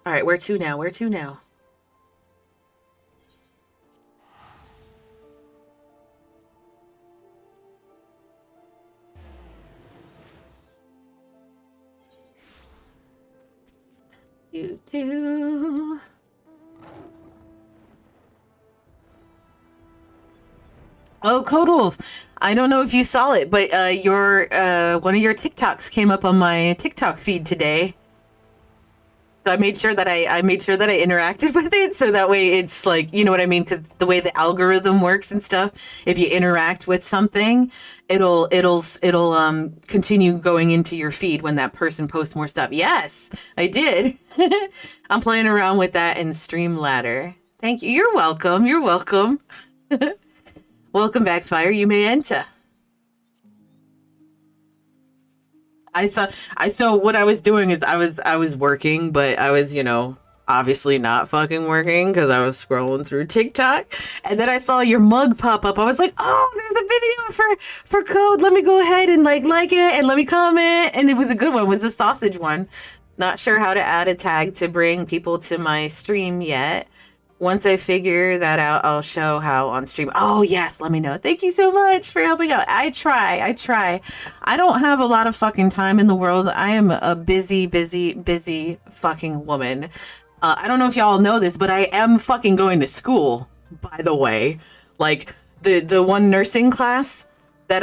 Speaker 1: All right, where to now? Where to now? You do. Oh, Code Wolf. I don't know if you saw it, but your one of your TikToks came up on my TikTok feed today. So I made sure that I interacted with it, so that way it's like, you know what I mean, because the way the algorithm works and stuff, if you interact with something, it'll continue going into your feed when that person posts more stuff. Yes, I did. I'm playing around with that in Streamladder. Thank you. You're welcome. You're welcome. Welcome back, Fire. You may enter. I saw what I was doing is I was working, but I was, obviously not fucking working because I was scrolling through TikTok, and then I saw your mug pop up. I was like, oh, there's a video for Code. Let me go ahead and like it and let me comment. And it was a good one. It was a sausage one. Not sure how to add a tag to bring people to my stream yet. Once I figure that out, I'll show how on stream. Oh, yes, let me know. Thank you so much for helping out. I try. I don't have a lot of fucking time in the world. I am a busy fucking woman. I don't know if y'all know this, but I am fucking going to school, by the way. Like, the one nursing class that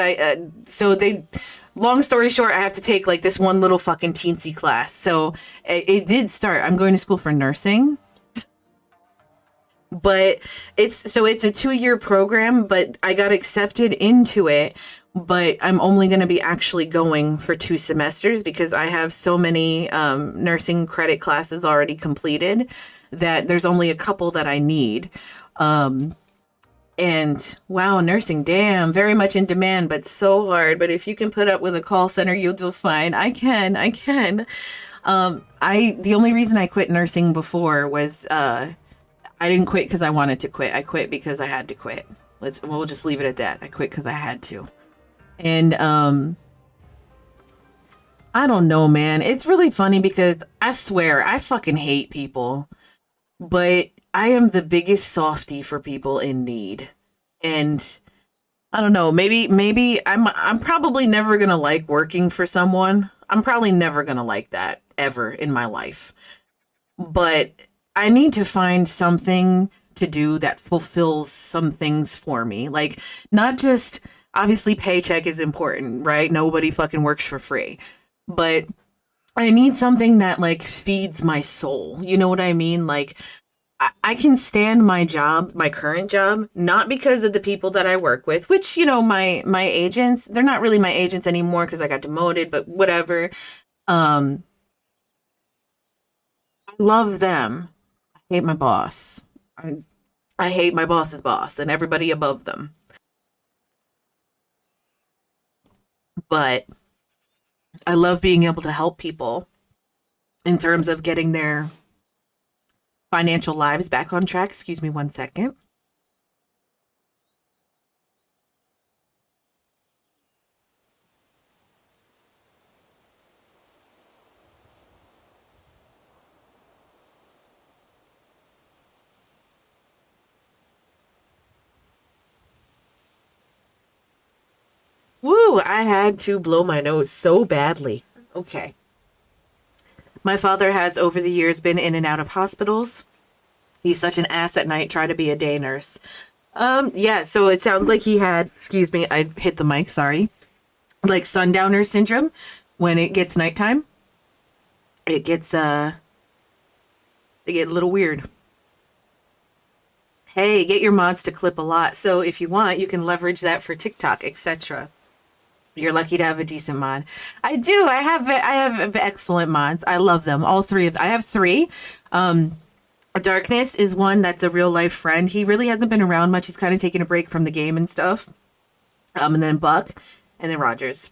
Speaker 1: long story short, I have to take, like, this one little fucking teensy class. So it did start. I'm going to school for nursing. But it's a 2-year program, but I got accepted into it, but I'm only going to be actually going for 2 semesters because I have so many nursing credit classes already completed that there's only a couple that I need. And wow, nursing, damn, very much in demand, but so hard. But if you can put up with a call center, you'll do fine. I can. The only reason I quit nursing before was, I didn't quit because I wanted to quit. I quit because I had to quit. We'll just leave it at that. I quit because I had to. And I don't know, man. It's really funny because I swear I fucking hate people, but I am the biggest softie for people in need. And I don't know, maybe I'm probably never gonna like working for someone. I'm probably never gonna like that ever in my life. But I need to find something to do that fulfills some things for me. Like, not just, obviously paycheck is important, right? Nobody fucking works for free. But I need something that like feeds my soul. You know what I mean? Like, I can stand my job, my current job, not because of the people that I work with, which, my agents, they're not really my agents anymore because I got demoted, but whatever. I love them. Hate my boss. I hate my boss's boss and everybody above them. But I love being able to help people in terms of getting their financial lives back on track. Excuse me 1 second. Ooh, I had to blow my nose so badly. Okay. My father has over the years been in and out of hospitals. He's such an ass at night trying to be a day nurse. Yeah, so it sounds like he had, excuse me, I hit the mic, sorry. Like sundowner syndrome. When it gets nighttime, it gets they get a little weird. Hey, get your mods to clip a lot. So if you want, you can leverage that for TikTok, etc. You're lucky to have a decent mod. I do. I have excellent mods. I love them. All three of them. I have three. Darkness is one that's a real life friend. He really hasn't been around much. He's kind of taking a break from the game and stuff. And then Buck, and then Rogers.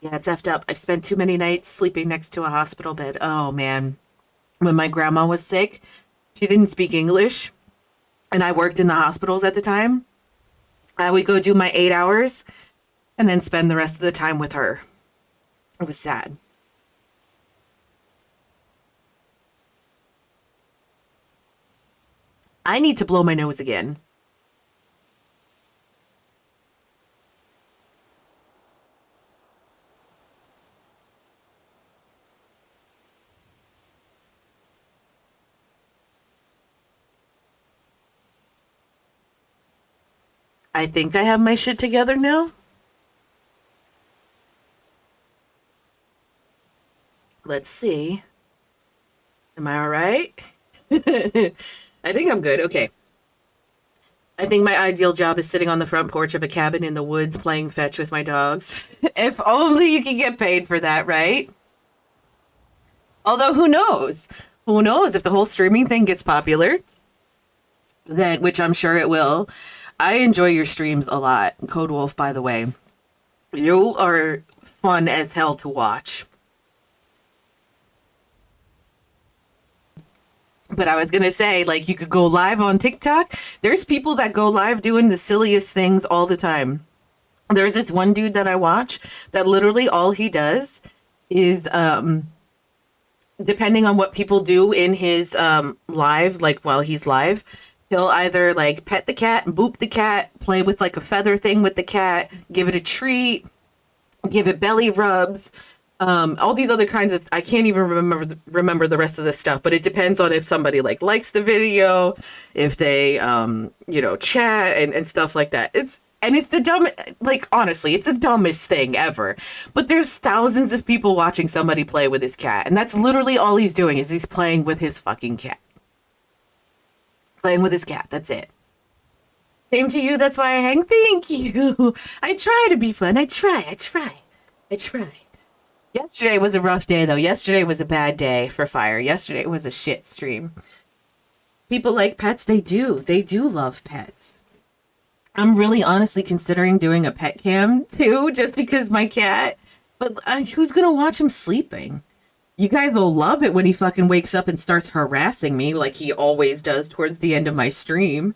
Speaker 1: Yeah, it's effed up. I've spent too many nights sleeping next to a hospital bed. Oh man. When my grandma was sick, she didn't speak English, and I worked in the hospitals at the time. I would go do my 8 hours and then spend the rest of the time with her. It was sad. I need to blow my nose again. I think I have my shit together now. Let's see. Am I all right? I think I'm good. Okay. I think my ideal job is sitting on the front porch of a cabin in the woods playing fetch with my dogs. If only you could get paid for that, right? Although, who knows? Who knows if the whole streaming thing gets popular? Then, which I'm sure it will. I enjoy your streams a lot. Code Wolf, by the way. You are fun as hell to watch. But I was going to say, like, you could go live on TikTok. There's people that go live doing the silliest things all the time. There's this one dude that I watch that literally all he does is, depending on what people do in his live, like while he's live, he'll either like pet the cat and boop the cat, play with like a feather thing with the cat, give it a treat, give it belly rubs, all these other kinds of, I can't even remember the rest of this stuff, but it depends on if somebody like likes the video, if they you know, chat and stuff like that. It's the dumb, like, honestly, it's the dumbest thing ever. But there's thousands of people watching somebody play with his cat, and that's literally all he's doing is he's playing with his fucking cat. Playing with his cat, that's it. Same to you, that's why I hang. Thank you. I try to be fun. I try. Yesterday was a rough day, though. Yesterday was a bad day for Fire. Yesterday was a shit stream. People like pets, they do. They do love pets. I'm really honestly considering doing a pet cam, too, just because my cat... But who's going to watch him sleeping? You guys will love it when he fucking wakes up and starts harassing me like he always does towards the end of my stream.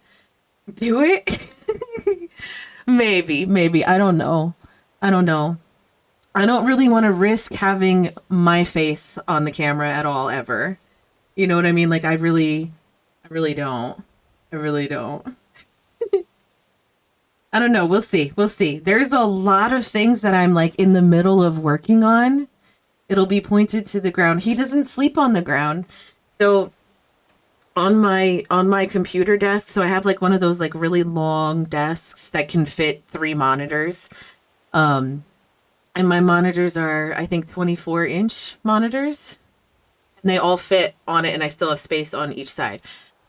Speaker 1: Do it? Maybe. I don't know. I don't really want to risk having my face on the camera at all, ever. You know what I mean? Like, I really don't. I don't know. We'll see. There's a lot of things that I'm like in the middle of working on. It'll be pointed to the ground. He doesn't sleep on the ground. So on my computer desk, so I have like one of those like really long desks that can fit 3 monitors. And my monitors are, I think, 24-inch monitors. And they all fit on it, and I still have space on each side.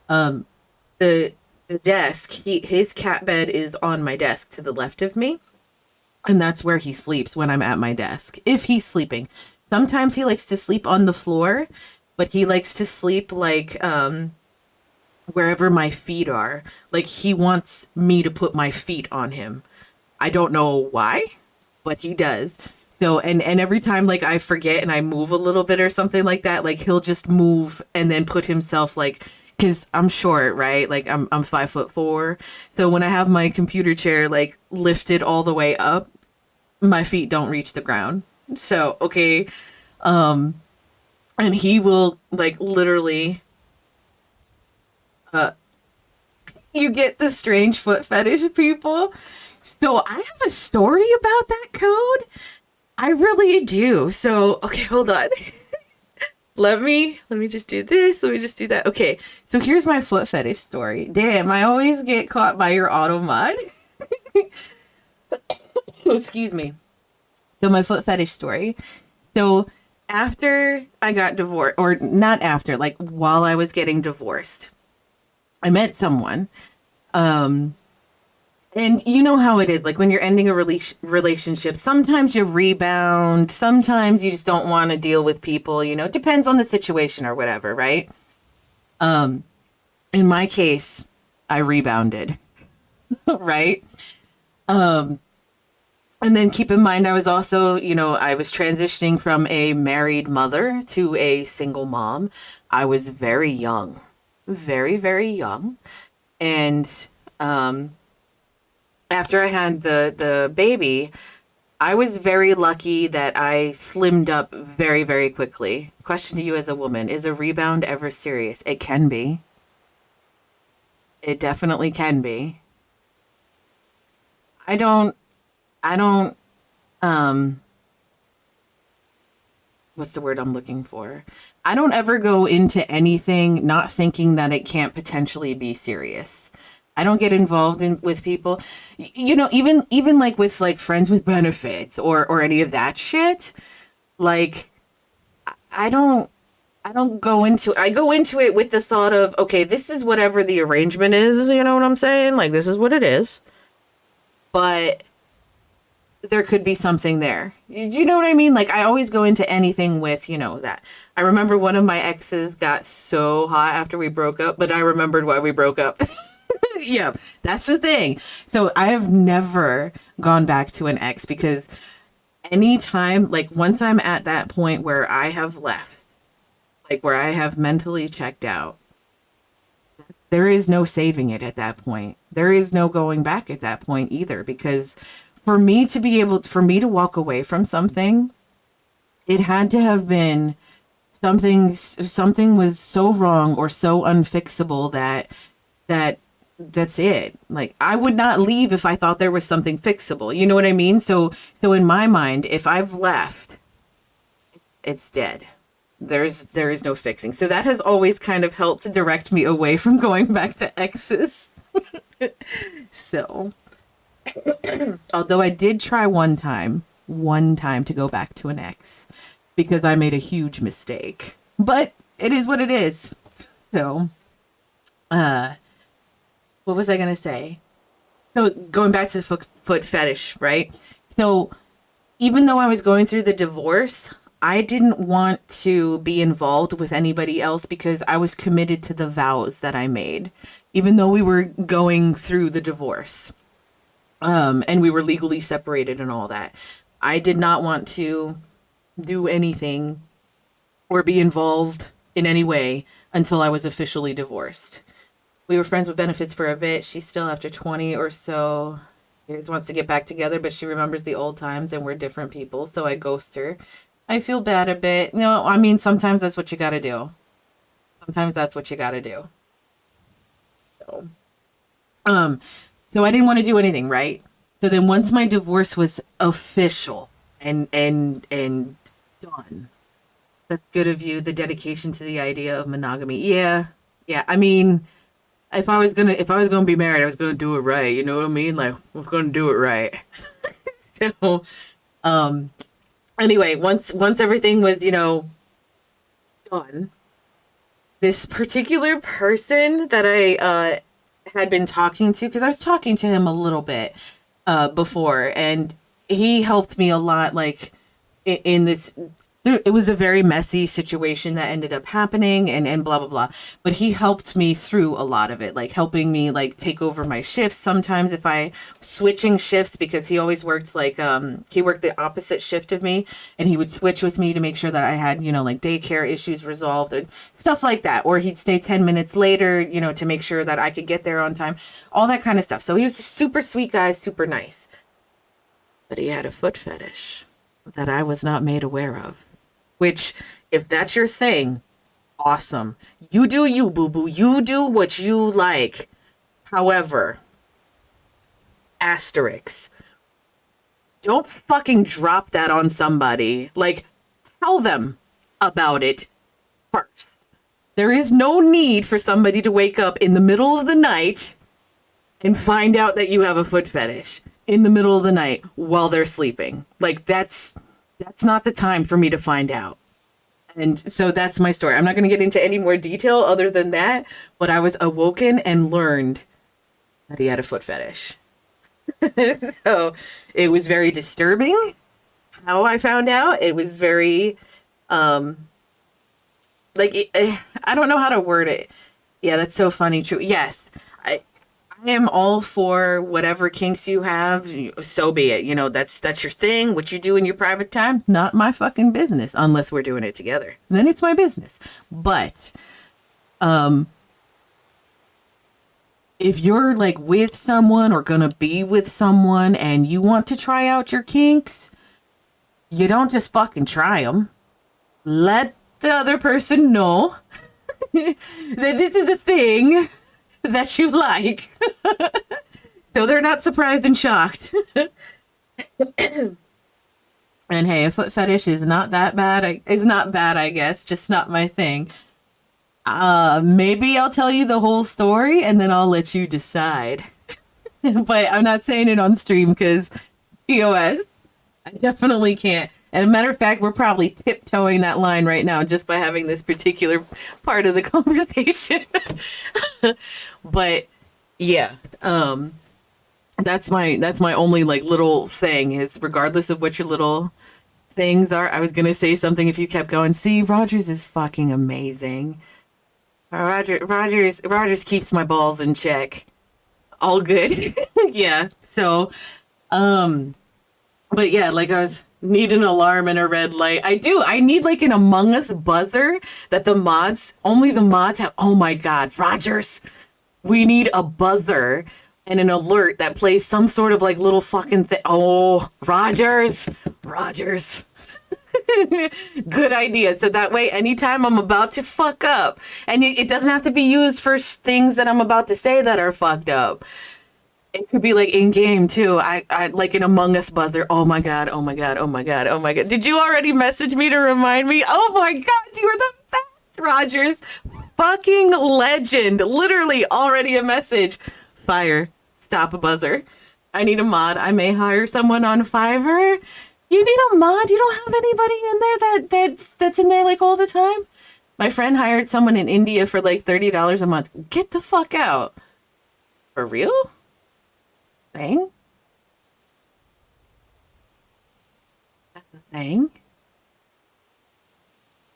Speaker 1: The desk, his cat bed is on my desk to the left of me, and that's where he sleeps when I'm at my desk, if he's sleeping. Sometimes he likes to sleep on the floor, but he likes to sleep like wherever my feet are. Like, he wants me to put my feet on him. I don't know why, but he does. So, and every time like I forget and I move a little bit or something like that, like he'll just move and then put himself like, because I'm short, right? Like I'm 5'4". So when I have my computer chair like lifted all the way up, my feet don't reach the ground. So, okay. And he will like literally You get the strange foot fetish people. So I have a story about that code. I really do. So, okay, hold on. Let me just do this. Let me just do that. Okay, so here's my foot fetish story. Damn, I always get caught by your auto mod. Excuse me. So my foot fetish story. So after I got divorced, or not after, like while I was getting divorced, I met someone. And you know how it is, like when you're ending a relationship, sometimes you rebound, sometimes you just don't want to deal with people, you know, it depends on the situation or whatever, right? In my case, I rebounded, right? And then keep in mind, I was also, you know, I was transitioning from a married mother to a single mom. I was very young, very, very young. And, after I had the baby, I was very lucky that I slimmed up very, very quickly. Question to you as a woman, is a rebound ever serious? It can be. It definitely can be. I don't, um, what's the word I'm looking for? I don't ever go into anything not thinking that it can't potentially be serious. I don't get involved in with people, you know, even like with like friends with benefits or any of that shit. Like I don't I go into it with the thought of, okay, this is whatever the arrangement is, you know what I'm saying? Like this is what it is. But there could be something there. Do you know what I mean? Like I always go into anything with, you know, that. I remember one of my exes got so hot after we broke up, but I remembered why we broke up. Yeah, that's the thing. So I have never gone back to an ex because anytime, like once I'm at that point where I have left, like where I have mentally checked out, there is no saving it at that point. There is no going back at that point either, because for me to walk away from something, it had to have been something was so wrong or so unfixable that that's it. Like I would not leave if I thought there was something fixable. You know what I mean? So in my mind, if I've left, it's dead. There is no fixing. So that has always kind of helped to direct me away from going back to exes. So although I did try one time to go back to an ex because I made a huge mistake. But it is what it is. So what was I going to say? So going back to the foot fetish, right? So even though I was going through the divorce, I didn't want to be involved with anybody else because I was committed to the vows that I made, even though we were going through the divorce. And we were legally separated and all that. I did not want to do anything or be involved in any way until I was officially divorced. We were friends with benefits for a bit. She still, after 20 or so years, wants to get back together, but she remembers the old times and we're different people, so I ghost her. I feel bad a bit. No, I mean, sometimes that's what you gotta do. Sometimes that's what you gotta do. So, so I didn't want to do anything, right? So then once my divorce was official and done, that's good of you, the dedication to the idea of monogamy. Yeah. Yeah. I mean, if I was gonna be married, I was gonna do it right. You know what I mean? Like I was gonna do it right. So, anyway, once everything was, you know, done, this particular person that I had been talking to, because I was talking to him a little bit before, and he helped me a lot, like in this. It was a very messy situation that ended up happening and blah blah blah, but he helped me through a lot of it, like helping me like take over my shifts sometimes if I switching shifts, because he always worked like he worked the opposite shift of me, and he would switch with me to make sure that I had, you know, like daycare issues resolved and stuff like that, or he'd stay 10 minutes later, you know, to make sure that I could get there on time, all that kind of stuff. So he was a super sweet guy, super nice, but he had a foot fetish that I was not made aware of. Which, if that's your thing, awesome. You do you, boo-boo. You do what you like. However, asterisks. Don't fucking drop that on somebody. Like, tell them about it first. There is no need for somebody to wake up in the middle of the night and find out that you have a foot fetish in the middle of the night while they're sleeping. Like, that's not the time for me to find out. And so that's my story. I'm not going to get into any more detail other than that, but I was awoken and learned that he had a foot fetish. So it was very disturbing how I found out. It was very, I don't know how to word it. Yeah, that's so funny. True. Yes, I am all for whatever kinks you have. So be it. You know, that's your thing. What you do in your private time, not my fucking business, unless we're doing it together. Then it's my business. But, if you're like with someone or gonna be with someone and you want to try out your kinks, you don't just fucking try them. Let the other person know that this is a thing that you like. So they're not surprised and shocked. And hey, a foot fetish is not that bad. It's not bad, I guess, just not my thing. Maybe I'll tell you the whole story and then I'll let you decide. But I'm not saying it on stream because TOS, I definitely can't. And a matter of fact, we're probably tiptoeing that line right now just by having this particular part of the conversation. But yeah, that's my only like little thing is regardless of what your little things are. I was gonna say something if you kept going. See, Rogers is fucking amazing. Rogers keeps my balls in check. All good. Yeah. So, but yeah, like I need an alarm and a red light. I need like an Among Us buzzer that only the mods have. Oh my God, Rogers. We need a buzzer and an alert that plays some sort of like little fucking thing. Oh, Rogers. Good idea. So that way, anytime I'm about to fuck up, and it doesn't have to be used for things that I'm about to say that are fucked up. It could be like in game too. I like an Among Us buzzer. Oh my God. Did you already message me to remind me? Oh my God, you are the best, Rogers. Fucking legend. Literally already a message. Fire. Stop a buzzer. I need a mod. I may hire someone on Fiverr. You need a mod? You don't have anybody in there that's in there like all the time? My friend hired someone in India for like $30 a month. Get the fuck out. For real? Thing? That's a thing?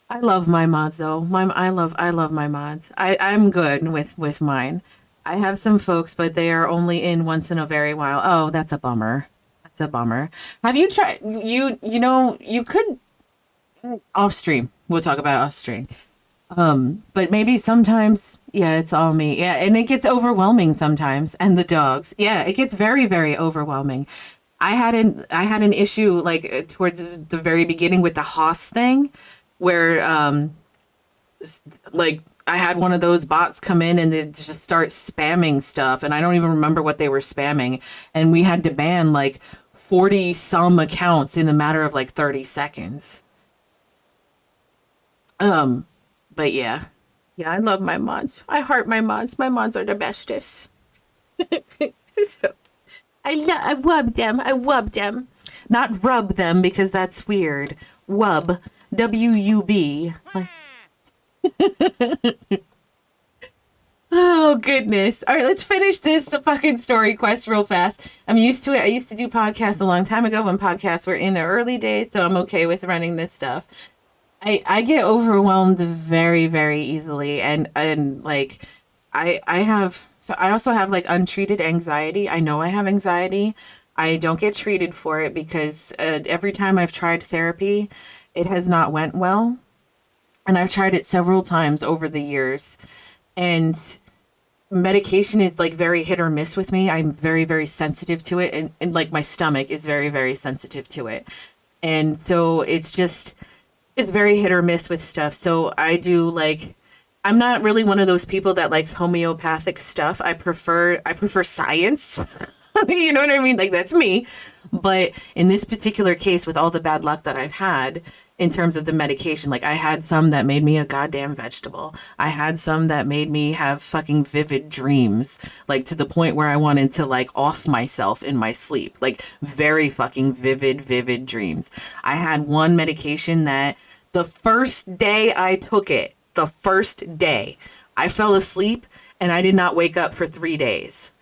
Speaker 1: I love my mods though. I love my mods. I'm good with mine. I have some folks, but they are only in once in a very while. Oh, that's a bummer. That's a bummer. Have you tried you could off stream. We'll talk about off stream. But maybe sometimes, yeah, it's all me. Yeah, and it gets overwhelming sometimes. And the dogs. Yeah, it gets very, very overwhelming. I had an issue like towards the very beginning with the Haas thing where like I had one of those bots come in and they just start spamming stuff and I don't even remember what they were spamming and we had to ban like 40 some accounts in a matter of like 30 seconds. But yeah, I love my mods. I heart my mods. My mods are the bestest. So, I wub them. I wub them. Not rub them because that's weird. Wub. W-U-B. Like... Oh, goodness. All right, let's finish this fucking story quest real fast. I'm used to it. I used to do podcasts a long time ago when podcasts were in the early days, so I'm okay with running this stuff. I get overwhelmed very, very easily. And like, I also have like untreated anxiety. I know I have anxiety. I don't get treated for it because every time I've tried therapy, it has not went well. And I've tried it several times over the years. And medication is like very hit or miss with me. I'm very, very sensitive to it. And like my stomach is very, very sensitive to it. And so it's just, It's very hit or miss with stuff. So I do like, I'm not really one of those people that likes homeopathic stuff. I prefer science. You know what I mean? Like that's me. But in this particular case, with all the bad luck that I've had in terms of the medication, like I had some that made me a goddamn vegetable. I had some that made me have fucking vivid dreams, like to the point where I wanted to like off myself in my sleep, like very fucking vivid dreams. I had one medication that the first day I took it, the first day, I fell asleep and I did not wake up for 3 days.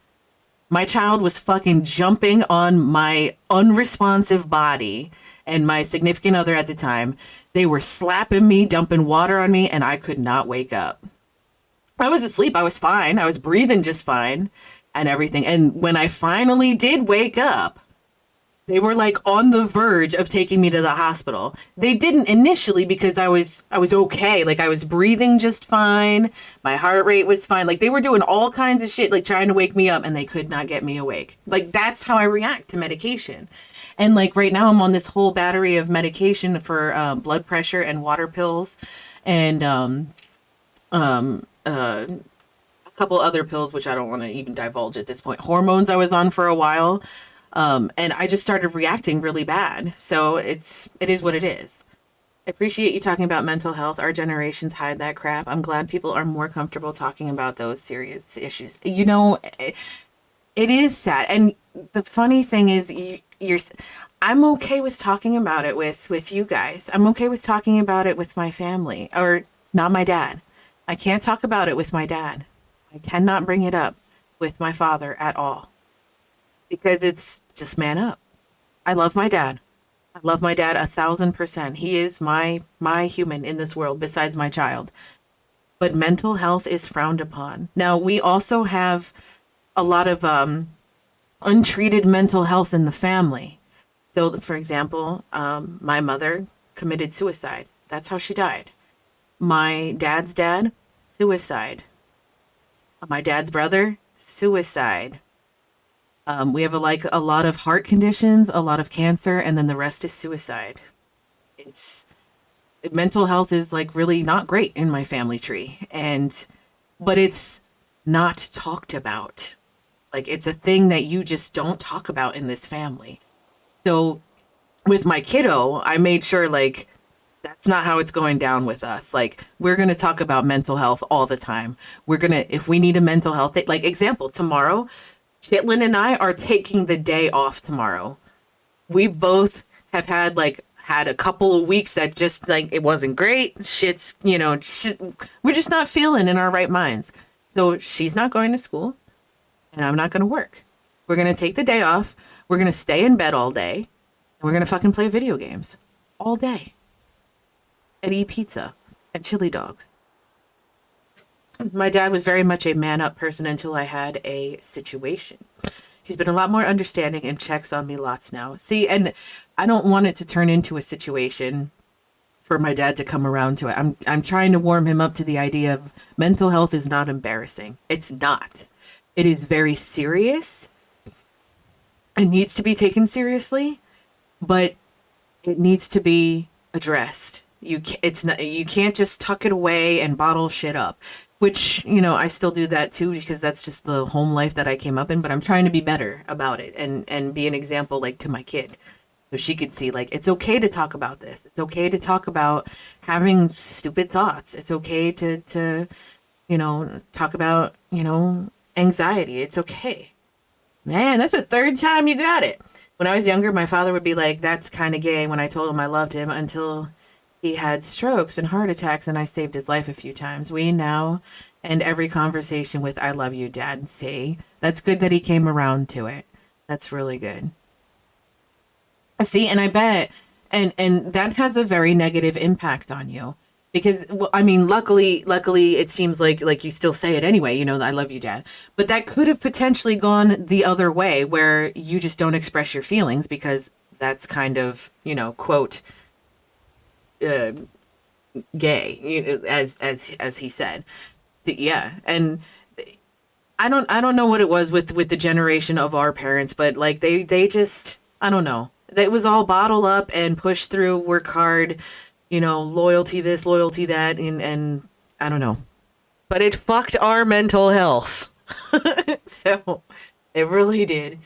Speaker 1: My child was fucking jumping on my unresponsive body and my significant other at the time. They were slapping me, dumping water on me, and I could not wake up. I was asleep. I was fine. I was breathing just fine and everything. And when I finally did wake up, they were like on the verge of taking me to the hospital. They didn't initially because I was okay. Like I was breathing just fine. My heart rate was fine. Like they were doing all kinds of shit, like trying to wake me up and they could not get me awake. Like that's how I react to medication. And like right now I'm on this whole battery of medication for blood pressure and water pills and a couple other pills, which I don't want to even divulge at this point. Hormones I was on for a while. And I just started reacting really bad. So it is what it is. I appreciate you talking about mental health. Our generations hide that crap. I'm glad people are more comfortable talking about those serious issues. You know, it is sad. And the funny thing is I'm okay with talking about it with you guys. I'm okay with talking about it with my family or not my dad. I can't talk about it with my dad. I cannot bring it up with my father at all. Because it's just man up. I love my dad. I love my dad 1,000%. He is my human in this world besides my child. But mental health is frowned upon. Now, we also have a lot of untreated mental health in the family. So, for example, my mother committed suicide. That's how she died. My dad's dad, suicide. My dad's brother, suicide. We have a lot of heart conditions, a lot of cancer, and then the rest is suicide. It's mental health is like really not great in my family tree, but it's not talked about. Like it's a thing that you just don't talk about in this family. So with my kiddo, I made sure like that's not how it's going down with us. Like we're going to talk about mental health all the time. If we need a mental health day, like example, tomorrow, Chitlin and I are taking the day off tomorrow. We both have had a couple of weeks that just like it wasn't great. We're just not feeling in our right minds. So she's not going to school and I'm not going to work. We're going to take the day off. We're going to stay in bed all day and we're going to fucking play video games all day and eat pizza and chili dogs. My dad was very much a man up person until I had a situation. He's been a lot more understanding and checks on me lots now. See, and I don't want it to turn into a situation for my dad to come around to it. I'm trying to warm him up to the idea of mental health is not embarrassing. It's not. It is very serious. It needs to be taken seriously, but it needs to be addressed. You can't just tuck it away and bottle shit up. Which, I still do that too, because that's just the home life that I came up in, but I'm trying to be better about it and be an example like to my kid. So she could see like, it's okay to talk about this. It's okay to talk about having stupid thoughts. It's okay to talk about, anxiety. It's okay. Man, that's the third time you got it. When I was younger, my father would be like, that's kind of gay when I told him I loved him until he had strokes and heart attacks, and I saved his life a few times. We now end every conversation with, I love you, Dad. See, that's good that he came around to it. That's really good. See, and I bet, and that has a very negative impact on you. Because, well, I mean, luckily, it seems like you still say it anyway, I love you, Dad. But that could have potentially gone the other way, where you just don't express your feelings because that's kind of, quote, gay, as he said. Yeah, and I don't know what it was with the generation of our parents, but like they just, I don't know. It was all bottle up and push through, work hard, you know, loyalty this, loyalty that, and I don't know. But it fucked our mental health. So it really did.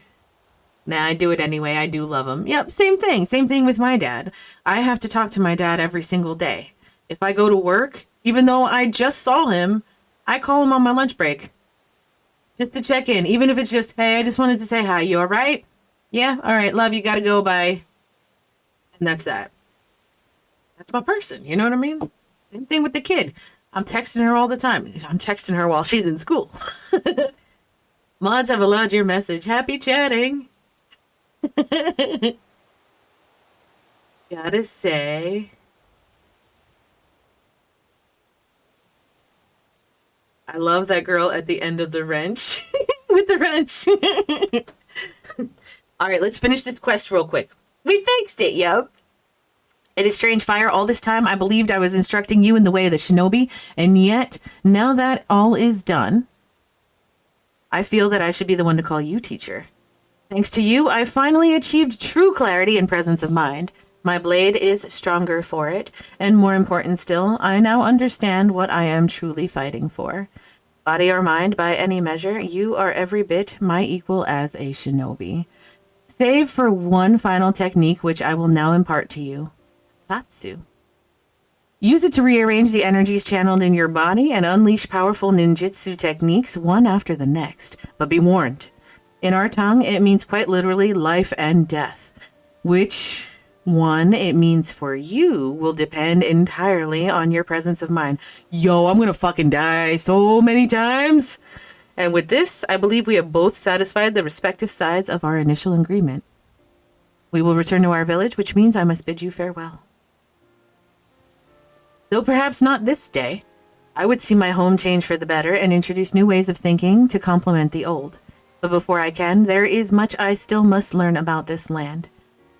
Speaker 1: Nah, I do it anyway. I do love him. Yep, same thing. Same thing with my dad. I have to talk to my dad every single day. If I go to work, even though I just saw him, I call him on my lunch break. Just to check in. Even if it's just, hey, I just wanted to say hi. You all right? Yeah? All right. Love you. Gotta go. Bye. And that's that. That's my person. You know what I mean? Same thing with the kid. I'm texting her all the time. I'm texting her while she's in school. Mods have allowed your message. Happy chatting. Gotta say, I love that girl at the end of the wrench. With the wrench. All right, let's finish this quest real quick. We fixed it, yo. It is strange, Fire. All this time, I believed I was instructing you in the way of the shinobi, and yet, now that all is done, I feel that I should be the one to call you teacher. Thanks to you, I finally achieved true clarity and presence of mind. My blade is stronger for it, and more important still, I now understand what I am truly fighting for. Body or mind, by any measure, you are every bit my equal as a shinobi. Save for one final technique, which I will now impart to you. Satsu. Use it to rearrange the energies channeled in your body and unleash powerful ninjutsu techniques one after the next. But be warned. In our tongue, it means quite literally life and death. Which one it means for you will depend entirely on your presence of mind. Yo, I'm gonna fucking die so many times. And with this, I believe we have both satisfied the respective sides of our initial agreement. We will return to our village, which means I must bid you farewell. Though perhaps not this day, I would see my home change for the better and introduce new ways of thinking to complement the old. But before I can, there is much I still must learn about this land.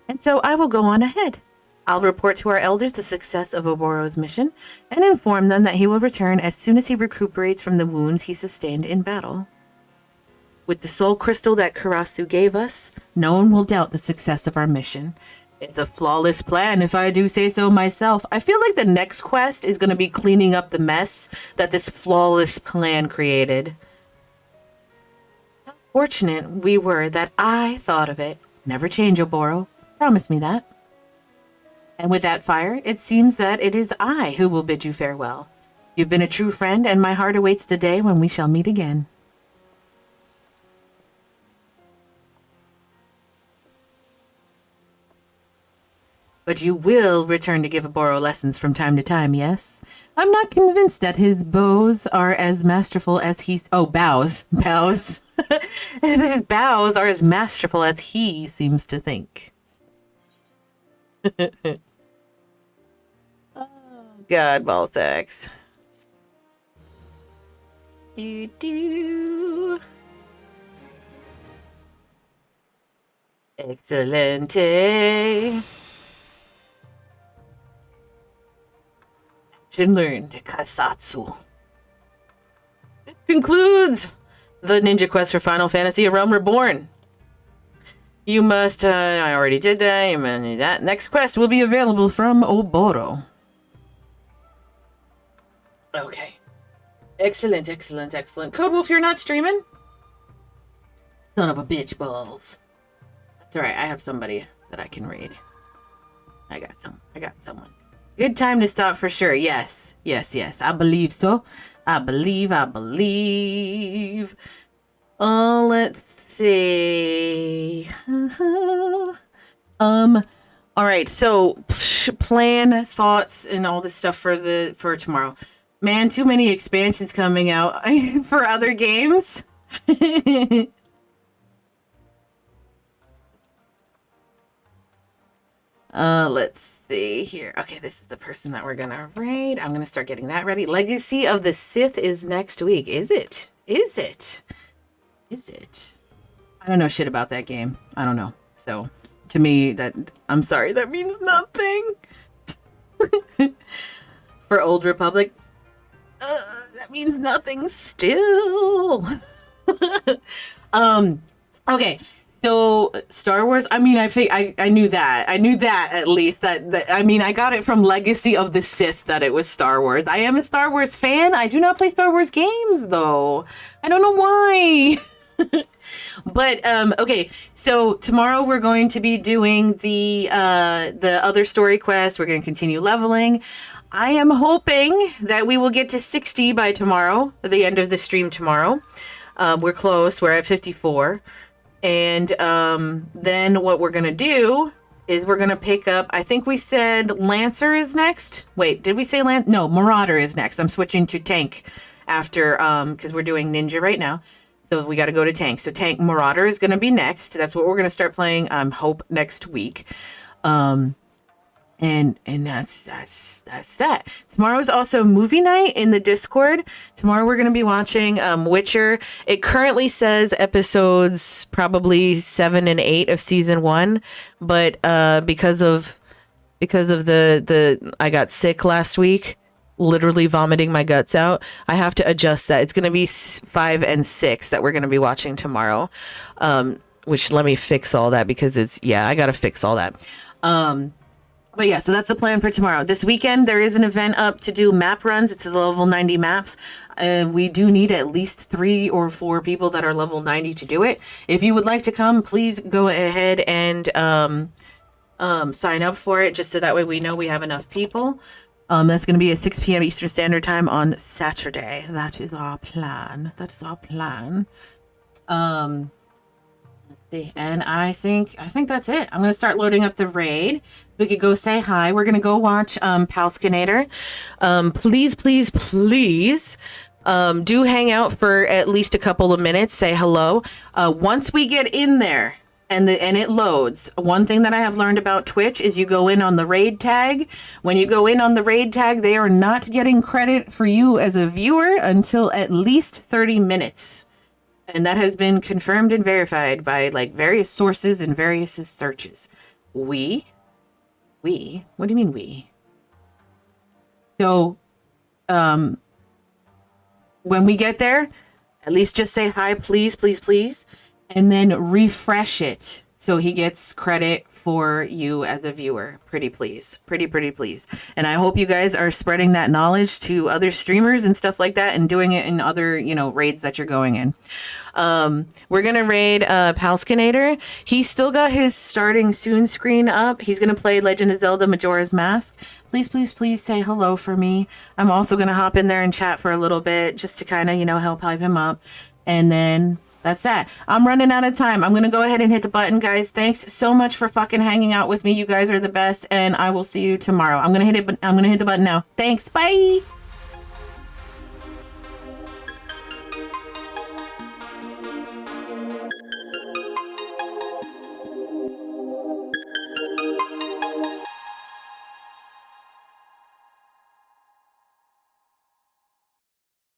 Speaker 1: And so I will go on ahead. I'll report to our elders the success of Oboro's mission and inform them that he will return as soon as he recuperates from the wounds he sustained in battle. With the soul crystal that Karasu gave us, no one will doubt the success of our mission. It's a flawless plan, if I do say so myself. I feel like the next quest is going to be cleaning up the mess that this flawless plan created. How fortunate we were that I thought of it. Never change, Oboro. Promise me that. And with that, Fire, it seems that it is I who will bid you farewell. You've been a true friend, and my heart awaits the day when we shall meet again. But you will return to give Oboro lessons from time to time, yes? I'm not convinced that his bows are as masterful as he's... Oh, bows. Bows. His bows are as masterful as he seems to think. Oh, God, ball sacks. Do. Excelente. Action learned. Kasatsu. This concludes the Ninja Quest for Final Fantasy: A Realm Reborn. You must, I already did that. You must do that. Next quest will be available from Oboro. Okay. Excellent, excellent, excellent. Code Wolf, you're not streaming? Son of a bitch balls. That's alright, I have somebody that I can raid. I got someone. Good time to stop for sure. Yes. I believe so. I believe. Let's see. All right, so plan, thoughts, and all this stuff for tomorrow. Man, too many expansions coming out for other games. Let's see here. Okay, this is the person that we're gonna raid. I'm gonna start getting that ready. Legacy of the Sith is next week. Is it? I don't know shit about that game. I don't know. So to me, I'm sorry, that means nothing. For Old Republic, that means nothing still. Okay, So Star Wars, I mean, I knew that. I knew that at least. That I mean, I got it from Legacy of the Sith that it was Star Wars. I am a Star Wars fan. I do not play Star Wars games though. I don't know why. But okay, so tomorrow we're going to be doing the other story quest. We're going to continue leveling. I am hoping that we will get to 60 by tomorrow, at the end of the stream tomorrow. We're close. We're at 54. And then what we're going to do is we're going to pick up, I think we said Lancer is next. Wait, did we say No, Marauder is next. I'm switching to Tank after, because we're doing Ninja right now. So we got to go to Tank. So Tank Marauder is going to be next. That's what we're going to start playing, hope, next week. And that's that. Tomorrow is also movie night in the Discord. Tomorrow we're going to be watching Witcher. It currently says episodes probably 7 and 8 of season 1, but because of the I got sick last week, literally vomiting my guts out, I have to adjust that. It's going to be 5 and 6 that we're going to be watching tomorrow. Which let me fix all that because I got to fix all that. But yeah, so that's the plan for tomorrow. This weekend, there is an event up to do map runs. It's the level 90 maps. We do need at least 3 or 4 people that are level 90 to do it. If you would like to come, please go ahead and sign up for it, just so that way we know we have enough people. That's going to be at 6 p.m. Eastern Standard Time on Saturday. That is our plan. And I think that's it. I'm going to start loading up the raid. We could go say hi. We're going to go watch Palskinator. Please do hang out for at least a couple of minutes. Say hello. Once we get in there and it loads, one thing that I have learned about Twitch is you go in on the raid tag. When you go in on the raid tag, they are not getting credit for you as a viewer until at least 30 minutes. And that has been confirmed and verified by like various sources and various searches. We? What do you mean we? So, when we get there, at least just say hi, please, and then refresh it so he gets credit for you as a viewer. Pretty please. And I hope you guys are spreading that knowledge to other streamers and stuff like that and doing it in other, raids that you're going in. We're going to raid Palskinator. He's still got his starting soon screen up. He's going to play Legend of Zelda Majora's Mask. Please say hello for me. I'm also going to hop in there and chat for a little bit just to kind of, help hype him up. And then that's that. I'm running out of time. I'm going to go ahead and hit the button, guys. Thanks so much for fucking hanging out with me. You guys are the best. And I will see you tomorrow. I'm going to hit the button now. Thanks. Bye.